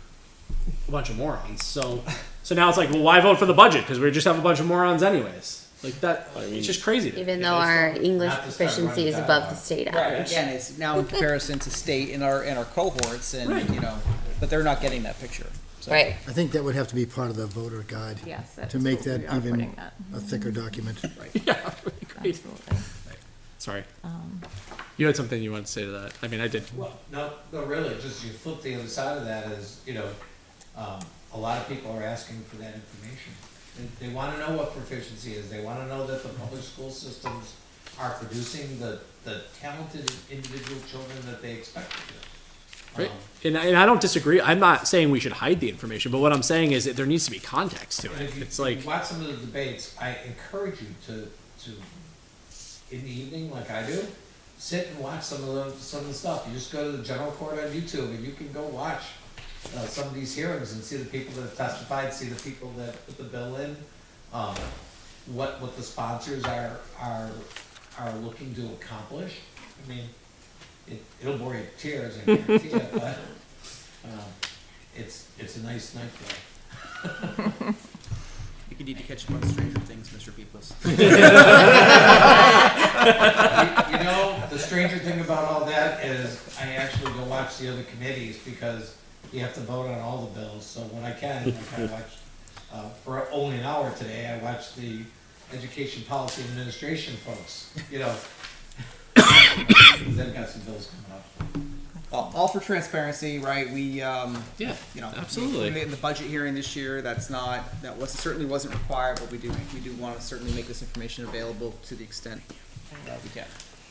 a bunch of morons. So now it's like, well, why vote for the budget? Because we just have a bunch of morons anyways. Like that, it's just crazy. to me. Even though our English proficiency is above the state Right, average. again, it's now in comparison to state in our cohorts, and Right. you know, but they're not getting that picture. Right. I think that would have to be part of the voter guide. Yes, that's To make what that we are even putting that. a thicker document. Absolutely. Sorry. You had something you wanted to say to that? I mean, I did. Well, no, really, just you flip the other side of that is, a lot of people are asking for that information. They wanna know what proficiency is, they wanna know that the public school systems are producing the talented individual children that they expect to. Right. And I don't disagree. I'm not saying we should hide the information, but what I'm saying is that there needs to be context to And it. if you, It's like, if you watch some of the debates, I encourage you to, in the evening, like I do, sit and watch some of the stuff. You just go to the general court on YouTube and you can go watch some of these hearings and see the people that have testified, see the people that put the bill in, what the sponsors are looking to accomplish. I mean, it'll bore you to tears, I guarantee it, but it's a nice night there. I think you need to catch up on Stranger Things, Mr. Peebles. You know, the stranger thing about all that is I actually go watch the other committees because you have to vote on all the bills. So when I can, like I watched, for only an hour today, I watched the Education Policy Administration folks, They've got some bills coming up. All for transparency, right? We, yeah, absolutely. In the budget hearing this year, certainly wasn't required, but we do want to certainly make this information available to the extent we can.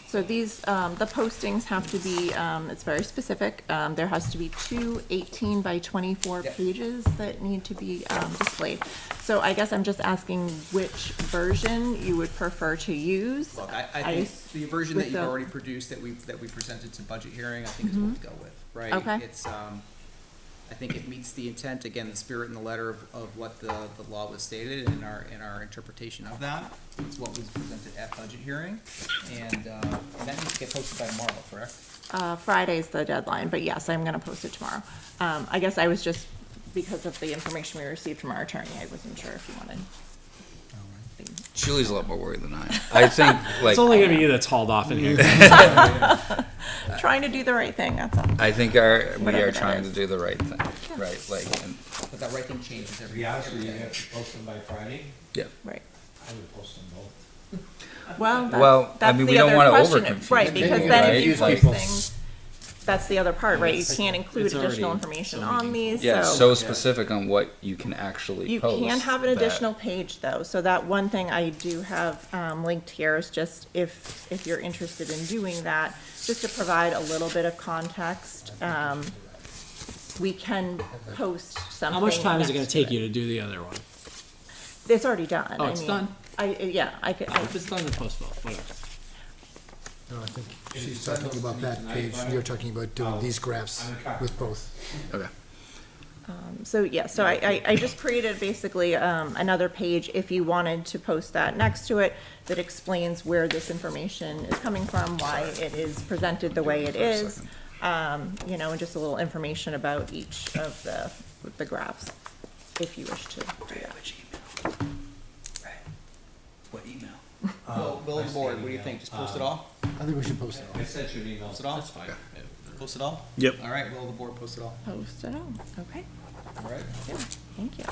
So these, the postings have to be, it's very specific. There has to be 2 18 by 24 pages that need to be displayed. So I guess I'm just asking which version you would prefer to use. Look, I think the version that you've already produced that we presented to budget hearing, I think is what to go with, right? Okay. It's, I think it meets the intent, again, the spirit and the letter of what the law was stated in our interpretation of that. It's what was presented at budget hearing, and that needs to get posted by tomorrow, correct? Friday's the deadline, but yes, I'm gonna post it tomorrow. I guess I was just, because of the information we received from our attorney, I wasn't sure if you wanted. Julie's a lot more worried than I am. I think, like, it's only gonna be you that's hauled off in here. Trying to do the right thing, that's all. I think we Whatever are that trying to is. do the right thing, right? Like, and, But that right thing changes To every be honest with you, day. you have to post them by Friday. yeah. Right. I would post them both. Well, Well, I that's mean, the we don't other wanna question. over-confuse Right, because people, then if right? you Like- post things, that's the other part, right? You can't include it's already additional information so on these, Yeah, so. so specific on what you can actually You post. can have an that- additional page though, so that one thing I do have linked here is just if you're interested in doing that, just to provide a little bit of context. We can post something. How much time is it gonna next to take you to do the other one? It's already done. Oh, I it's mean, done? I could, If it's done, then post vote, whatever. No, I think she's talking about that page, you're talking about doing these graphs with both. Okay. so yeah, so I just created basically another page if you wanted to post that next to it that explains where this information is coming from, why it is presented the way it is. And just a little information about each of the graphs, if you wish to do that. What email? Will of the board, what do you think? Just post it all? I think we should post it I sent you an email. Post it all? That's fine. Post it all? Yep. All right, will of the board post it all? Post it all, okay. All right. Yeah, thank you.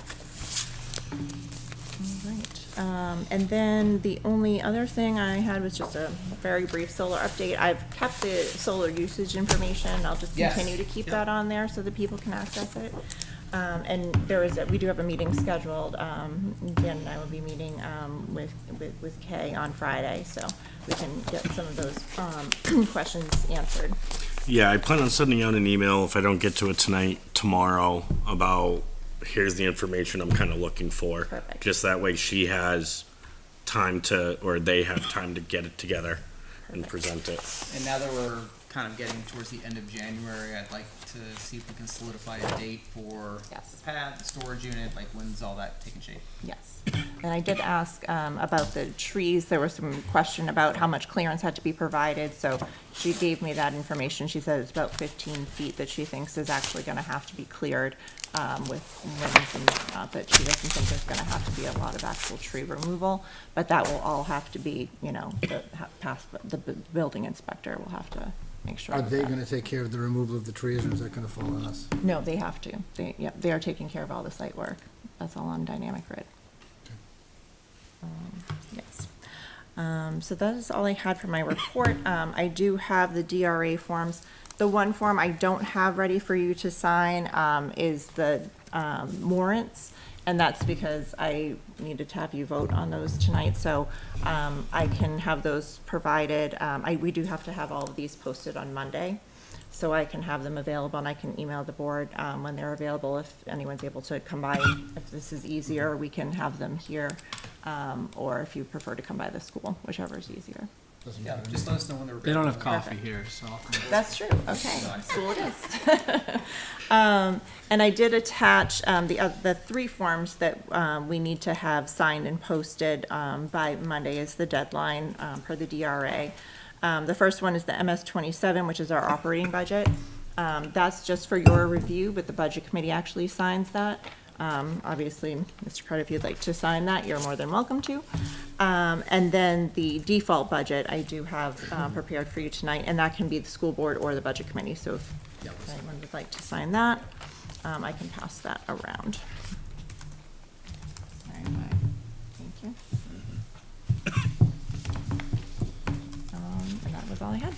All right, and then the only other thing I had was just a very brief solar update. I've kept the solar usage information. I'll just Yes. continue to keep Yep. that on there so that people can access it. And we do have a meeting scheduled. Dan and I will be meeting with Kay on Friday, so we can get some of those questions answered. Yeah, I plan on sending out an email if I don't get to it tonight, tomorrow, about here's the information I'm kind of looking for. Perfect. Just that way she has time to, or they have time to get it together and present it. And now that we're kind of getting towards the end of January, I'd like to see if we can solidify a date for Yes. the pad, the storage unit, like when's all that taking shape? Yes, and I did ask about the trees. There was some question about how much clearance had to be provided, so she gave me that information. She said it's about 15 feet that she thinks is actually gonna have to be cleared with limbs and whatnot, that she doesn't think there's gonna have to be a lot of actual tree removal, but that will all have to be, the building inspector will have to make sure. Are of they that. gonna take care of the removal of the trees, or is that gonna fall on us? No, they have to. They are taking care of all the site work. That's all on Dynamic Grid. Yes. So that is all I had for my report. I do have the DRA forms. The one form I don't have ready for you to sign, is the, warrants. And that's because I needed to have you vote on those tonight, so, I can have those provided. We do have to have all of these posted on Monday, so I can have them available and I can email the board, when they're available, if anyone's able to come by. If this is easier, we can have them here, or if you prefer to come by the school, whichever is easier. Doesn't Yeah, matter to just me. let us know when they're They don't have available. coffee here, so I'll come. That's true, okay, school it is. And I did attach, the three forms that, we need to have signed and posted, by Monday is the deadline, per the DRA. The first one is the MS-27, which is our operating budget. That's just for your review, but the budget committee actually signs that. Obviously, Mr. Carter, if you'd like to sign that, you're more than welcome to. And then the default budget, I do have prepared for you tonight, and that can be the school board or the budget committee. So if anyone would like to sign that, I can pass that around. Sorry, thank you. And that was all I had.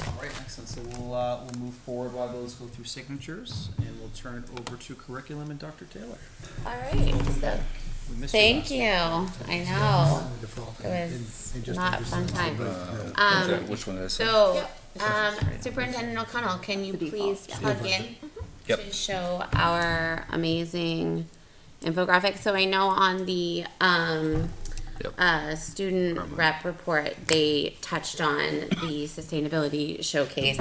All right, excellent. So we'll move forward while those go through signatures, and we'll turn it over to curriculum and Dr. Taylor. All right, so, We missed thank you. you. I know. Default. It was They just- not a fun time. Which one did I say? So, Superintendent O'Connell, can you please plug in Yep. to show our amazing infographic? So I know on the student rep report, they touched on the sustainability showcase.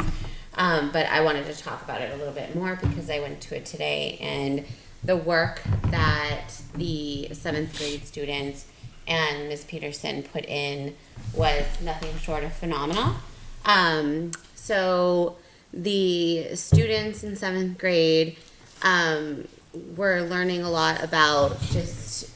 But I wanted to talk about it a little bit more because I went to it today, and the work that the 7th grade students and Ms. Peterson put in was nothing short of phenomenal. So the students in 7th grade were learning a lot about just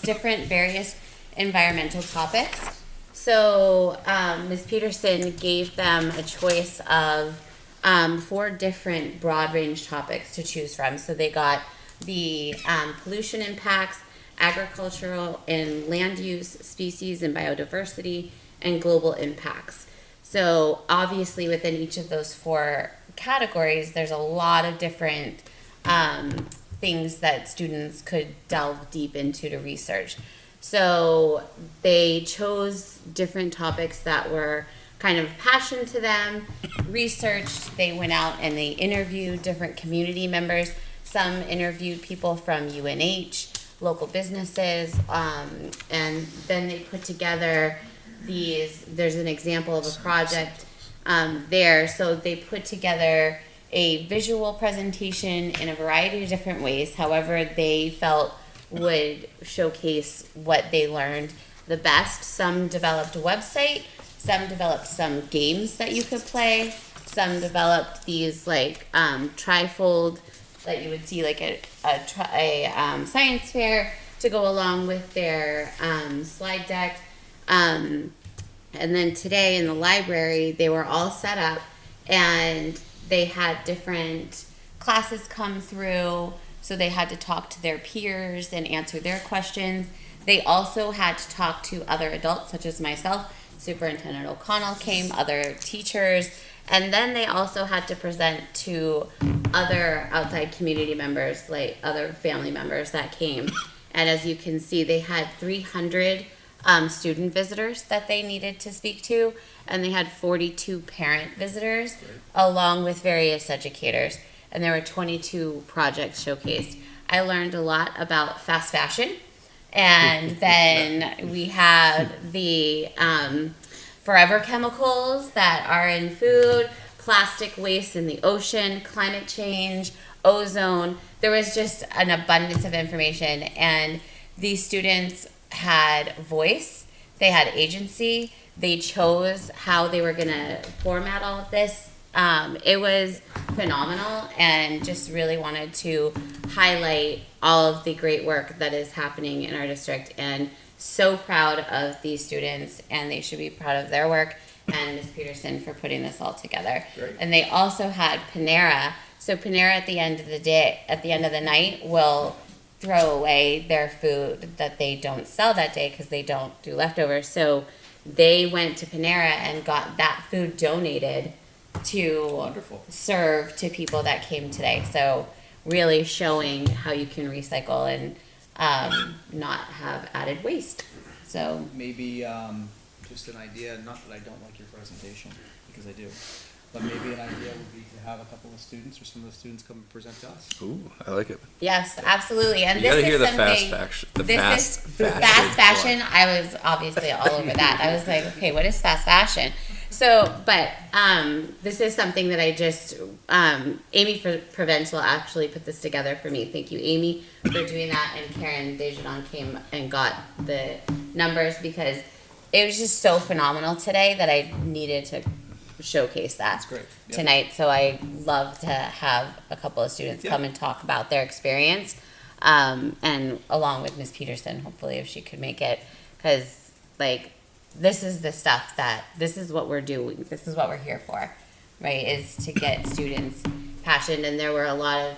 different various environmental topics. So Ms. Peterson gave them a choice of 4 different broad range topics to choose from. So they got the pollution impacts, agricultural and land use, species and biodiversity, and global impacts. So obviously within each of those 4 categories, there's a lot of different things that students could delve deep into to research. So they chose different topics that were kind of passion to them, researched, they went out and they interviewed different community members. Some interviewed people from UNH, local businesses, and then they put together there's an example of a project there. So they put together a visual presentation in a variety of different ways, however they felt would showcase what they learned the best. Some developed a website, some developed some games that you could play, some developed these like trifold that you would see like a science fair to go along with their slide deck. And then today in the library, they were all set up and they had different classes come through. So they had to talk to their peers and answer their questions. They also had to talk to other adults such as myself. Superintendent O'Connell came, other teachers, and then they also had to present to other outside community members, like other family members that came. And as you can see, they had 300 student visitors that they needed to speak to, and they had 42 parent visitors along with various educators. And there were 22 projects showcased. I learned a lot about fast fashion. And then we had the forever chemicals that are in food, plastic waste in the ocean, climate change, ozone. There was just an abundance of information. And these students had voice, they had agency, they chose how they were going to format all of this. It was phenomenal, and just really wanted to highlight all of the great work that is happening in our district, and so proud of these students, and they should be proud of their work and Ms. Peterson for putting this all together. Great. And they also had Panera. So Panera at the end of the day, at the end of the night, will throw away their food that they don't sell that day because they don't do leftovers. So they went to Panera and got that food donated to Wonderful. serve to people that came today. So really showing how you can recycle and not have added waste. So Maybe just an idea, not that I don't like your presentation, because I do, but maybe an idea would be to have a couple of students or some of the students come and present to us. Ooh, I like it. yes, absolutely. And You this gotta is hear the something. fast Fashion. I was obviously all over that. I was like, okay, what is fast fashion? So, but this is something that I just Amy for Provincial actually put this together for me. Thank you, Amy, for doing that. And Karen Desjardins came and got the numbers because it was just so phenomenal today that I needed to showcase that That's great. Yeah. tonight. So I love to have a couple of students come and talk about their experience, and along with Ms. Peterson, hopefully, if she could make it, because like this is the stuff this is what we're doing. This is what we're here for, right? Is to get students passionate. And there were a lot of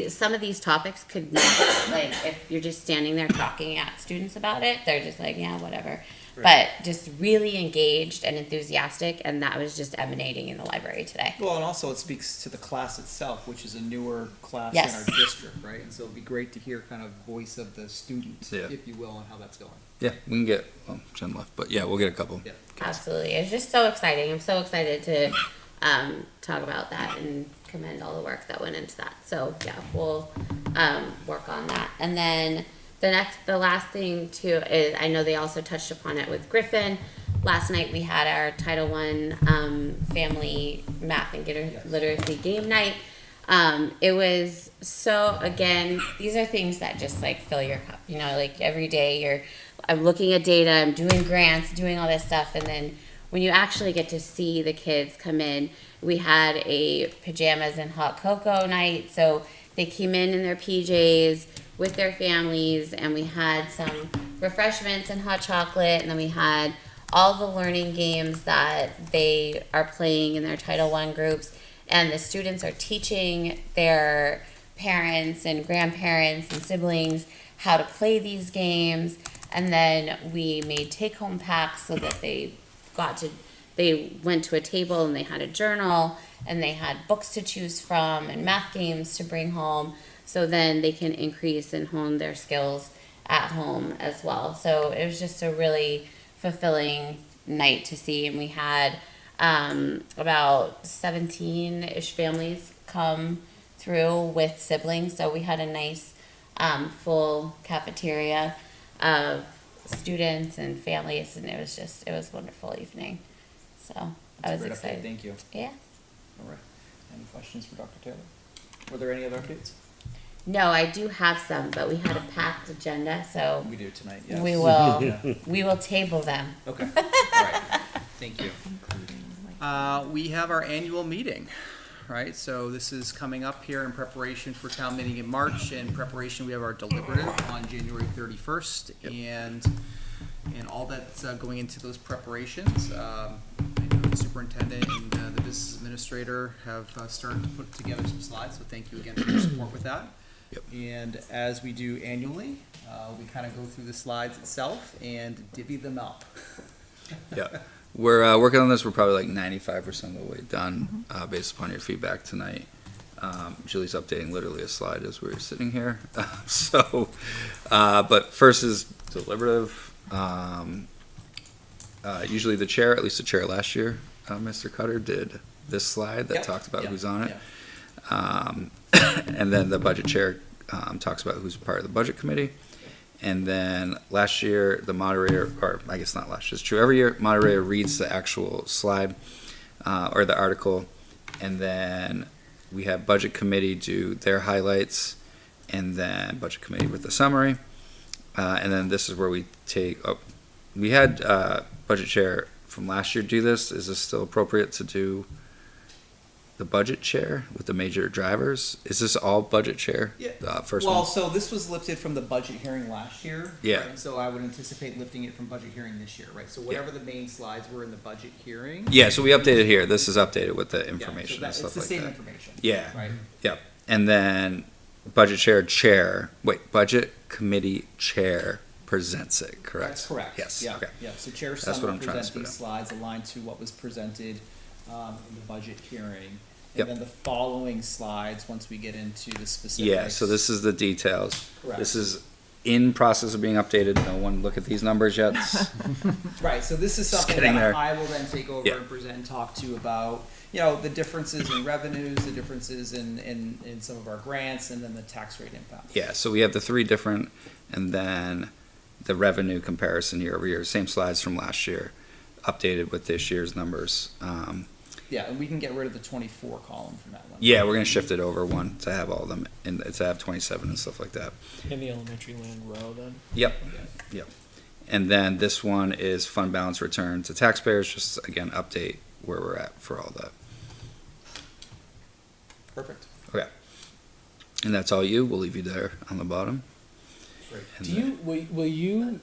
some of these topics could not like if you're just standing there talking at students about it, they're just like, yeah, whatever. But just really engaged and enthusiastic, and that was just emanating in the library today. Well, and also it speaks to the class itself, which is a newer class Yes. in our district, right? And so it'd be great to hear kind of voice of the student, Yeah. if you will, and how that's going. Yeah, we can get, well, Jen left, but yeah, we'll get a couple. Yeah. Absolutely. It's just so exciting. I'm so excited to talk about that and commend all the work that went into that. So yeah, we'll work on that. And then the last thing too is I know they also touched upon it with Griffin. Last night we had our Title I family math and literacy game night. It was so, again, these are things that just like fill your cup, like every day I'm looking at data, I'm doing grants, doing all this stuff. And then when you actually get to see the kids come in, we had a pajamas and hot cocoa night. So they came in their PJs with their families, and we had some refreshments and hot chocolate. And then we had all the learning games that they are playing in their Title I groups. And the students are teaching their parents and grandparents and siblings how to play these games. And then we made take-home packs so that they went to a table and they had a journal and they had books to choose from and math games to bring home. So then they can increase and hone their skills at home as well. So it was just a really fulfilling night to see. And we had about 17-ish families come through with siblings. So we had a nice full cafeteria of students and families, and it was a wonderful evening. So I was Great update. excited. Thank you. Yeah. All right. Any questions for Dr. Taylor? Were there any other updates? No, I do have some, but we had a packed agenda, so We do tonight, yes. we will table them. Okay, all right, thank you. We have our annual meeting, right? So this is coming up here in preparation for town meeting in March. In preparation, we have our deliberative on January 31st, and all that's going into those preparations. I know the superintendent and the business administrator have started to put together some slides, so thank you again for your support with that. And as we do annually, we kind of go through the slides itself and divvy them up. Yeah, we're working on this. We're probably like 95% of the way done, based upon your feedback tonight. Julie's updating literally a slide as we're sitting here. But first is deliberative. Usually the chair, at least the chair last year, Mr. Cutter, did this slide that talked about who's on it. And then the budget chair talks about who's part of the budget committee. And then last year, the moderator, or I guess not last year, it's true, every year, moderator reads the actual slide or the article. And then we have budget committee do their highlights, and then budget committee with the summary. And then this is where we take, we had budget chair from last year do this. Is this still appropriate to do the budget chair with the major drivers. Is this all budget chair? Yeah. First Well, one? so this was lifted from the budget hearing last year. Yeah. right? And so I would anticipate lifting it from budget hearing this year, right? So whatever the main slides were in the budget hearing. Yeah, so we updated here. This is updated with the Yeah, so information that- and stuff like It's the same that. information. Yeah. Right? Yep. And then budget committee chair presents it, correct? That's correct. Yes, Yeah, okay. yeah. So Chair That's what Sun will I'm trying to present spit these out. slides aligned to what was presented in the budget hearing. Yep. And then the following slides, once we get into the specifics. Yeah, so this is the details. Correct. This is in process of being updated. No one look at these numbers yet. Right, so this is Just something getting that there. I will then take over Yeah. and present and talk to you about, you know, the differences in revenues, the differences in some of our grants, and then the tax rate impact. Yeah, so we have the three different, and then the revenue comparison year over year, same slides from last year, updated with this year's numbers. Yeah, and we can get rid of the 24 column from that one. Yeah, we're gonna shift it over one to have all of them, and to have 27 and stuff like that. In the elementary land row then? Yep, yep. And then this one is fund balance return to taxpayers, just again, update where we're at for all that. Perfect. Okay. And that's all you, we'll leave you there on the bottom. Great. And Do you, will you,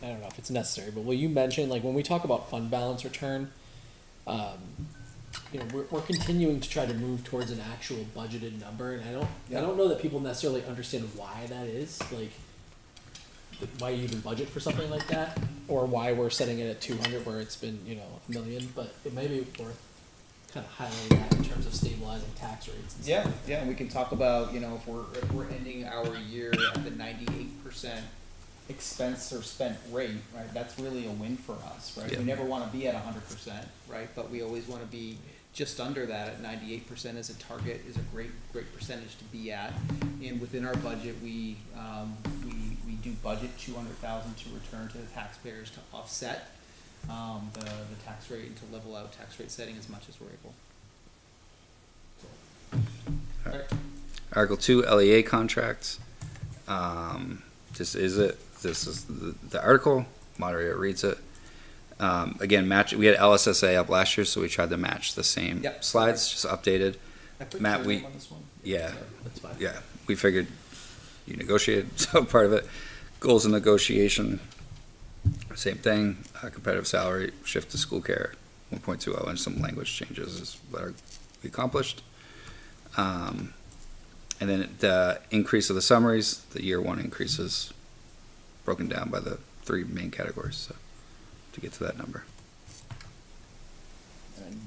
I don't know if it's necessary, but will you mention, like, when we talk about fund balance return, you know, we're continuing to try to move towards an actual budgeted number, and I don't know that people necessarily understand why that is, like, why you even budget for something like that, or why we're setting it at 200 where it's been, you know, $1 million, but it may be worth kind of highlighting that in terms of stabilizing tax rates and Yeah, stuff. yeah, and we can talk about, you know, if we're ending our year at the 98% expense or spent rate, right, that's really a win for us, right? Yeah. We never wanna be at 100%, right, but we always wanna be just under that at 98% as a target is a great percentage to be at. And within our budget, we do budget 200,000 to return to the taxpayers to offset, the tax rate and to level out tax rate setting as much as we're able. Alright. Article 2, LEA contracts. This is it. This is the article. Moderator reads it. Again, we had LSSA up last year, so we tried to match the same Yep. slides, just updated. I put Matt, your we- name on this one? Yeah, That's fine. yeah. We figured you negotiated, so part of it. Goals and negotiation, same thing. Competitive salary, shift to school care, 1.20, and some language changes is what we accomplished. And then the increase of the summaries, the year one increases broken down by the three main categories, so to get to that number. And,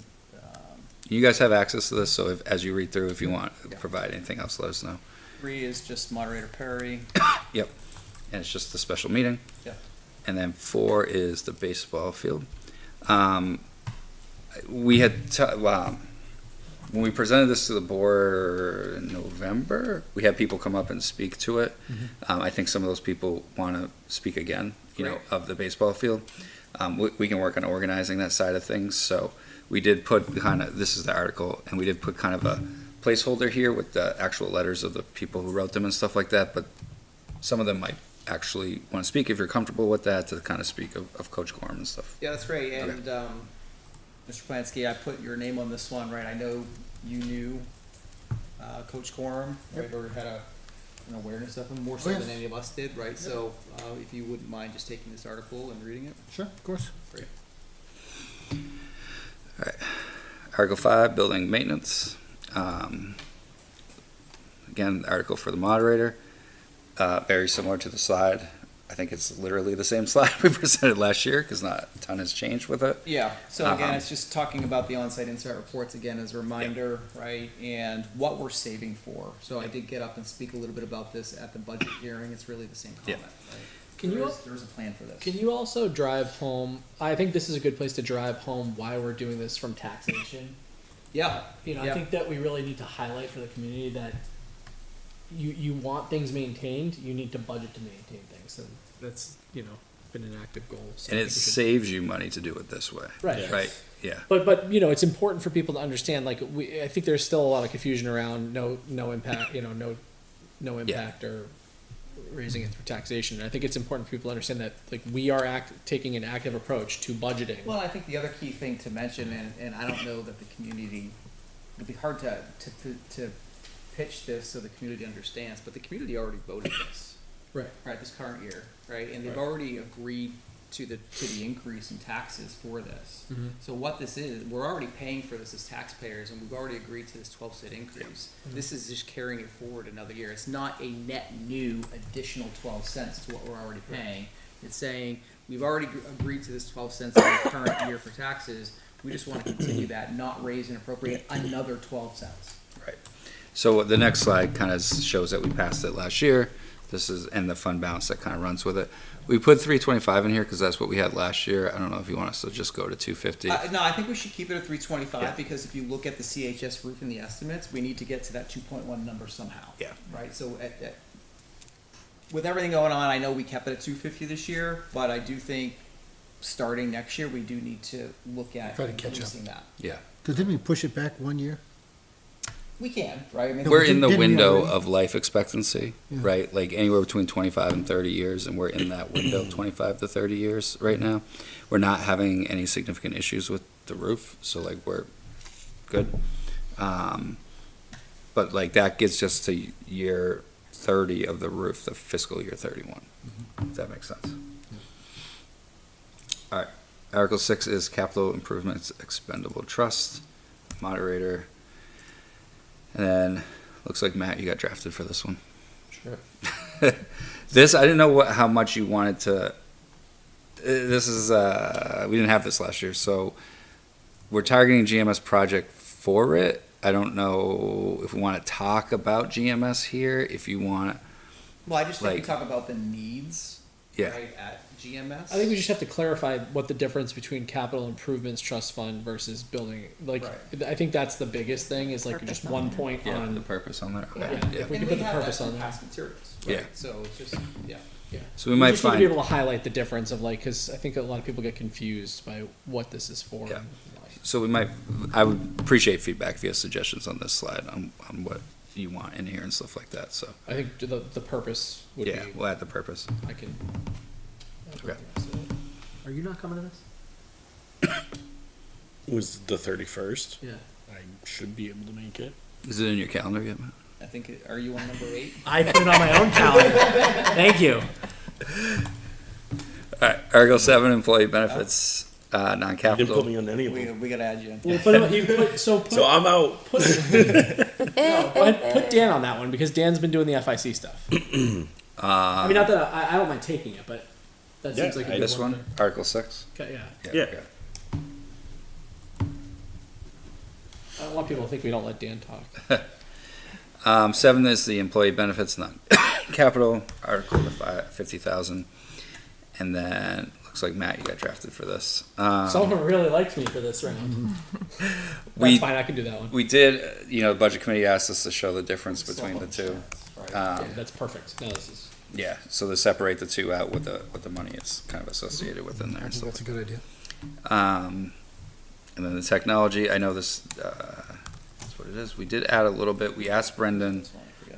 You guys have access to this, so if, as you read through, if you want, Yeah. provide anything else, let us know. 3 is just moderator Perry. Yep. And it's just a special meeting. Yeah. And then 4 is the baseball field. We had, when we presented this to the board in November, we had people come up and speak to it. I think some of those people want to speak again, you know, Great. of the baseball field. We can work on organizing that side of things, so we did put this is the article, and we did put kind of a placeholder here with the actual letters of the people who wrote them and stuff like that, but some of them might actually want to speak, if you're comfortable with that, to kind of speak of Coach Gorham and stuff. Yeah, that's great. And Mr. Plansky, I put your name on this one, right? I know you knew Coach Corum, right, or had an awareness of him more so Oh, yes. than any of us did, right? So if you wouldn't mind just taking this article and reading it. Sure, of course. Great. Article 5, building maintenance. Again, the article for the moderator, very similar to the slide. I think it's literally the same slide we presented last year, because not a ton has changed with it. Yeah, so again, Um, it's just talking about the on-site insight reports again as a reminder, right? And what we're saving for. So I did get up and speak a little bit about this at the budget hearing. It's really the same Yeah. comment, right? Can you There's a plan for this. Can you also drive home? I think this is a good place to drive home why we're doing this from taxation. Yeah. You know, Yeah. I think that we really need to highlight for the community that you want things maintained, you need to budget to maintain things, and that's, you know, been an active goal. So And I it think we should- saves you money to do it this way. Right. Right, yeah. But you know, it's important for people to understand. Like I think there's still a lot of confusion around no impact. You know, no impact or raising it through taxation. And I think it's important for people to understand that, like, we are taking an active approach to budgeting. Well, I think the other key thing to mention, and I don't know that the community, it'd be hard to pitch this so the community understands, but the community already voted this. Right. This current year, right? And they've already agreed to the increase in taxes for this. Mhm. So what this is, we're already paying for this as taxpayers, and we've already agreed to this 12-cent increase. This is just carrying it forward another year. It's not a net new additional 12 cents to what we're already paying. It's saying, we've already agreed to this 12 cents in the current year for taxes. We just want to continue that, not raise and appropriate another 12 cents. Right. So the next slide kind of shows that we passed it last year. This is, and the fund balance that kind of runs with it. We put 325 in here because that's what we had last year. I don't know if you want us to just go to 250. No, I think we should keep it at 325 Yeah. because if you look at the CHS roof and the estimates, we need to get to that 2.1 number somehow. Yeah. Right. So with everything going on, I know we kept it at 250 this year, but I do think starting next year we do need to look at Try to catch up. increasing that. Yeah. Didn't we push it back 1 year? We can, right? I mean, We're in the didn't we window already? of life expectancy, Yeah. right? Like anywhere between 25 and 30 years, and we're in that window, 25 to 30 years right now. We're not having any significant issues with the roof, so like we're good. But like that gets us to year 30 of the roof, the fiscal year 31. If that makes sense. All right. Article 6 is capital improvements expendable trust. Moderator. And then, looks like Matt, you got drafted for this one. Sure. This, I didn't know how much you wanted to, this is, we didn't have this last year, so we're targeting GMS project for it. I don't know if we want to talk about GMS here, if you want, well, I just think we like- talk about the needs, yeah. right, at GMS. I think we just have to clarify what the difference between capital improvements trust fund versus building, like, Right. I think that's the biggest thing, is like Purpose just on one there. point Yeah, the on, purpose on there. yeah, Okay, if we And can we put the have that purpose through on there. past materials, Yeah. right? So it's just, yeah. Yeah. So we might just need to find, be able to highlight the difference of, like, because I think a lot of people get confused by what this is for. Yeah. and why. so we might, I would appreciate feedback if you have suggestions on this slide on what you want in here and stuff like that, so. I think the purpose would Yeah, be, we'll add the purpose. I can. Okay. Are you not coming to this? It was the 31st. Yeah. I should be able to make it. Is it in your calendar yet, Matt? I think, are you on number 8? I put it on my own calendar. Thank you. All right, Article 7, employee benefits, You didn't put non-capital. me on any of them. We gotta add you in. Well, So I'm out. put Dan on that one, because Dan's been doing the FIC stuff. I mean, not that I don't mind taking it, but that Yeah, seems like a good This one, for- Article 6? Okay, yeah. Yeah. okay. I don't want people to think we don't let Dan talk. 7 is the employee benefits, non-capital, Article 50,000. And then, looks like Matt, you got drafted for this. Someone really liked me for this round. We- That's fine, I can do that one. We did, the Budget Committee asked us to show the difference between the two. Yeah, that's perfect. No, this is. Yeah, so to separate the two out with the money is kind of associated within I there. think So, that's a good idea. and then the technology, I know this, that's what it is. We did add a little bit. We asked Brendan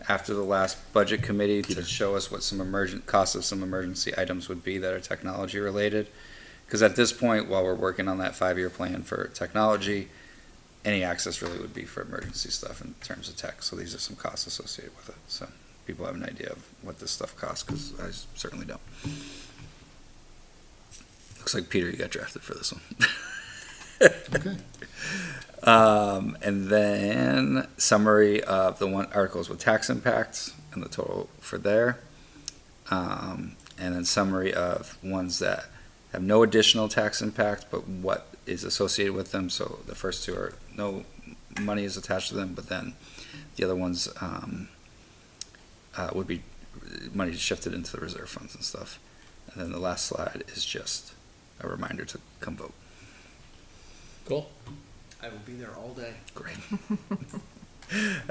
after the last Budget Committee to show us what some costs of some emergency items would be that are technology related. Because at this point, while we're working on that 5-year plan for technology, any access really would be for emergency stuff in terms of tech. So these are some costs associated with it. So people have an idea of what this stuff costs, because I certainly don't. Looks like Peter, you got drafted for this one. Okay. And then summary of the one articles with tax impacts and the total for there. And then summary of ones that have no additional tax impact, but what is associated with them. So the first two are no money is attached to them, but then the other ones would be money shifted into the reserve funds and stuff. And then the last slide is just a reminder to come vote. Cool. I will be there all day. Great.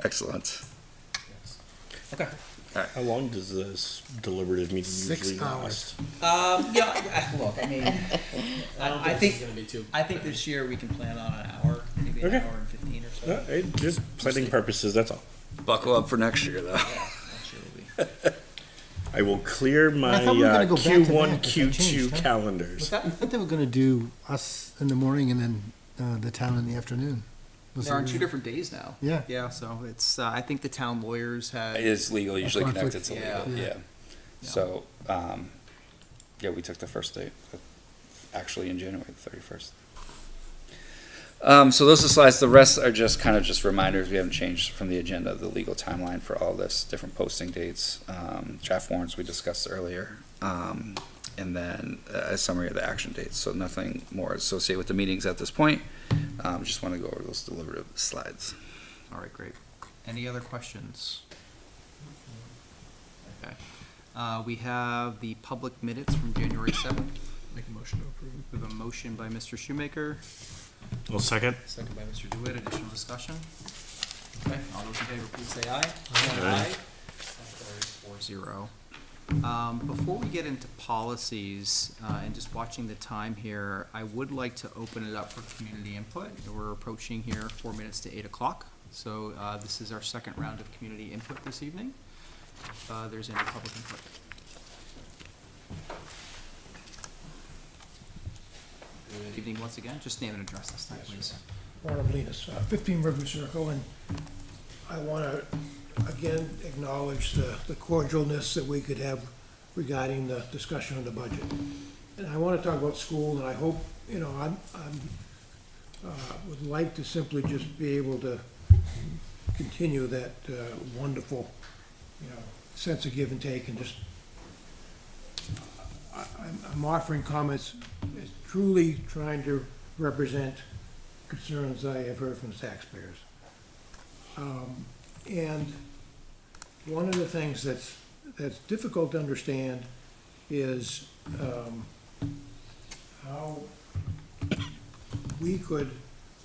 Excellent. Okay. How long does this deliberative meeting 6 usually hours. last? Look, I mean, I think this year we can plan on an hour, maybe an Okay. hour and 15 or so. Just planning purposes, that's all. Buckle up for next year, though. Next year will be. I will clear my I thought we were gonna go back to Q1, back, but that Q2 changed, huh? calendars. I thought they were gonna do us in the morning and then the town in the afternoon. Was They're on it- 2 different days now. Yeah. Yeah, so it's, I think the town lawyers had. It is legal, usually conflict. connected to Yeah. legal, Yeah. yeah. So, yeah, we took the first date, actually in January, the 31st. So those are slides. The rest are just kind of just reminders. We haven't changed from the agenda, the legal timeline for all this, different posting dates, draft warrants we discussed earlier, and then a summary of the action dates. So nothing more associated with the meetings at this point. Just want to go over those deliberative slides. All right, great. Any other questions? Okay. We have the public minutes from January 7th. Make a motion to approve. We have a motion by Mr. Shoemaker, Well, second. second by Mr. DeWitt. Additional discussion? Okay, all those in favor, please say aye. Aye. That carries 4-0. Before we get into policies, and just watching the time here, I would like to open it up for community input. We're approaching here 4 minutes to 8 o'clock. So, this is our second round of community input this evening. If there's any public input. Good evening once again. Just name and address this time, please. Ronald Linus, 15 River Circle, and I want to again acknowledge the cordialness that we could have regarding the discussion on the budget. And I want to talk about school, and I hope, you know, would like to simply just be able to continue that wonderful, you know, sense of give and take, and just, I'm offering comments as truly trying to represent concerns I have heard from the taxpayers. And one of the things that's difficult to understand is how we could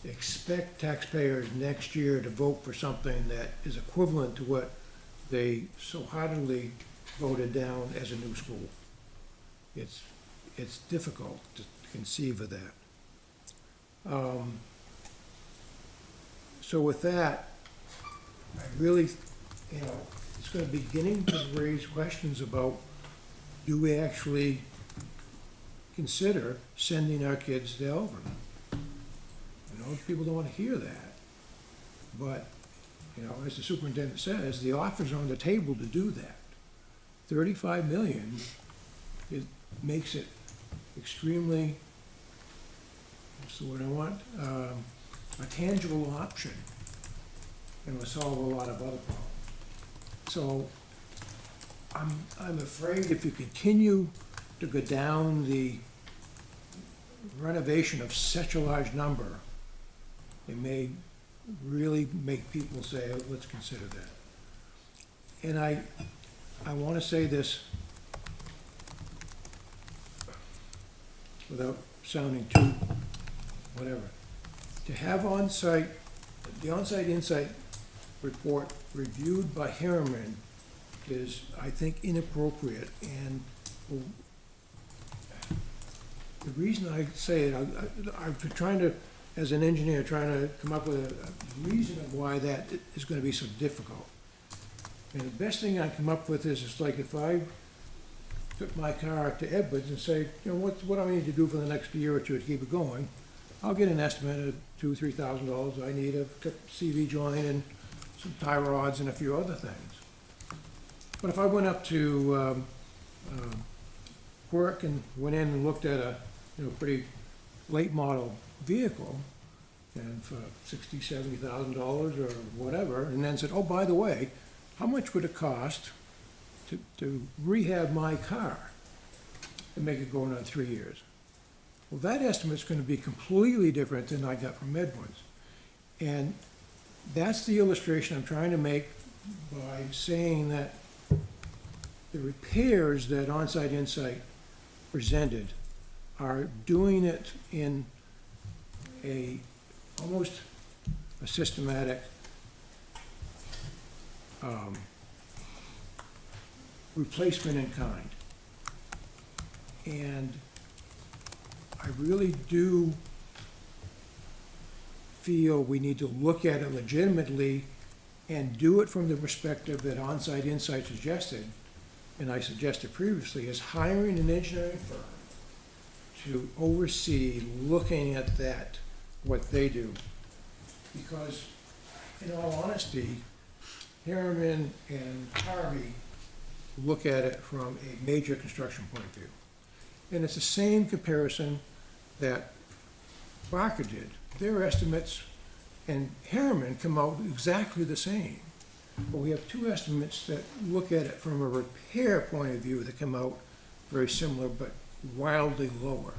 expect taxpayers next year to vote for something that is equivalent to what they so heartily voted down as a new school. It's difficult to conceive of that. So with that, I really, you know, it's going to be beginning to raise questions about, do we actually consider sending our kids to Elverton? You know, people don't want to hear that. But, you know, as the superintendent says, the offers are on the table to do that. 35 million, it makes it extremely, what's the word I want? A tangible option, and will solve a lot of other problems. So I'm afraid if you continue to go down the renovation of such a large number, it may really make people say, oh, let's consider that. And I want to say this without sounding too whatever. To have the on-site insight report reviewed by Harriman is, I think, inappropriate. And the reason I say it, I've been trying to, as an engineer, trying to come up with a reason of why that is going to be so difficult. And the best thing I come up with is, it's like if I took my car to Edwards and say, you know, what do I need to do for the next year or two to keep it going? I'll get an estimate of $2,000-3,000. I need a CV joint and some tie rods and a few other things. But if I went up to Quirk and went in and looked at a, you know, pretty late model vehicle, and for $60,000-70,000 or whatever, and then said, oh, by the way, how much would it cost to rehab my car and make it go another 3 years? Well, that estimate's going to be completely different than I got from Edwards. And that's the illustration I'm trying to make by saying that the repairs that On-Site Insight presented are doing it in almost a systematic replacement in kind. And I really do feel we need to look at it legitimately and do it from the perspective that On-Site Insight suggested, and I suggested previously, is hiring an engineering firm to oversee looking at that, what they do. Because in all honesty, Harriman and Harvey look at it from a major construction point of view. And it's the same comparison that Barker did. Their estimates and Harriman come out exactly the same. But we have two estimates that look at it from a repair point of view that come out very similar but wildly lower.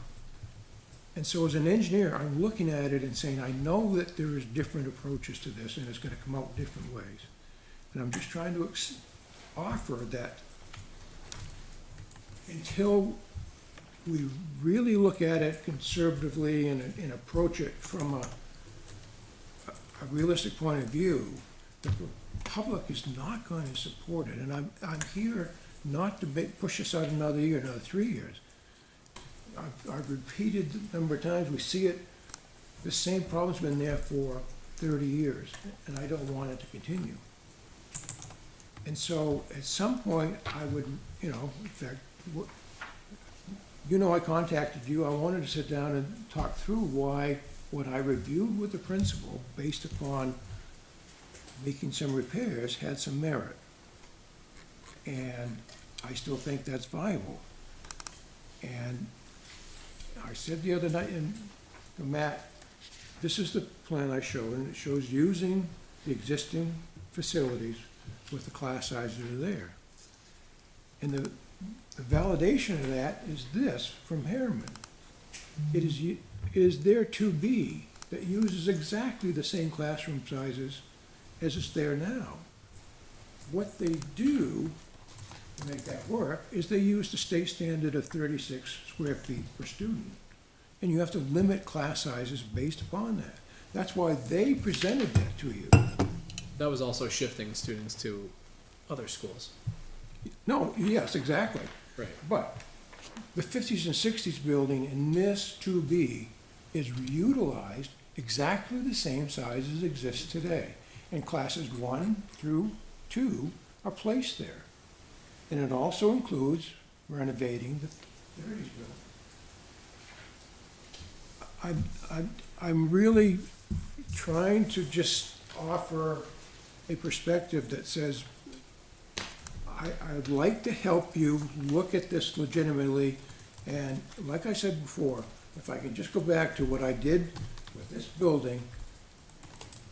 And so as an engineer, I'm looking at it and saying, I know that there is different approaches to this and it's gonna come out different ways. And I'm just trying to offer that until we really look at it conservatively and approach it from a realistic point of view, the public is not going to support it. And I'm here not to push us out another year, another 3 years. I've repeated the number of times, we see it, the same problem's been there for 30 years, and I don't want it to continue. And so, at some point, I would, in fact, I contacted you, I wanted to sit down and talk through why what I reviewed with the principal, based upon making some repairs, had some merit. And I still think that's viable. And I said the other night, and Matt, this is the plan I showed, and it shows using the existing facilities with the class sizes that are there. And the validation of that is this from Harriman. It is there to be that uses exactly the same classroom sizes as is there now. What they do to make that work is they use the state standard of 36 square feet per student. And you have to limit class sizes based upon that. That's why they presented that to you. That was also shifting students to other schools. No, yes, exactly. Right. But the 50s and 60s building in this 2B is utilized exactly the same size as exists today. And classes 1 through 2 are placed there. And it also includes renovating the 30s building. I'm really trying to just offer a perspective that says, I'd like to help you look at this legitimately, and like I said before, if I can just go back to what I did with this building,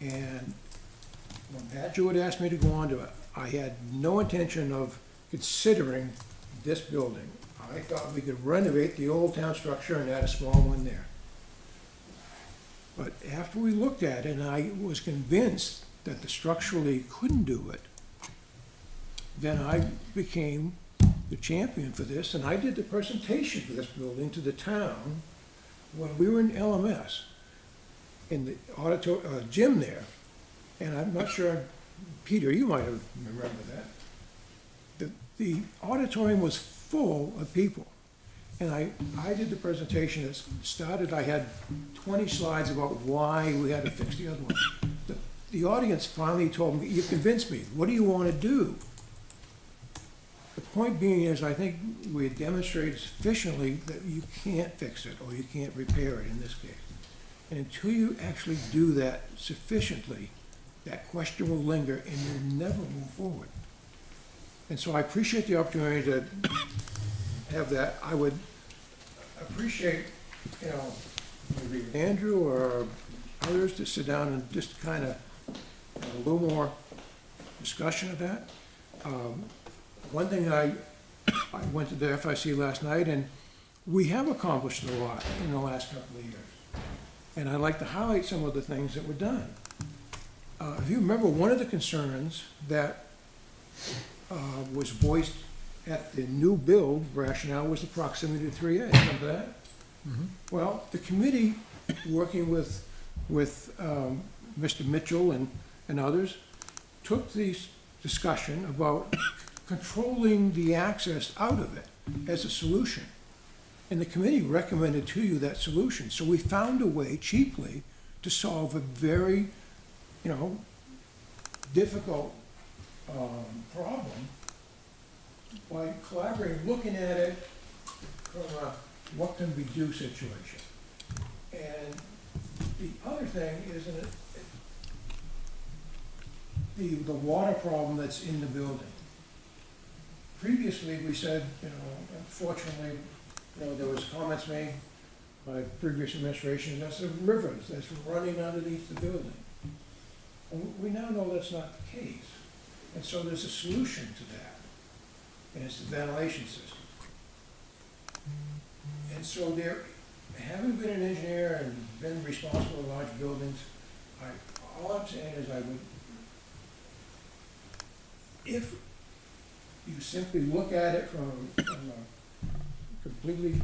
and when Pat Jewett asked me to go on to it, I had no intention of considering this building. I thought we could renovate the old town structure and add a small one there. But after we looked at it, and I was convinced that the structurally couldn't do it, then I became the champion for this, and I did the presentation for this building to the town when we were in LMS, in the gym there. And I'm not sure, Peter, you might have remembered that. The auditorium was full of people. And I did the presentation that started, I had 20 slides about why we had to fix the other one. The audience finally told me, you convinced me, what do you want to do? The point being is, I think we had demonstrated sufficiently that you can't fix it or you can't repair it in this case. And until you actually do that sufficiently, that question will linger and you'll never move forward. And so I appreciate the opportunity to have that. I would appreciate, maybe Andrew or others to sit down and just kind of have a little more discussion of that. One thing I went to the FIC last night, and we have accomplished a lot in the last couple of years. And I'd like to highlight some of the things that were done. If you remember, one of the concerns that was voiced at the new build rationale was the proximity to 3A. Remember that? Mm-hmm. Well, the committee, working with Mr. Mitchell and others, took the discussion about controlling the access out of it as a solution. And the committee recommended to you that solution. So we found a way cheaply to solve a very, difficult problem by collaborating, looking at it from a what can we do situation. And the other thing is the water problem that's in the building. Previously, we said, unfortunately, there was comments made by previous administrations, that's the rivers that's running underneath the building. And we now know that's not the case. And so there's a solution to that, and it's the ventilation system. And so there, having been an engineer and been responsible for large buildings, all I'm saying is if you simply look at it from a completely,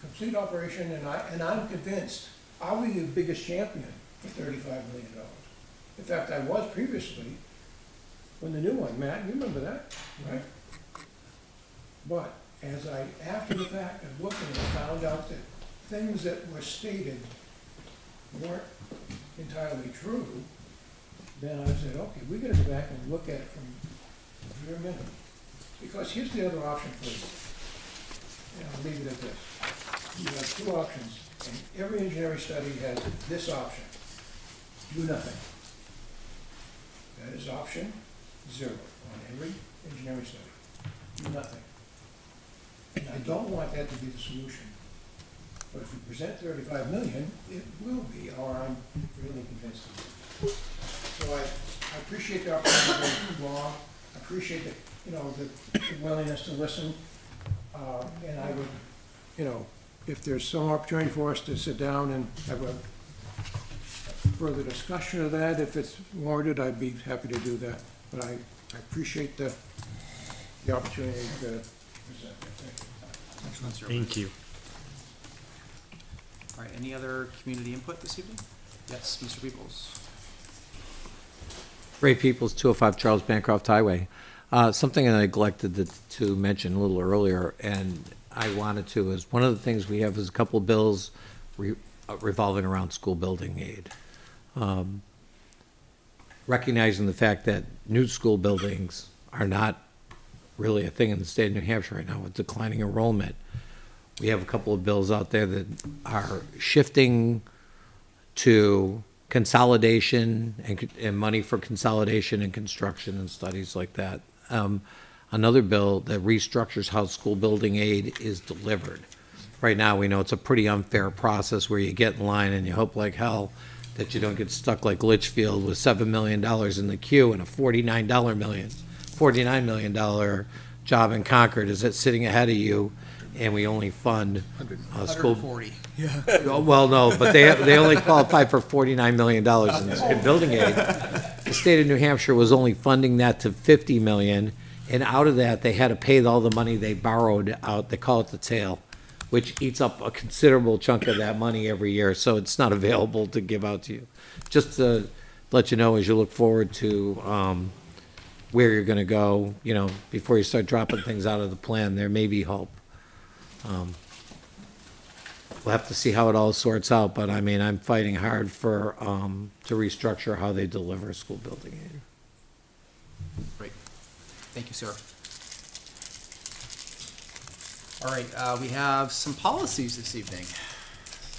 complete operation, and I'm convinced, I'll be the biggest champion for $35 million. In fact, I was previously, when the new one, Matt, you remember that, right? But as after the fact, of looking and found out that things that were stated weren't entirely true, then I said, okay, we gotta go back and look at it from the very minimum. Because here's the other option for you. I'll leave it at this. You have two options, and every engineering study has this option: do nothing. That is option 0 on every engineering study. Do nothing. And I don't want that to be the solution. But if we present 35 million, it will be, or I'm really convinced of it. So I appreciate the opportunity to go long. I appreciate the willingness to listen. And I would, if there's some opportunity for us to sit down and have a further discussion of that, if it's warranted, I'd be happy to do that. But I appreciate the opportunity to present that. Thank you. Excellent, sir. Thank you. All right, any other community input this evening? Yes, Mr. Peoples. Ray Peoples, 205 Charles Bancroft Highway. Something I neglected to mention a little earlier, and I wanted to, is one of the things we have is a couple of bills revolving around school building aid. Recognizing the fact that new school buildings are not really a thing in the state of New Hampshire right now with declining enrollment. We have a couple of bills out there that are shifting to consolidation and money for consolidation and construction and studies like that. Another bill that restructures how school building aid is delivered. Right now, we know it's a pretty unfair process where you get in line and you hope like hell that you don't get stuck like Litchfield with $7 million in the queue and a $49 million job in Concord is it sitting ahead of you, and we only fund school. 140. Well, no, but they only qualify for $49 million in building aid. The state of New Hampshire was only funding that to $50 million, and out of that, they had to pay all the money they borrowed out. They call it the tail, which eats up a considerable chunk of that money every year, so it's not available to give out to you. Just to let you know, as you look forward to where you're going to go, before you start dropping things out of the plan, there may be hope. We'll have to see how it all sorts out, but I mean, I'm fighting hard for to restructure how they deliver school building aid. Great. Thank you, sir. All right, we have some policies this evening.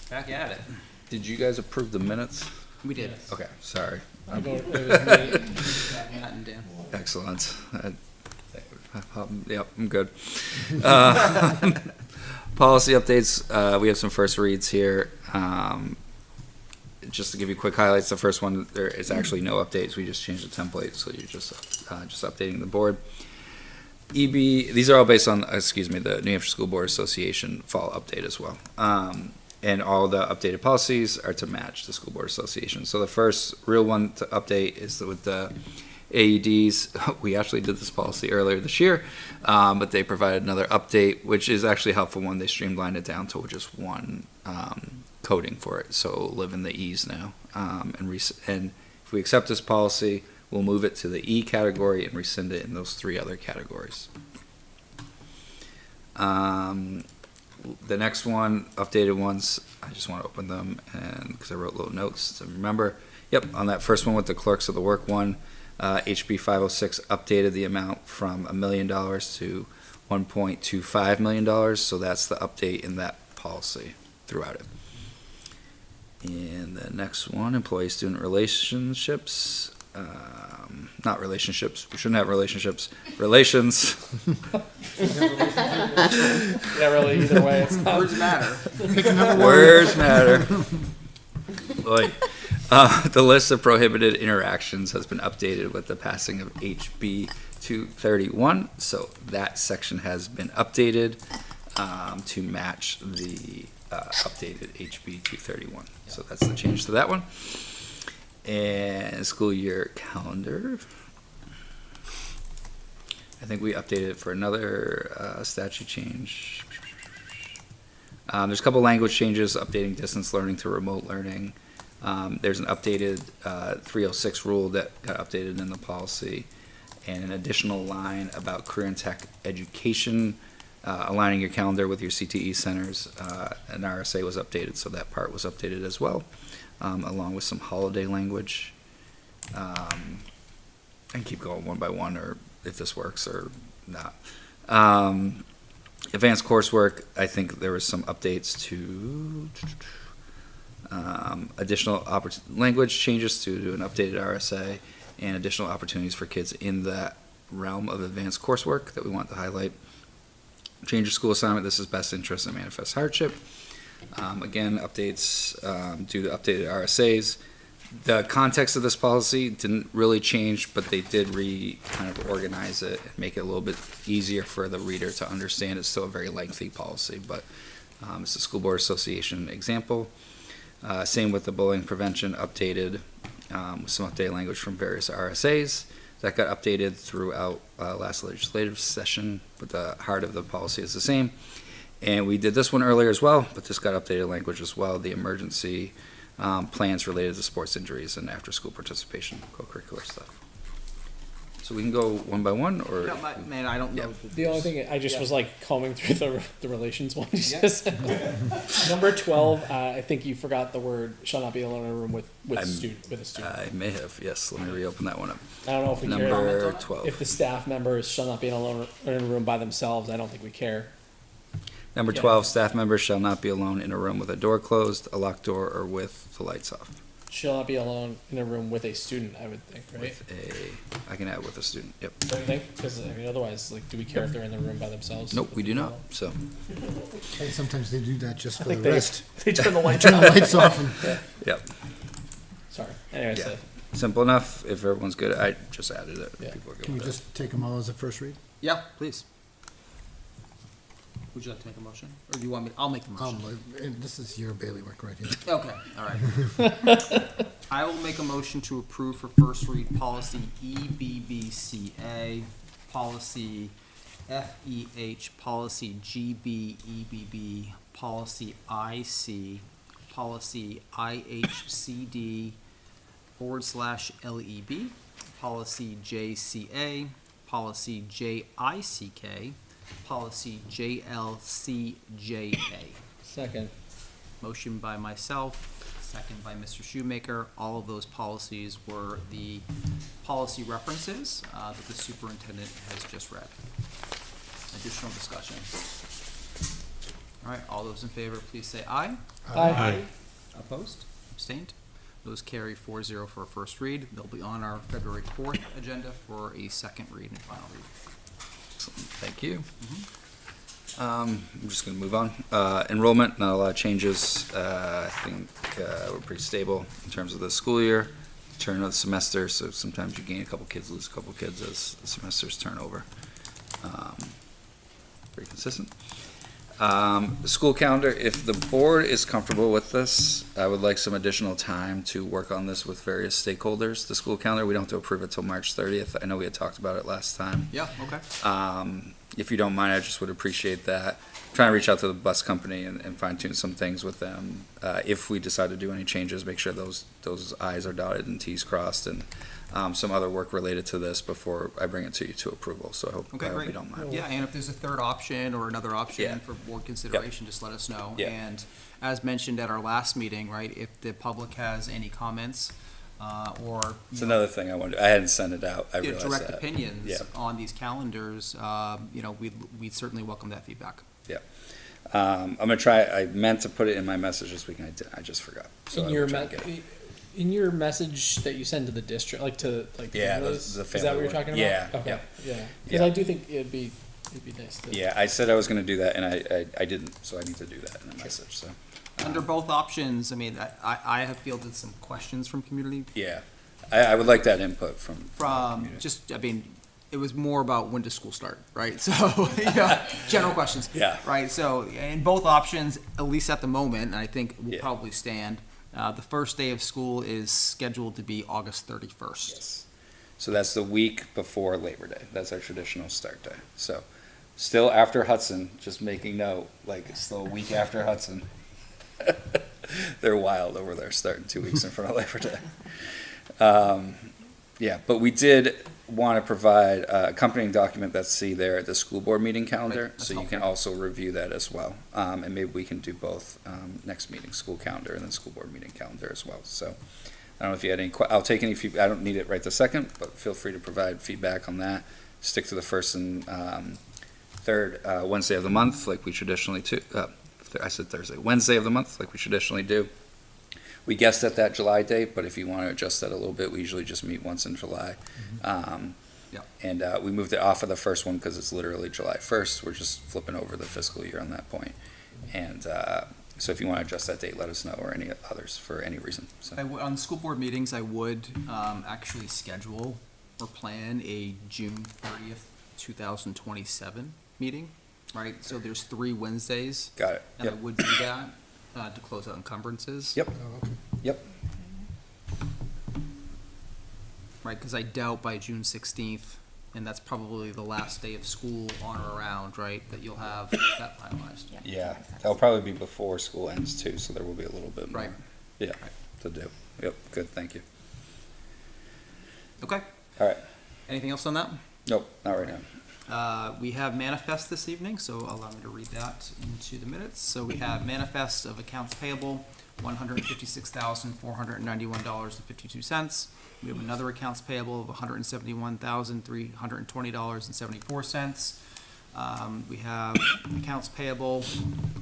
Back at it. Did you guys approve the minutes? We did. Okay, sorry. It was me, Matt, and Dan. Excellent. Yep, I'm good. Policy updates, we have some first reads here. Just to give you quick highlights, the first one, there is actually no updates. We just changed the template, so you're just updating the board. EB, these are all based on, the New Hampshire School Board Association fall update as well. And all the updated policies are to match the School Board Association. So the first real one to update is with the AEDs. We actually did this policy earlier this year, but they provided another update, which is actually a helpful one. They streamlined it down to just one coding for it. So live in the E's now. And if we accept this policy, we'll move it to the E category and rescind it in those 3 other categories. The next one, updated ones, I just want to open them and because I wrote little notes to remember. Yep, on that first one with the clerks of the work one, HB 506 updated the amount from $1 million to $1.25 million, so that's the update in that policy throughout it. And the next one, employee-student relationships. Not relationships. We shouldn't have relationships. Relations. Yeah, really, either way, it's not. Words matter. Words matter. Oy. The list of prohibited interactions has been updated with the passing of HB 231, so that section has been updated to match the updated HB 231. So that's the change to that one. And school year calendar. I think we updated it for another statute change. There's a couple language changes, updating distance learning to remote learning. There's an updated 306 rule that got updated in the policy, and an additional line about career and tech education, aligning your calendar with your CTE centers. An RSA was updated, so that part was updated as well, along with some holiday language. I can keep going one by one, or if this works or not. Advanced coursework, I think there was some updates to additional language changes to an updated RSA, and additional opportunities for kids in that realm of advanced coursework that we want to highlight. Change of school assignment, this is best interest and manifest hardship. Again, updates due to updated RSAs. The context of this policy didn't really change, but they did kind of organize it and make it a little bit easier for the reader to understand. It's still a very lengthy policy, but it's a school board association example. Same with the bullying prevention, updated with some updated language from various RSAs. That got updated throughout last legislative session, but the heart of the policy is the same. And we did this one earlier as well, but this got updated language as well, the emergency plans related to sports injuries and after-school participation, co-curricular stuff. So we can go one by one, or? No, man, I don't know. The only thing, I just was like combing through the relations one. Number 12, I think you forgot the word shall not be alone in a room with a student. I may have, yes. Let me reopen that one up. I don't know if we care. Number 12. If the staff members shall not be alone in a room by themselves, I don't think we care. Number 12, staff members shall not be alone in a room with a door closed, a locked door, or with the lights off. Shall not be alone in a room with a student, I would think, right? I can add with a student, yep. Don't you think? Because, I mean, otherwise, like, do we care if they're in the room by themselves? Nope, we do not, so. And sometimes they do that just for I think the rest. they turn the lights Turn off. the lights off and. Yep. Sorry. Anyways, Yeah. Simple enough. If everyone's good, I just added it. Yeah. People are good Can we with it. just take them all as a first read? Yeah, please. Would you like to make a motion? Or do you want me, I'll make the motion. And this is your bailiwick right here. Okay, all right. I will make a motion to approve for first read policy EBBCA, policy FEH, policy GBEBB, policy IC, policy IHCD /LEB, policy JCA, policy JICK, policy JLCJA. Second. Motion by myself, second by Mr. Shoemaker. All of those policies were the policy references that the superintendent has just read. Additional discussion. All right, all those in favor, please say aye. Aye. Opposed? Abstained? Those carry 4-0 for a first read. They'll be on our February 4th agenda for a second read and final read. Thank you. I'm just going to move on. Enrollment, not a lot of changes. I think we're pretty stable in terms of the school year, turn of the semester, so sometimes you gain a couple kids, lose a couple kids as the semesters turn over. Pretty consistent. The school calendar, if the board is comfortable with this, I would like some additional time to work on this with various stakeholders. The school calendar, we don't have to approve it till March 30th. I know we had talked about it last time. Yeah, okay. If you don't mind, I just would appreciate that. Trying to reach out to the bus company and fine tune some things with them. If we decide to do any changes, make sure those I's are dotted and T's crossed, and some other work related to this before I bring it to you to approval. So I hope Okay, you don't mind. Yeah, and if there's a third option or another option Yeah. for board consideration, just let us know. Yeah. And as mentioned at our last meeting, right, if the public has any comments, or It's another thing I wanted, I hadn't sent it out, I you know, realized direct that. opinions Yeah. on these calendars, you know, we'd certainly welcome that feedback. Yeah. I'm gonna try, I meant to put it in my message this week, and I just forgot. So In I your will try and get it. in your message that you send to the district, like to like Yeah, the families, family is that what you're one. talking about? Yeah, Okay. Yeah. Because Yeah. I do think it'd be nice to. Yeah, I said I was gonna do that, and I didn't, so I need to do that in a message, so. Under both options, I mean, I have fielded some questions from community, Yeah, I would like that input from. community. just, I mean, it was more about when does school start, right? So, you know, general questions. Yeah. Right, so in both options, at least at the moment, and I think will Yeah. probably stand, the first day of school is scheduled to be August 31st. Yes. So that's the week before Labor Day. That's our traditional start day. So still after Hudson, just making note, like it's still a week after Hudson. They're wild over there, starting 2 weeks in front of Labor Day. Yeah, but we did want to provide accompanying document that's see there at the school board meeting calendar, Right, that's so you can helpful. also review that as well. And maybe we can do both next meeting, school calendar and then school board meeting calendar as well. So I don't know if you had any, I'll take any feedback. I don't need it right this second, but feel free to provide feedback on that. Stick to the first and third Wednesday of the month, like we traditionally do. I said Thursday, Wednesday of the month, like we traditionally do. We guessed at that July date, but if you want to adjust that a little bit, we usually just meet once in July. Yep. And we moved it off of the first one because it's literally July 1st. We're just flipping over the fiscal year on that point. And so if you want to adjust that date, let us know, or any others for any reason. So. On school board meetings, I would actually schedule or plan a June 30th, 2027 meeting, right? So there's 3 Wednesdays. Got it. And I Yep. would do that to close out encumbrances. Yep. Oh, okay. Yep. Right, because I doubt by June 16th, and that's probably the last day of school on or around, right, that you'll have that finalized. Yeah. That'll probably be before school ends too, so there will be a little bit more. Right. Yeah. To do. Yep. Good. Thank you. Okay. All right. Anything else on that? Nope. Not right now. We have manifest this evening, so allow me to read that into the minutes. So we have manifest of accounts payable, $156,491.52. We have another accounts payable of $171,320.74. We have accounts payable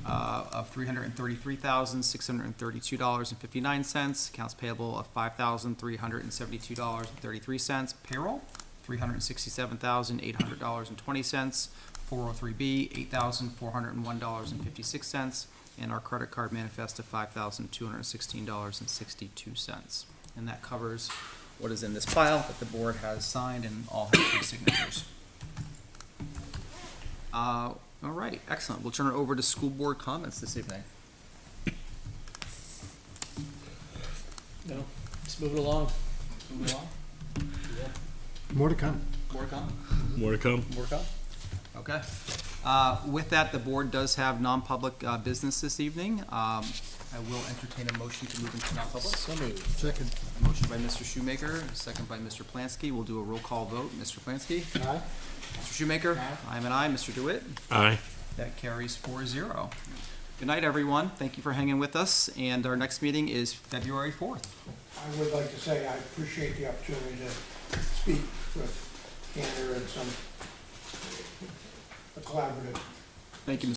of $333,632.59. Accounts payable of $5,372.33. Payroll, $367,800.20. 403B, $8,401.56, and our credit card manifest of $5,216.62. And that covers what is in this file that the board has signed and all have 3 signatures. All right, excellent. We'll turn it over to school board comments this evening. No, just move it along. Move along. More to come. More to come. More to come. More come. Okay. With that, the board does have non-public business this evening. I will entertain a motion to move into non-public. So moved. Second. A motion by Mr. Shoemaker, a second by Mr. Plansky. We'll do a roll call vote. Mr. Plansky? Aye. Mr. Shoemaker? I'm an aye. Mr. DeWitt? Aye. That carries 4-0. Good night, everyone. Thank you for hanging with us, and our next meeting is February 4th. I would like to say I appreciate the opportunity to speak with candor and some collaborative Thank you, Mr.